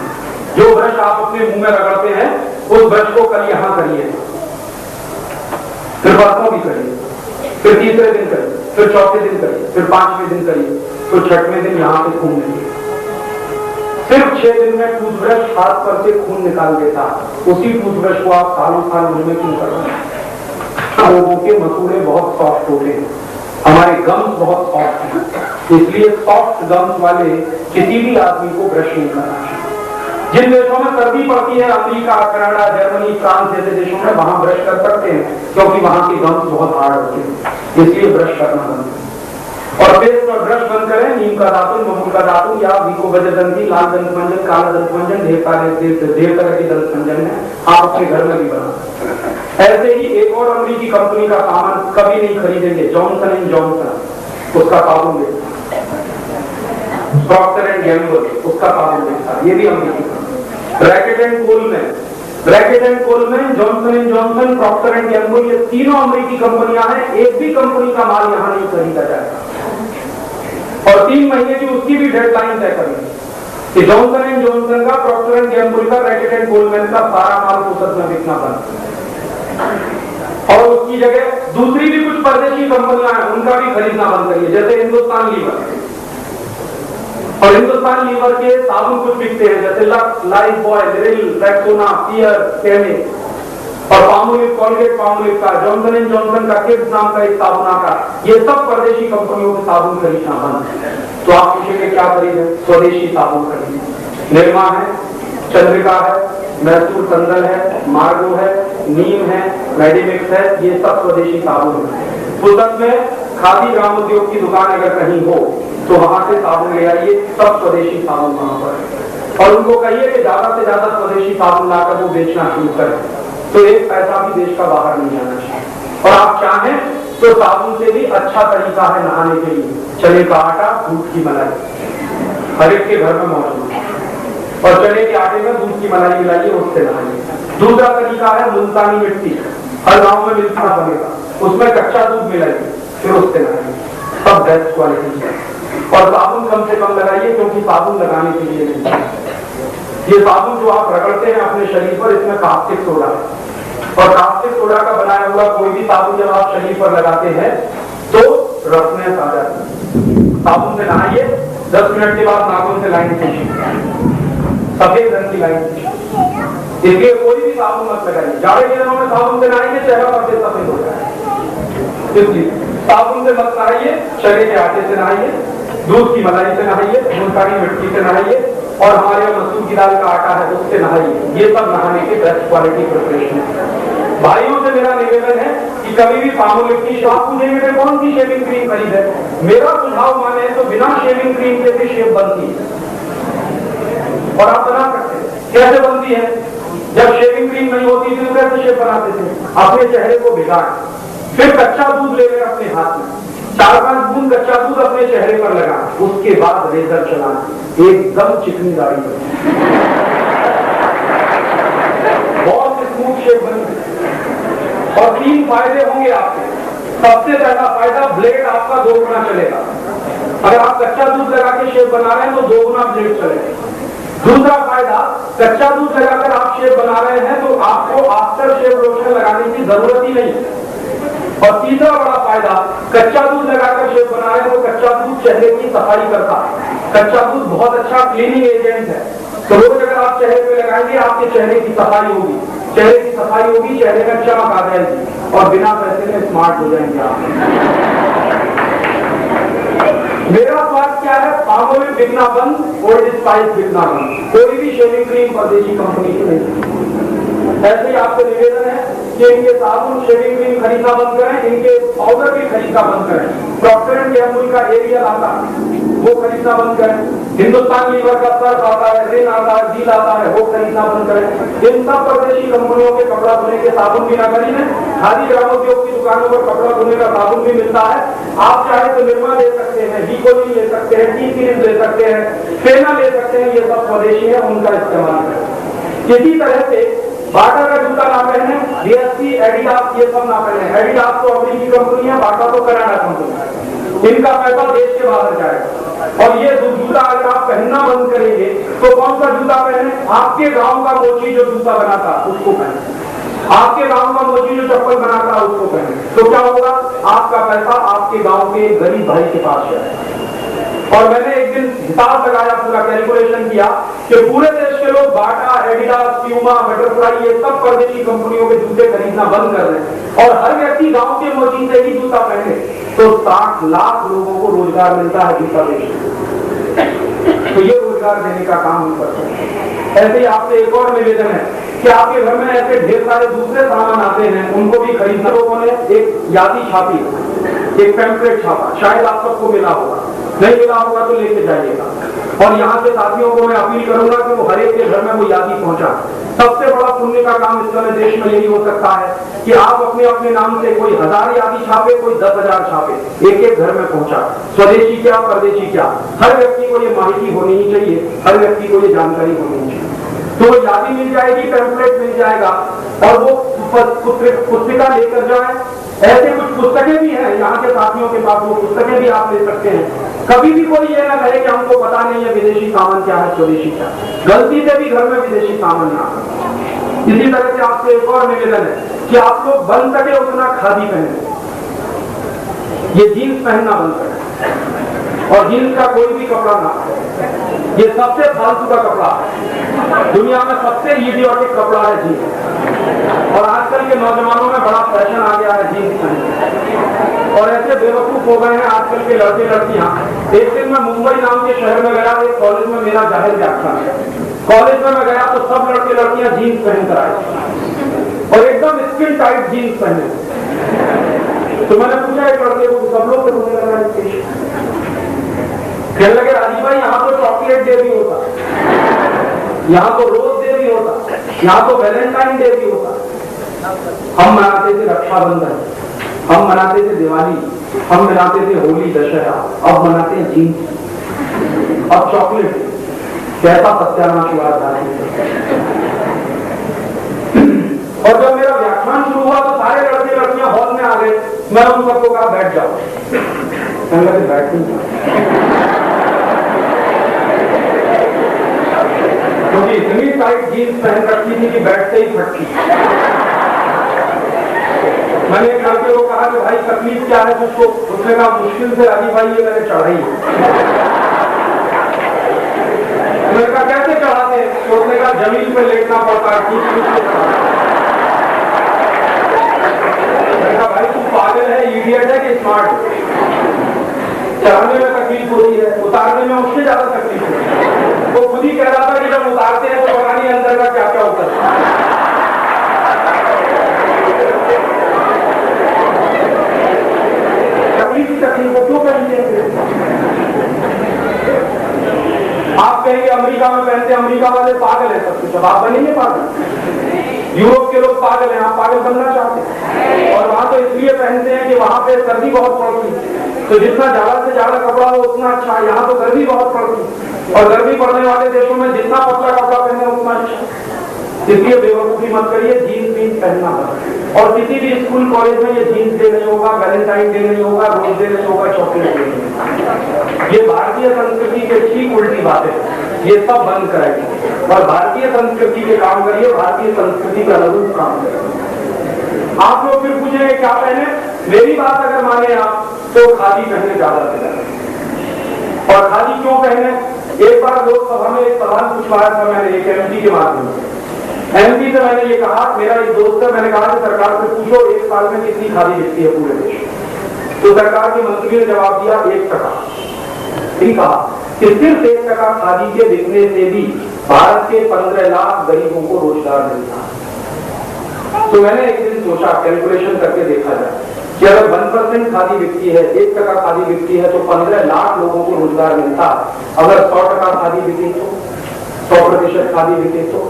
जो ब्रश आप अपने मुंह में रगड़ते हैं उस ब्रश को कल यहां करिए, फिर परसों भी करिए, फिर तीसरे दिन करिए, फिर चौथे दिन करिए, फिर पांचवें दिन करिए, तो छठवें दिन यहां से खून निकले। सिर्फ 6 दिन में टूथब्रश हाथ पर से खून निकाल देता है। उसी टूथब्रश को आप सालों साल मुंह में क्यों कर रहे हैं? लोगों के मसूड़े बहुत सॉफ्ट होते हैं, हमारे गम्स बहुत सॉफ्ट हैं, इसलिए सॉफ्ट गम्स वाले किसी भी आदमी को ब्रश नहीं करना चाहिए। जिन देशों में सर्दी पड़ती है, अमेरिका, कनाडा, जर्मनी, फ्रांस जैसे देशों में, वहां ब्रश कर सकते हैं, क्योंकि वहां के गम्स बहुत हार्ड होते हैं, इसलिए ब्रश करना बंद करें। और पेस्ट और ब्रश बंद करें। नीम का दातुन, महुल का दातुन या विकोबजदंती, लाल दंत मंजन, काला दंत मंजन, ढेर तरह के दंत मंजन है, आप अपने घर में भी बना। ऐसे ही एक और अमेरिकी कंपनी का सामान कभी नहीं खरीदेंगे, जॉनसन एंड जॉनसन, उसका साबुन बेचता, प्रॉक्टर एंड गैम्बल उसका साबुन बेचता, ये भी अमेरिकी company. Bracket and Colman, Johnson and Johnson, Procter and Gamble, ये तीनों अमेरिकी कंपनियां हैं। एक भी कंपनी का माल यहां नहीं खरीदा जाएगा, और 3 महीने की उसकी भी डेडलाइन तय करेंगे कि जॉनसन एंड जॉनसन का, प्रॉक्टर एंड गैम्बल का, ब्रैकेट एंड कोलमैन का सारा माल फुर्सत में बिकना बंद, और उसकी जगह दूसरी भी कुछ परदेशी कंपनियां हैं, उनका भी खरीदना बंद करिए, जैसे हिंदुस्तान लीवर। और हिंदुस्तान लीवर के साबुन कुछ बिकते हैं, जैसे Lux, Lifebuoy, Liril, Rexona, Pears, केमी, और पामोलिव, कॉलगेट पामोलिव का, जॉनसन एंड जॉनसन का, किड्स नाम का एक साबुन आता है। ये सब परदेशी कंपनियों के साबुन खरीदना बंद। तो आप पूछेंगे क्या खरीदें? स्वदेशी साबुन खरीदें। निर्मा है, चंद्रिका है, मैसूर संदल है, मार्गो है, नीम है, मेडिमिक्स है, ये सब स्वदेशी साबुन है। फुर्सत में खादी ग्रामोद्योग की दुकान अगर कहीं हो तो वहां से साबुन ले आइए, सब स्वदेशी साबुन वहां पर, और उनको कहिए कि ज्यादा से ज्यादा स्वदेशी साबुन लाकर वो बेचना शुरू करें, तो एक पैसा भी देश का बाहर नहीं जाना चाहिए। और आप चाहें तो साबुन से भी अच्छा तरीका है नहाने के लिए, चने का आटा, दूध की मलाई, हर एक के घर में मौजूद है, और चने के आटे में दूध की मलाई मिलाइए, उससे नहाइए। दूसरा तरीका है मुल्तानी मिट्टी, हर गांव में मिलता बनेगा, उसमें कच्चा दूध मिलाइए, फिर उससे नहाइए, सब बेस्ट क्वालिटी है। और साबुन कम से कम लगाइए, क्योंकि साबुन लगाने के लिए नहीं, ये साबुन जो आप रगड़ते हैं अपने शरीर पर, इसमें कास्टिक सोडा है, और कास्टिक सोडा का बनाया हुआ कोई भी साबुन जब आप शरीर पर लगाते हैं तो रफनेस आ जाती है। साबुन से नहाइए, 10 मिनट के बाद नाखून से लाइन खींचिए, सफेद रंग की लाइन खींचिए। इसलिए कोई भी साबुन मत लगाइए। जाड़े के दिनों में साबुन से नहाइए, चेहरा सफेद हो जाए, इसलिए साबुन से मत नहाइए, चने के आटे से नहाइए, दूध की मलाई से नहाइए, मुल्तानी मिट्टी से नहाइए, और हमारे यहाँ मसूर की दाल का आटा है उससे नहाइए। ये सब नहाने के बेस्ट क्वालिटी प्रिपरेशन है। भाइयों से मेरा निवेदन है कि कभी भी पामोलिव की शॉप पूछेंगे कौन सी शेविंग क्रीम खरीदे, मेरा सुझाव माने तो बिना शेविंग क्रीम के भी शेव बनती है, और आप बना सकते हैं। कैसे बनती है? जब शेविंग क्रीम नहीं होती थी तो कैसे शेव बनाते थे? अपने चेहरे को भिगा, फिर कच्चा दूध ले लेकर अपने हाथ में 4-5 बूंद कच्चा दूध अपने चेहरे पर लगा, उसके बाद रेजर चलाना, एकदम चिकनी दाढ़ी बनी, बहुत स्मूथ शेप बनी। और 3 फायदे होंगे आपके। सबसे पहला फायदा, ब्लेड आपका 2 गुना चलेगा। अगर आप कच्चा दूध लगा के शेप बना रहे हैं तो 2 गुना ब्लेड चलेगा। दूसरा फायदा, कच्चा दूध लगाकर आप शेप बना रहे हैं तो आपको आफ्टर शेव लोशन लगाने की जरूरत ही नहीं। और तीसरा बड़ा फायदा, कच्चा दूध लगाकर शेव बना रहे हैं तो कच्चा दूध चेहरे की सफाई करता है। कच्चा दूध बहुत अच्छा क्लीनिंग एजेंट है, तो रोज अगर आप चेहरे पे लगाएंगे आपके चेहरे की सफाई होगी, चेहरे की सफाई होगी, चेहरे में चमक आ जाएगी, और बिना पैसे में स्मार्ट हो जाएंगे आप। मेरा स्वाद क्या है? पामोलिव बिकना बंद, ओल्ड स्पाइस बिकना बंद, कोई भी शेविंग क्रीम परदेशी कंपनी की नहीं। ऐसे ही आपसे निवेदन है कि इनके साबुन शेविंग क्रीम खरीदना बंद करें, इनके पाउडर भी खरीदना बंद करें, प्रॉक्टर एंड गैम्बल का एरियल आता है वो खरीदना बंद करें, हिंदुस्तान लीवर का सर्फ आता है, रिन आता है, जील आता है, वो खरीदना बंद करें। इन सब परदेशी कंपनियों के कपड़ा धोने के साबुन भी ना खरीदें। खादी ग्रामोद्योग की दुकानों पर कपड़ा धोने का साबुन भी मिलता है, आप चाहे तो निर्मा ले सकते हैं, हीकोली ले सकते हैं, टी सीरीज ले सकते हैं, फेना ले सकते हैं, ये सब स्वदेशी है, उनका इस्तेमाल करें। इसी तरह से बाटा का जूता ना पहने, डीएसपी, एडिडास ये सब ना पहने। एडिडास तो अमेरिकी कंपनी है, बाटा तो कनाडा कंपनी है, इनका पैसा देश के बाहर जाएगा। और ये जूता अगर आप पहनना बंद करेंगे तो कौन सा जूता पहने? आपके गांव का मोची जो जूता बनाता उसको पहने, आपके गांव का मोची जो चप्पल बनाता उसको पहने। तो क्या होगा? आपका पैसा आपके गांव के गरीब भाई के पास जाएगा। और मैंने एक दिन हिसाब लगाया, पूरा कैलकुलेशन किया कि पूरे देश के लोग बाटा, एडिडास, प्यूमा, बटरफ्लाई ये सब परदेशी कंपनियों के जूते खरीदना बंद कर दें और हर व्यक्ति गांव के मोची से ही जूता पहने तो 60 लाख लोगों को रोजगार मिलता है जूता बेचने। तो ये रोजगार देने का काम हम करते हैं। ऐसे ही आपसे एक और निवेदन है कि आपके घर में ऐसे ढेर सारे दूसरे सामान आते हैं, उनको भी खरीदना। लोगों ने एक यादी छापी, एक पैम्फलेट छापा, शायद आप सबको मिला होगा, नहीं मिला होगा तो लेके जाइएगा। और यहाँ के साथियों को मैं अपील करूंगा कि वो हर एक के घर में वो यादी पहुंचा। सबसे बड़ा पुण्य का काम इस समय देश में यही हो सकता है कि आप अपने अपने नाम से कोई 1000 यादी छापे, कोई 10,000 छापे, एक एक घर में पहुंचा। स्वदेशी क्या, परदेशी क्या, हर व्यक्ति को ये माहिती होनी ही चाहिए, हर व्यक्ति को ये जानकारी होनी चाहिए। तो वो यादी मिल जाएगी, पैम्फलेट मिल जाएगा और वो पुस्तिका लेकर जाए। ऐसे कुछ पुस्तकें भी हैं यहाँ के साथियों के पास, वो पुस्तकें भी आप ले सकते हैं। कभी भी कोई ये ना कहे कि हमको पता नहीं है विदेशी सामान क्या है, स्वदेशी क्या। गलती से भी घर में विदेशी सामान ना आए। इसी तरह से आपसे एक और निवेदन है कि आप लोग बन सके उतना खादी पहने, ये जीन्स पहनना बंद करें और जीन्स का कोई भी कपड़ा ना, ये सबसे फालतू का कपड़ा है, दुनिया में सबसे इडियोटिक कपड़ा है जीन्स। और आजकल के नौजवानों में बड़ा फैशन आ गया है जीन्स पहनने, और ऐसे बेवकूफ हो गए हैं आजकल के लड़के लड़कियां। एक दिन मैं मुंबई नाम के शहर में गया, एक कॉलेज में मेरा जाहिर व्याख्यान है। कॉलेज में मैं गया तो सब लड़के लड़कियां जीन्स पहन कर आए और एकदम स्किन टाइट जीन्स पहने। तो मैंने पूछा एक लड़के को, सब लोग तो मुझे लगा कहने लगे, राजीव भाई यहाँ तो चॉकलेट डे भी होता, यहाँ तो रोज डे भी होता, यहाँ तो वैलेंटाइन डे भी होता। हम मनाते थे रक्षाबंधन, हम मनाते थे दिवाली, हम मनाते थे होली, दशहरा, अब मनाते हैं जीन्स, अब चॉकलेट। कैसा सत्यानाश हुआ था। और जब मेरा व्याख्यान शुरू हुआ तो सारे लड़के लड़कियां हॉल में आ गए। मैं उन सबको कहा बैठ जाओ, बैठ नहीं, क्योंकि इतनी टाइट जीन्स पहन रखी थी कि बैठते ही फटती। मैंने एक लड़के को कहा कि भाई तकलीफ क्या है तुझको? उसने कहा मुश्किल से राजीव भाई ये मैंने चढ़ाई है। मैंने कहा कैसे चढ़ाते हैं? तो उसने कहा जमीन पे लेटना पड़ता है। मैंने कहा भाई तू पागल है, इडियट है कि स्मार्ट? चढ़ाने में तकलीफ होती है, उतारने में उससे ज्यादा तकलीफ होती है। वो खुद ही कह रहा था कि जब उतारते हैं तो पता नहीं अंदर का क्या क्या होता है। तकलीफ को क्यों पहनते हैं? आप कहेंगे अमेरिका में पहनते, अमेरिका वाले पागल है सब कुछ, अब आप बनेंगे पागल। यूरोप के लोग पागल हैं, आप पागल बनना चाहते हैं। और वहां तो इसलिए पहनते हैं कि वहां पे सर्दी बहुत पड़ती है, तो जितना ज्यादा से ज्यादा कपड़ा हो उतना अच्छा। यहाँ तो गर्मी बहुत पड़ती है और गर्मी पड़ने वाले देशों में जितना पतला कपड़ा पहने उतना अच्छा। इसलिए बेवकूफी मत करिए, जीन्स जीन्स पहनना मत। और किसी भी स्कूल कॉलेज में ये जीन्स डे नहीं होगा, वैलेंटाइन डे नहीं होगा, रोज डे नहीं होगा, चॉकलेट डे नहीं होगा। ये भारतीय संस्कृति के ठीक उल्टी बात है, ये सब बंद कराइए और भारतीय संस्कृति के काम करिए, भारतीय संस्कृति का अनुरूप काम करिए। आप लोग फिर पूछेंगे क्या पहने? मेरी बात अगर माने आप तो खादी पहने ज्यादा से ज्यादा। और खादी क्यों पहने? एक बार लोकसभा में एक सवाल पूछवाया था मैंने एक एमपी के माध्यम से। एमपी से मैंने ये कहा, मेरा एक दोस्त है, मैंने कहा कि सरकार से पूछो एक साल में कितनी खादी बिकती है पूरे देश। तो सरकार के मंत्री ने जवाब दिया 1%। ठीक कहा कि सिर्फ 1% खादी के बिकने से भी भारत के 15 लाख गरीबों को रोजगार मिलता है। तो मैंने एक दिन सोचा, कैलकुलेशन करके देखा जाए कि अगर 1% खादी बिकती है, 1% खादी बिकती है, तो 15 लाख लोगों को रोजगार मिलता है। अगर 100% खादी बिके तो, 100% खादी बिके तो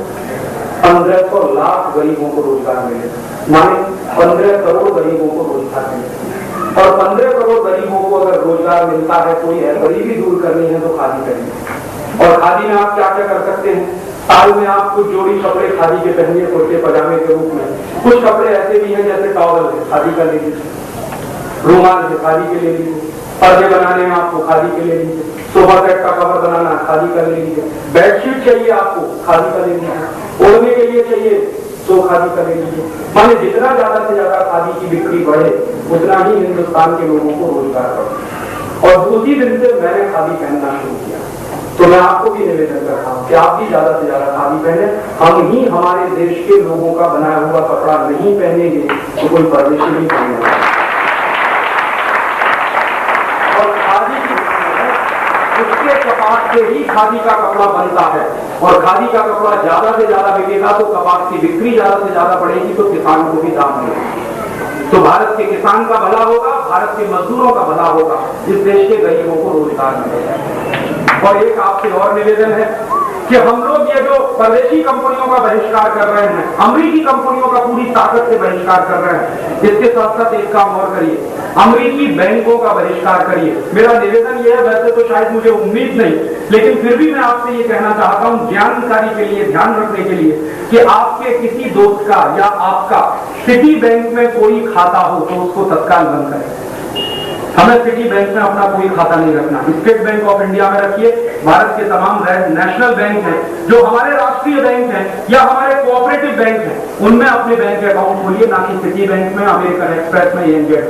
1500 लाख गरीबों को रोजगार मिले, माने 15 करोड़ गरीबों को रोजगार मिले। और 15 करोड़ गरीबों को अगर रोजगार मिलता है तो ये गरीबी दूर करनी है तो खादी करेंगे। और खादी में आप क्या क्या कर सकते हैं? साल में आप कुछ जोड़ी कपड़े खादी के पहनिए, कुर्ते पजामे के रूप में। कुछ कपड़े ऐसे भी हैं जैसे टॉवल है, खादी का ले लीजिए, रुमाल है, खादी के ले लीजिए, पर्दे बनाने में आपको खादी के ले लीजिए, सोफा सेट का कवर बनाना खादी का ले लीजिए, बेडशीट चाहिए आपको खादी का ले लीजिए, ओढ़ने के लिए चाहिए तो खादी का ले लीजिए। माने जितना ज्यादा से ज्यादा खादी की बिक्री बढ़े उतना ही हिंदुस्तान के लोगों को रोजगार बढ़े। और उसी दिन से मैंने खादी पहनना शुरू किया। तो मैं आपको भी निवेदन करता हूँ कि आप भी ज्यादा से ज्यादा खादी पहने। हम ही हमारे देश के लोगों का बनाया हुआ कपड़ा नहीं पहनेंगे तो कोई परदेशी नहीं पहनेगा। और खादी की उसके कपास से ही खादी का कपड़ा बनता है, और खादी का कपड़ा ज्यादा से ज्यादा बिकेगा तो कपास की बिक्री ज्यादा से ज्यादा बढ़ेगी तो किसान को भी दाम मिलेगा। तो भारत के किसान का भला होगा, भारत के मजदूरों का भला होगा, इस देश के गरीबों को रोजगार मिलेगा। और एक आपसे और निवेदन है कि हम लोग ये जो परदेशी कंपनियों का बहिष्कार कर रहे हैं, अमेरिकी कंपनियों का पूरी ताकत से बहिष्कार कर रहे हैं, इसके साथ साथ एक काम और करिए, अमेरिकी बैंकों का बहिष्कार करिए। मेरा निवेदन यह है, वैसे तो शायद मुझे उम्मीद नहीं, लेकिन फिर भी मैं आपसे ये कहना चाहता हूं जानकारी के लिए, ध्यान रखने के लिए, कि आपके किसी दोस्त का या आपका सिटी बैंक में कोई खाता हो तो उसको तत्काल बंद करें। हमें सिटी बैंक में अपना कोई खाता नहीं रखना। स्टेट बैंक ऑफ इंडिया में रखिए। भारत के तमाम नेशनल बैंक हैं, जो हमारे राष्ट्रीय बैंक हैं या हमारे कोऑपरेटिव बैंक हैं, उनमें अपने बैंक अकाउंट खोलिए, ना कि सिटी बैंक में, अमेरिकन एक्सप्रेस में, एनजेड।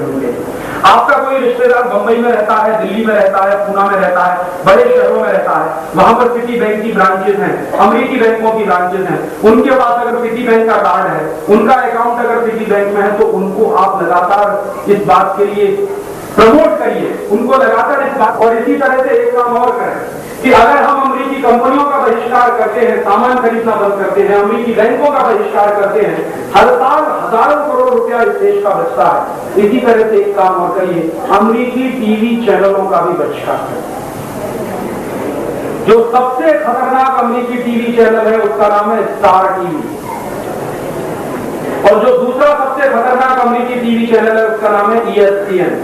आपका कोई रिश्तेदार बंबई में रहता है, दिल्ली में रहता है, पूना में रहता है, बड़े शहरों में रहता है, वहां पर सिटी बैंक की ब्रांचेस हैं, अमेरिकी बैंकों की ब्रांचेस हैं। उनके पास अगर सिटी बैंक का कार्ड है, उनका अकाउंट अगर सिटी बैंक में है, तो उनको आप लगातार इस बात के लिए प्रमोट करिए, उनको लगातार इस बात। और इसी तरह से एक काम और करें कि अगर हम अमेरिकी कंपनियों का बहिष्कार करते हैं, सामान खरीदना बंद करते हैं, अमेरिकी बैंकों का बहिष्कार करते हैं, हर साल हजारों करोड़ रुपया इस देश का बचता है। इसी तरह से एक काम और करिए, अमेरिकी टीवी चैनलों का भी बहिष्कार करें। जो सबसे खतरनाक अमेरिकी टीवी चैनल है उसका नाम है स्टार टीवी, और जो दूसरा सबसे खतरनाक अमेरिकी टीवी चैनल है उसका नाम है ESPN।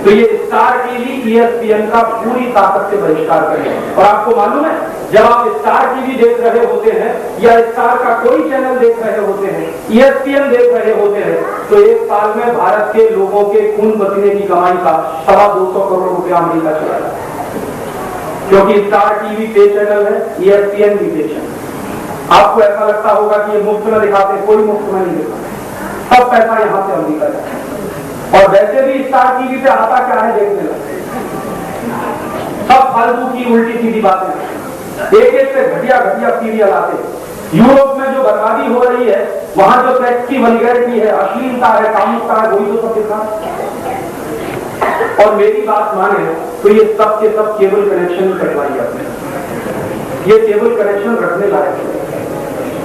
तो ये स्टार टीवी, ESPN का पूरी ताकत से बहिष्कार करें। और आपको मालूम है, जब आप स्टार टीवी देख रहे होते हैं या स्टार का कोई चैनल देख रहे होते हैं, ESPN देख रहे होते हैं, तो एक साल में भारत के लोगों के खून पसीने की कमाई का 250 करोड़ रुपया अमेरिका चला जाता है। क्योंकि स्टार टीवी पे चैनल है, ESPN भी पे चैनल। आपको ऐसा लगता होगा कि ये मुफ्त में दिखाते, कोई मुफ्त में नहीं दिखाते, सब पैसा यहां से अमेरिका जाता है। और वैसे भी स्टार टीवी पे आता क्या है देखने लगते, सब फालतू की उल्टी सीधी बातें, एक एक से घटिया घटिया सीरियल आते। यूरोप में जो बर्बादी हो रही है, वहां जो सेक्स की वल्गैरिटी है, अश्लीलता है, कामुकता है, वही तो सब दिखा। और मेरी बात माने तो ये सब के सब केबल कनेक्शन ही कटवाई जाते हैं। ये केबल कनेक्शन रखने लायक है।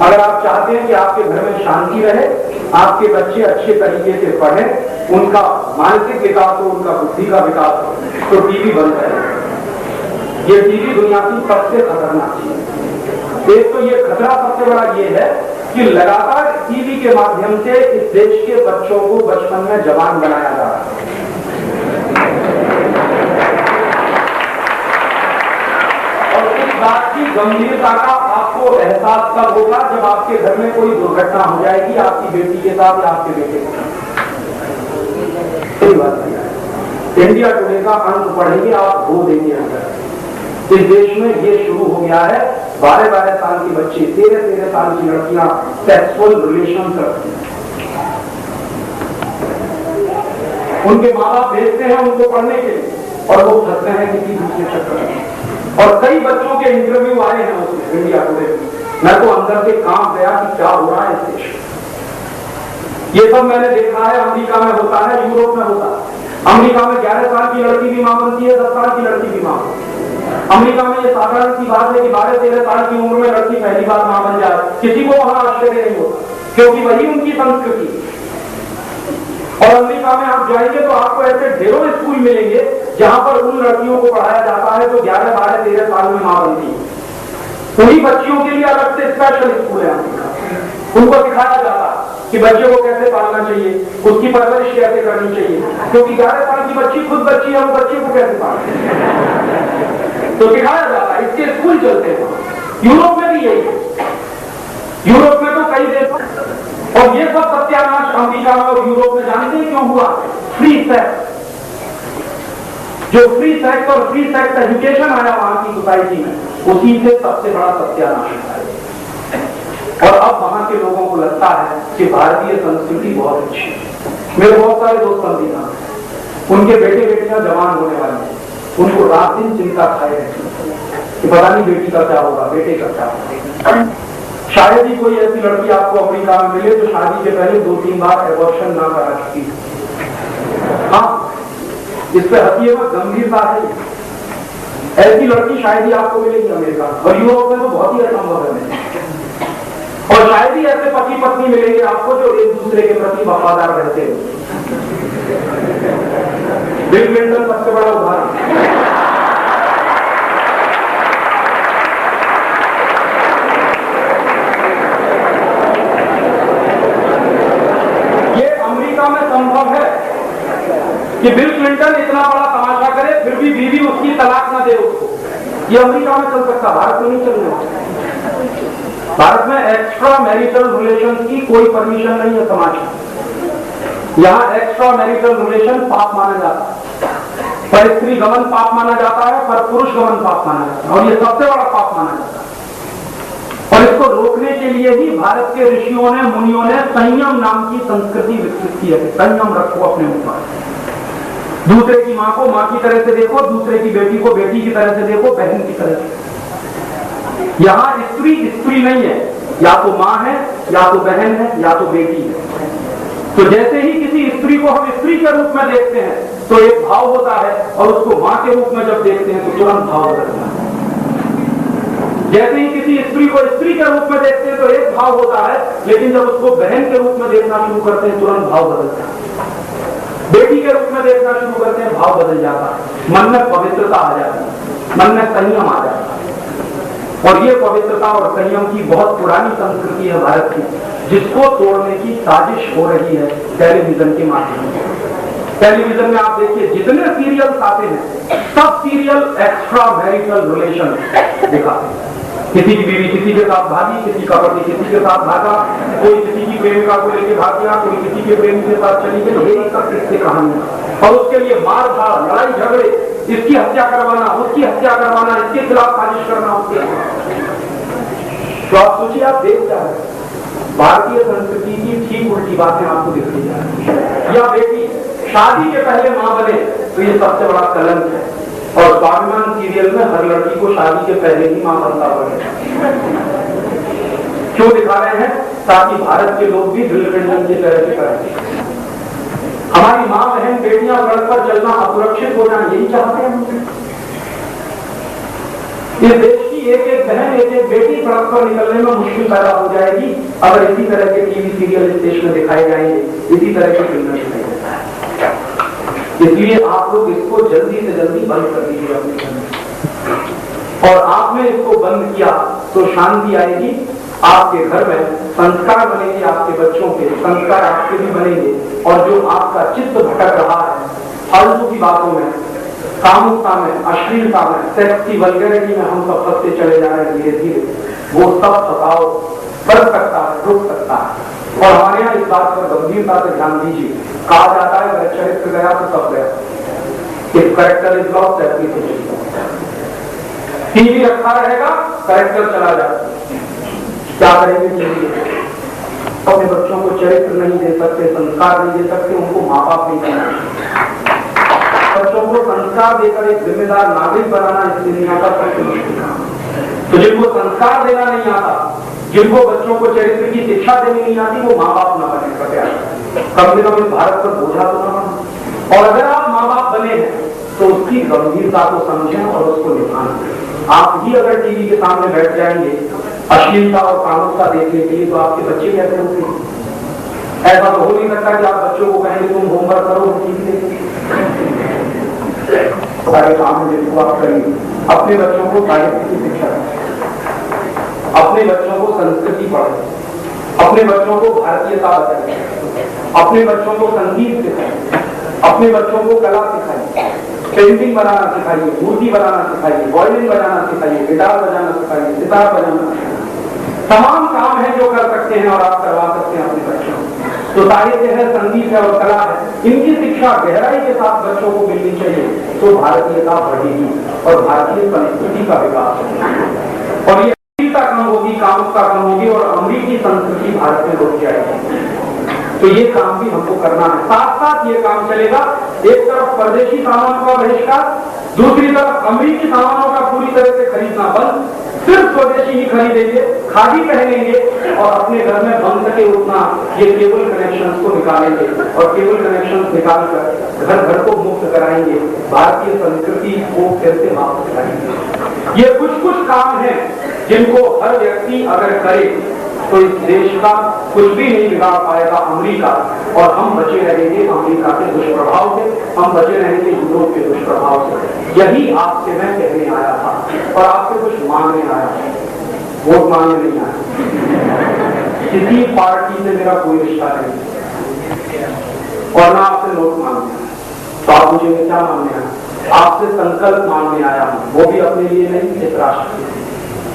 अगर आप चाहते हैं कि आपके घर में शांति रहे, आपके बच्चे अच्छे तरीके से पढ़ें, उनका मानसिक विकास हो, उनका बुद्धि का विकास हो, तो टीवी बंद करें। ये टीवी दुनिया की सबसे खतरनाक चीज है। एक तो ये खतरा सबसे बड़ा ये है कि लगातार टीवी के माध्यम से इस देश के बच्चों को बचपन में जवान बनाया जा रहा है। बात की गंभीरता का आपको एहसास तब होगा जब आपके घर में कोई दुर्घटना हो जाएगी, आपकी बेटी के साथ या आपके बेटे के साथ। कोई बात नहीं, इंडिया टुडे का अंक पढ़ेंगे आप, वो देंगे अंदर। इस देश में ये शुरू हो गया है, 12-12 साल के बच्चे, 13-13 साल की लड़कियां सेक्सुअल रिलेशन करती हैं। उनके माँ बाप भेजते हैं उनको पढ़ने के लिए, और वो फंसते हैं किसी दूसरे चक्कर में। और कई बच्चों के इंटरव्यू आए हैं उसमें, इंडिया टुडे में। मैं तो अंदर से कांप गया कि क्या हो रहा है इस देश में। ये सब मैंने देखा है, अमेरिका में होता है, यूरोप में होता है। अमेरिका में 11 साल की लड़की भी मां बनती है, 10 साल की लड़की भी मां बनती है। अमेरिका में ये साधारण सी बात है कि 12-13 साल की उम्र में लड़की पहली बार मां बन जाए, किसी को वहां आश्चर्य नहीं होता, क्योंकि वही उनकी संस्कृति। और अमेरिका में आप जाएंगे तो आपको ऐसे ढेरों स्कूल मिलेंगे जहां पर उन लड़कियों को पढ़ाया जाता है जो 11, 12, 13 साल में मां बनती है। उन्हीं बच्चियों के लिए अलग से स्पेशल स्कूल है अमेरिका। उनको सिखाया जाता है कि बच्चे को कैसे पालना चाहिए, उसकी परवरिश कैसे करनी चाहिए, क्योंकि 11 साल की बच्ची खुद बच्ची है, वो बच्चे को कैसे पालना तो सिखाया जाता है। इसके स्कूल चलते हैं। यूरोप में भी यही है। यूरोप में तो कई देश, और ये सब सत्यानाश अमेरिका में और यूरोप में जानते हैं क्यों हुआ? Free sex. जो फ्री सेक्स और फ्री सेक्स एजुकेशन आया वहां की सोसाइटी में, उसी से सबसे बड़ा सत्यानाश है। और अब वहां के लोगों को लगता है कि भारतीय संस्कृति बहुत अच्छी है। मेरे बहुत सारे दोस्त अमेरिका में, उनके बेटे बेटियां जवान होने वाले हैं, उनको रात दिन चिंता खाए रहती है कि पता नहीं बेटी का क्या होगा, बेटे का क्या होगा। शायद ही कोई ऐसी लड़की आपको अमेरिका में मिले जो शादी के पहले 2-3 बार एबॉर्शन ना करा चुकी। हाँ, इस पे हंसिए मत, गंभीरता है। ऐसी लड़की शायद ही आपको मिलेगी अमेरिका, और यूरोप में तो बहुत ही असंभव है। और शायद ही ऐसे पति पत्नी मिलेंगे आपको जो एक दूसरे के प्रति वफादार रहते हैं। बिल क्लिंटन सबसे बड़ा उदाहरण। संभव है कि बिल क्लिंटन इतना बड़ा तमाशा करे फिर भी बीवी उसकी तलाक ना दे उसको। ये अमेरिका में चल सकता, भारत में नहीं चलने वाला। भारत में एक्स्ट्रा मैरिटल रिलेशन की कोई परमिशन नहीं है समाज में। यहाँ एक्स्ट्रा मैरिटल रिलेशन पाप माना जाता है, पर स्त्री गमन पाप माना जाता है, पर पुरुष गमन पाप माना जाता है, और ये सबसे बड़ा पाप माना जाता है। और इसको रोकने के लिए ही भारत के ऋषियों ने, मुनियों ने संयम नाम की संस्कृति विकसित की है। संयम रखो अपने ऊपर। दूसरे की मां को मां की तरह से देखो, दूसरे की बेटी को बेटी की तरह से देखो, बहन की तरह से। यहाँ स्त्री स्त्री नहीं है, या तो मां है, या तो बहन है, या तो बेटी है। तो जैसे ही किसी स्त्री को हम स्त्री के रूप में देखते हैं तो एक भाव होता है, और उसको मां के रूप में जब देखते हैं तो तुरंत भाव बदलता है। जैसे ही किसी स्त्री को स्त्री के रूप में देखते हैं तो एक भाव होता है, लेकिन जब उसको बहन के रूप में देखना शुरू करते हैं तुरंत भाव बदलता है। बेटी के रूप में देखना शुरू करते हैं, भाव बदल जाता है। मन में पवित्रता आ जाती है, मन में संयम आ जाता है। और ये पवित्रता और संयम की बहुत पुरानी संस्कृति है भारत की, जिसको तोड़ने की साजिश हो रही है टेलीविजन के माध्यम से। टेलीविजन में आप देखिए जितने सीरियल्स आते हैं, सब सीरियल एक्स्ट्रा मैरिटल रिलेशन दिखाते हैं। किसी की बीवी किसी के साथ भागी, किसी का पति किसी के साथ भागा, कोई किसी की प्रेमिका को लेकर भाग गया, कोई किसी के प्रेमी के साथ चली गई। यही सब किससे कहानी, और उसके लिए मार धाड़, लड़ाई झगड़े, इसकी हत्या करवाना, उसकी हत्या करवाना, इसके खिलाफ साजिश करना, उसके। तो आप सोचिए, आप देख क्या है, भारतीय संस्कृति की ठीक उल्टी बातें आपको दिख रही है। या बेटी शादी के पहले मां बने तो ये सबसे बड़ा कलंक है। और स्वाभिमान सीरियल में हर लड़की को शादी के पहले ही मां बनता बने। क्यों दिखा रहे हैं? ताकि भारत के लोग भी बिल क्लिंटन की तरह से करें। हमारी मां बहन बेटियां सड़क पर चलना असुरक्षित हो जाए, यही चाहते हैं। इस देश की एक एक बहन, एक एक बेटी सड़क पर निकलने में मुश्किल पैदा हो जाएगी अगर इसी तरह के टीवी सीरियल इस देश में दिखाए जाएंगे, इसी तरह की फिल्में दिखाई जाएंगी। इसलिए आप लोग इसको जल्दी से जल्दी बंद कर दीजिए अपने घर में। और आपने इसको बंद किया तो शांति आएगी आपके घर में, संस्कार बनेंगे आपके बच्चों के, संस्कार आपके भी बनेंगे। और जो आपका चित्त भटक रहा है फालतू की बातों में, कामुकता में, अश्लीलता में, सेक्स की वल्गैरिटी में हम सब फंसते चले जा रहे हैं धीरे धीरे, वो सब फसाओ कर सकता है, रुक सकता है। और हमारे यहाँ इस बात पर गंभीरता से ध्यान दीजिए। कहा जाता है अगर चरित्र गया तो सब गया। If character is lost everything. TV रखा रहेगा, कैरेक्टर चला जाता। क्या करेंगे टीवी? अपने बच्चों को चरित्र नहीं दे सकते, संस्कार नहीं दे सकते, उनको माँ बाप नहीं बनाना। बच्चों को संस्कार देकर एक जिम्मेदार नागरिक बनाना इस दुनिया का सबसे मुश्किल काम। तो जिनको संस्कार देना नहीं आता, जिनको बच्चों को चरित्र की शिक्षा देनी नहीं आती, वो माँ बाप न बने। कम से कम भारत पर बोझा तो न बने। और अगर आप माँ बाप बने हैं तो उसकी गंभीरता को समझें और उसको निभाएं। आप ही अगर टीवी के सामने बैठ जाएंगे अश्लीलता और कामुकता देखने के लिए, तो आपके बच्चे कैसे होंगे? ऐसा तो हो नहीं सकता कि आप बच्चों को कहेंगे तुम होमवर्क करो सारे काम जिनको आप करेंगे। अपने बच्चों को साहित्य की शिक्षा दें, अपने बच्चों को संस्कृति पढ़ाएं, अपने बच्चों को भारतीयता बताएं, अपने बच्चों को संगीत सिखाएं, अपने बच्चों को कला सिखाइए, पेंटिंग बनाना सिखाइए, मूर्ति बनाना सिखाइए, वायलिन बजाना सिखाइए, गिटार बजाना सिखाइए, सितार बजाना सिखाइए। तमाम काम है जो कर सकते हैं और आप करवा सकते हैं अपने बच्चों को। तो साहित्य है, संगीत है और कला है, इनकी शिक्षा गहराई के साथ बच्चों को मिलनी चाहिए, तो भारतीयता बढ़ेगी और भारतीय संस्कृति का विकास होगा और ये कम होगी, कामुकता कम होगी और अमेरिकी संस्कृति भारत में रुक जाएगी। तो ये काम भी हमको करना है। साथ साथ ये काम चलेगा, एक तरफ परदेशी सामानों का बहिष्कार, दूसरी तरफ अमेरिकी सामानों का पूरी तरह से खरीदना बंद, सिर्फ स्वदेशी ही खरीदेंगे, खादी पहनेंगे और अपने घर में बन सके उतना ये केबल कनेक्शंस को निकालेंगे और केबल कनेक्शंस निकालकर घर घर को मुक्त कराएंगे, भारतीय संस्कृति को फिर से वापस लाएंगे। ये कुछ कुछ काम है जिनको हर व्यक्ति अगर करे तो इस देश का कुछ भी नहीं बिगाड़ पाएगा अमेरिका, और हम बचे रहेंगे अमेरिका के दुष्प्रभाव से, हम बचे रहेंगे यूरोप के दुष्प्रभाव से। यही आपसे मैं कहने आया था और आपसे कुछ मांगने आया था, वोट मांगने नहीं आया। किसी पार्टी से मेरा कोई रिश्ता नहीं और ना आपसे वोट मांगने आया। तो आप मुझे क्या मांगने आया? आपसे संकल्प मांगने आया हूं, वो भी अपने लिए नहीं, इस राष्ट्र के लिए।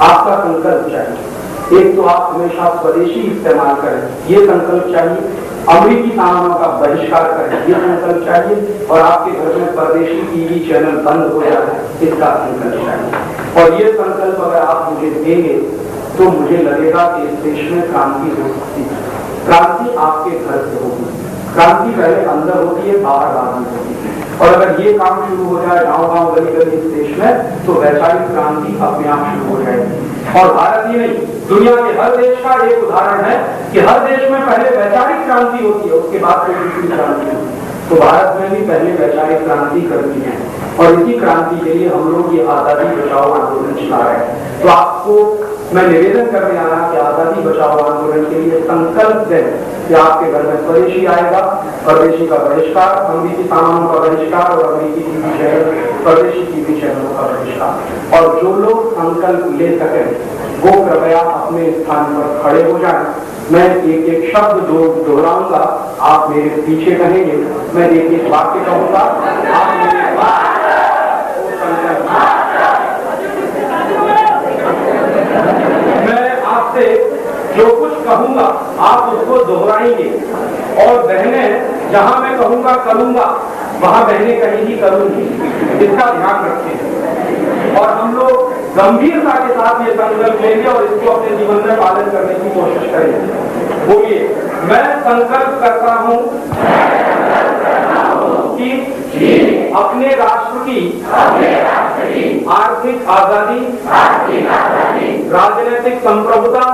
आपका संकल्प चाहिए। एक तो आप हमेशा स्वदेशी इस्तेमाल करें, ये संकल्प चाहिए। अमेरिकी सामानों का बहिष्कार करें, ये संकल्प चाहिए। और आपके घर में परदेशी टीवी चैनल बंद हो जाए, इसका संकल्प चाहिए। और ये संकल्प अगर आप मुझे देंगे तो मुझे लगेगा कि इस देश में क्रांति हो सकती है। क्रांति आपके घर से होगी। क्रांति पहले अंदर होती है, बाहर बाद में होती है। और अगर ये काम शुरू हो जाए गांव गांव गली गली इस देश में, तो वैचारिक क्रांति अपने आप शुरू हो जाएगी। और भारत ही नहीं, दुनिया के हर देश का एक उदाहरण है कि हर देश में पहले वैचारिक क्रांति होती है, उसके बाद कोई दूसरी क्रांति होती है। तो भारत में भी पहले वैचारिक क्रांति करनी है और इसी क्रांति के लिए हम लोग ये आजादी बचाओ आंदोलन चला रहे हैं। तो आपको मैं निवेदन करने आया कि आजादी बचाओ आंदोलन के लिए संकल्प दें कि आपके घर में स्वदेशी आएगा, परदेशी का बहिष्कार, अमेरिकी सामानों का बहिष्कार और अमेरिकी टीवी चैनल, परदेशी टीवी चैनलों का बहिष्कार। और जो लोग संकल्प ले सकें वो कृपया अपने स्थान पर खड़े हो जाएं। मैं एक एक शब्द दोहराऊंगा, आप मेरे पीछे कहेंगे, मैं एक एक वाक्य कहूंगा, आप मेरे मैं आपसे जो कुछ कहूंगा आप उसको दोहराएंगे। और बहनें जहां मैं कहूंगा करूंगा, वहां बहनें कहेंगी करूंगी, इसका ध्यान रखें। और हम लोग गंभीरता के साथ ये संकल्प लेंगे और इसको अपने जीवन में पालन करने की कोशिश करेंगे। बोलिए, मैं संकल्प करता हूं कि अपने राष्ट्र की आर्थिक आजादी, राजनीतिक संप्रभुता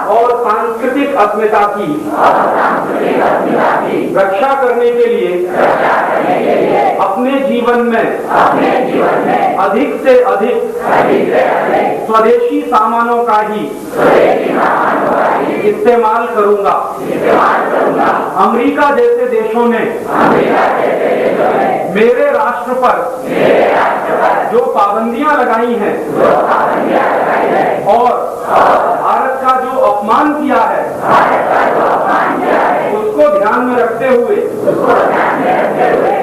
और सांस्कृतिक अस्मिता की रक्षा करने के लिए अपने जीवन में अधिक से अधिक स्वदेशी सामानों का ही इस्तेमाल करूंगा। अमेरिका जैसे देशों में मेरे राष्ट्र पर जो पाबंदियां लगाई हैं और भारत का जो अपमान किया है उसको ध्यान में रखते हुए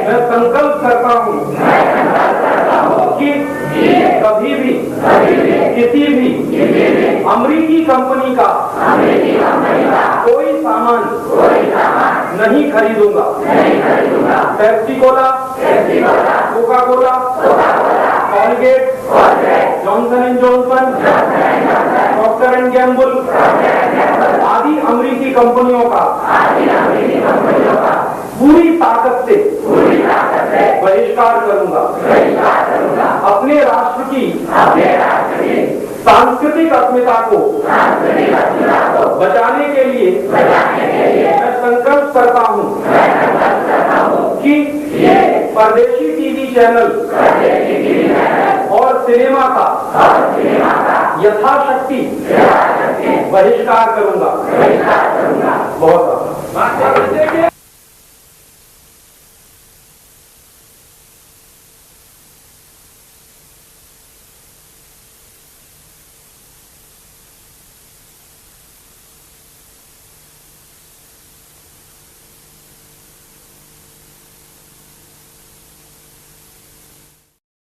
मैं संकल्प करता हूं कि कभी भी किसी भी अमेरिकी कंपनी का कोई सामान नहीं खरीदूंगा। Pepsi Cola, Coca Cola, Colgate, Johnson and Johnson, Procter and Gamble आदि अमेरिकी कंपनियों का पूरी ताकत से बहिष्कार करूंगा। अपने राष्ट्र की सांस्कृतिक अस्मिता को बचाने के लिए मैं संकल्प करता हूं कि परदेशी टीवी चैनल और सिनेमा का यथाशक्ति बहिष्कार करूंगा। बहुत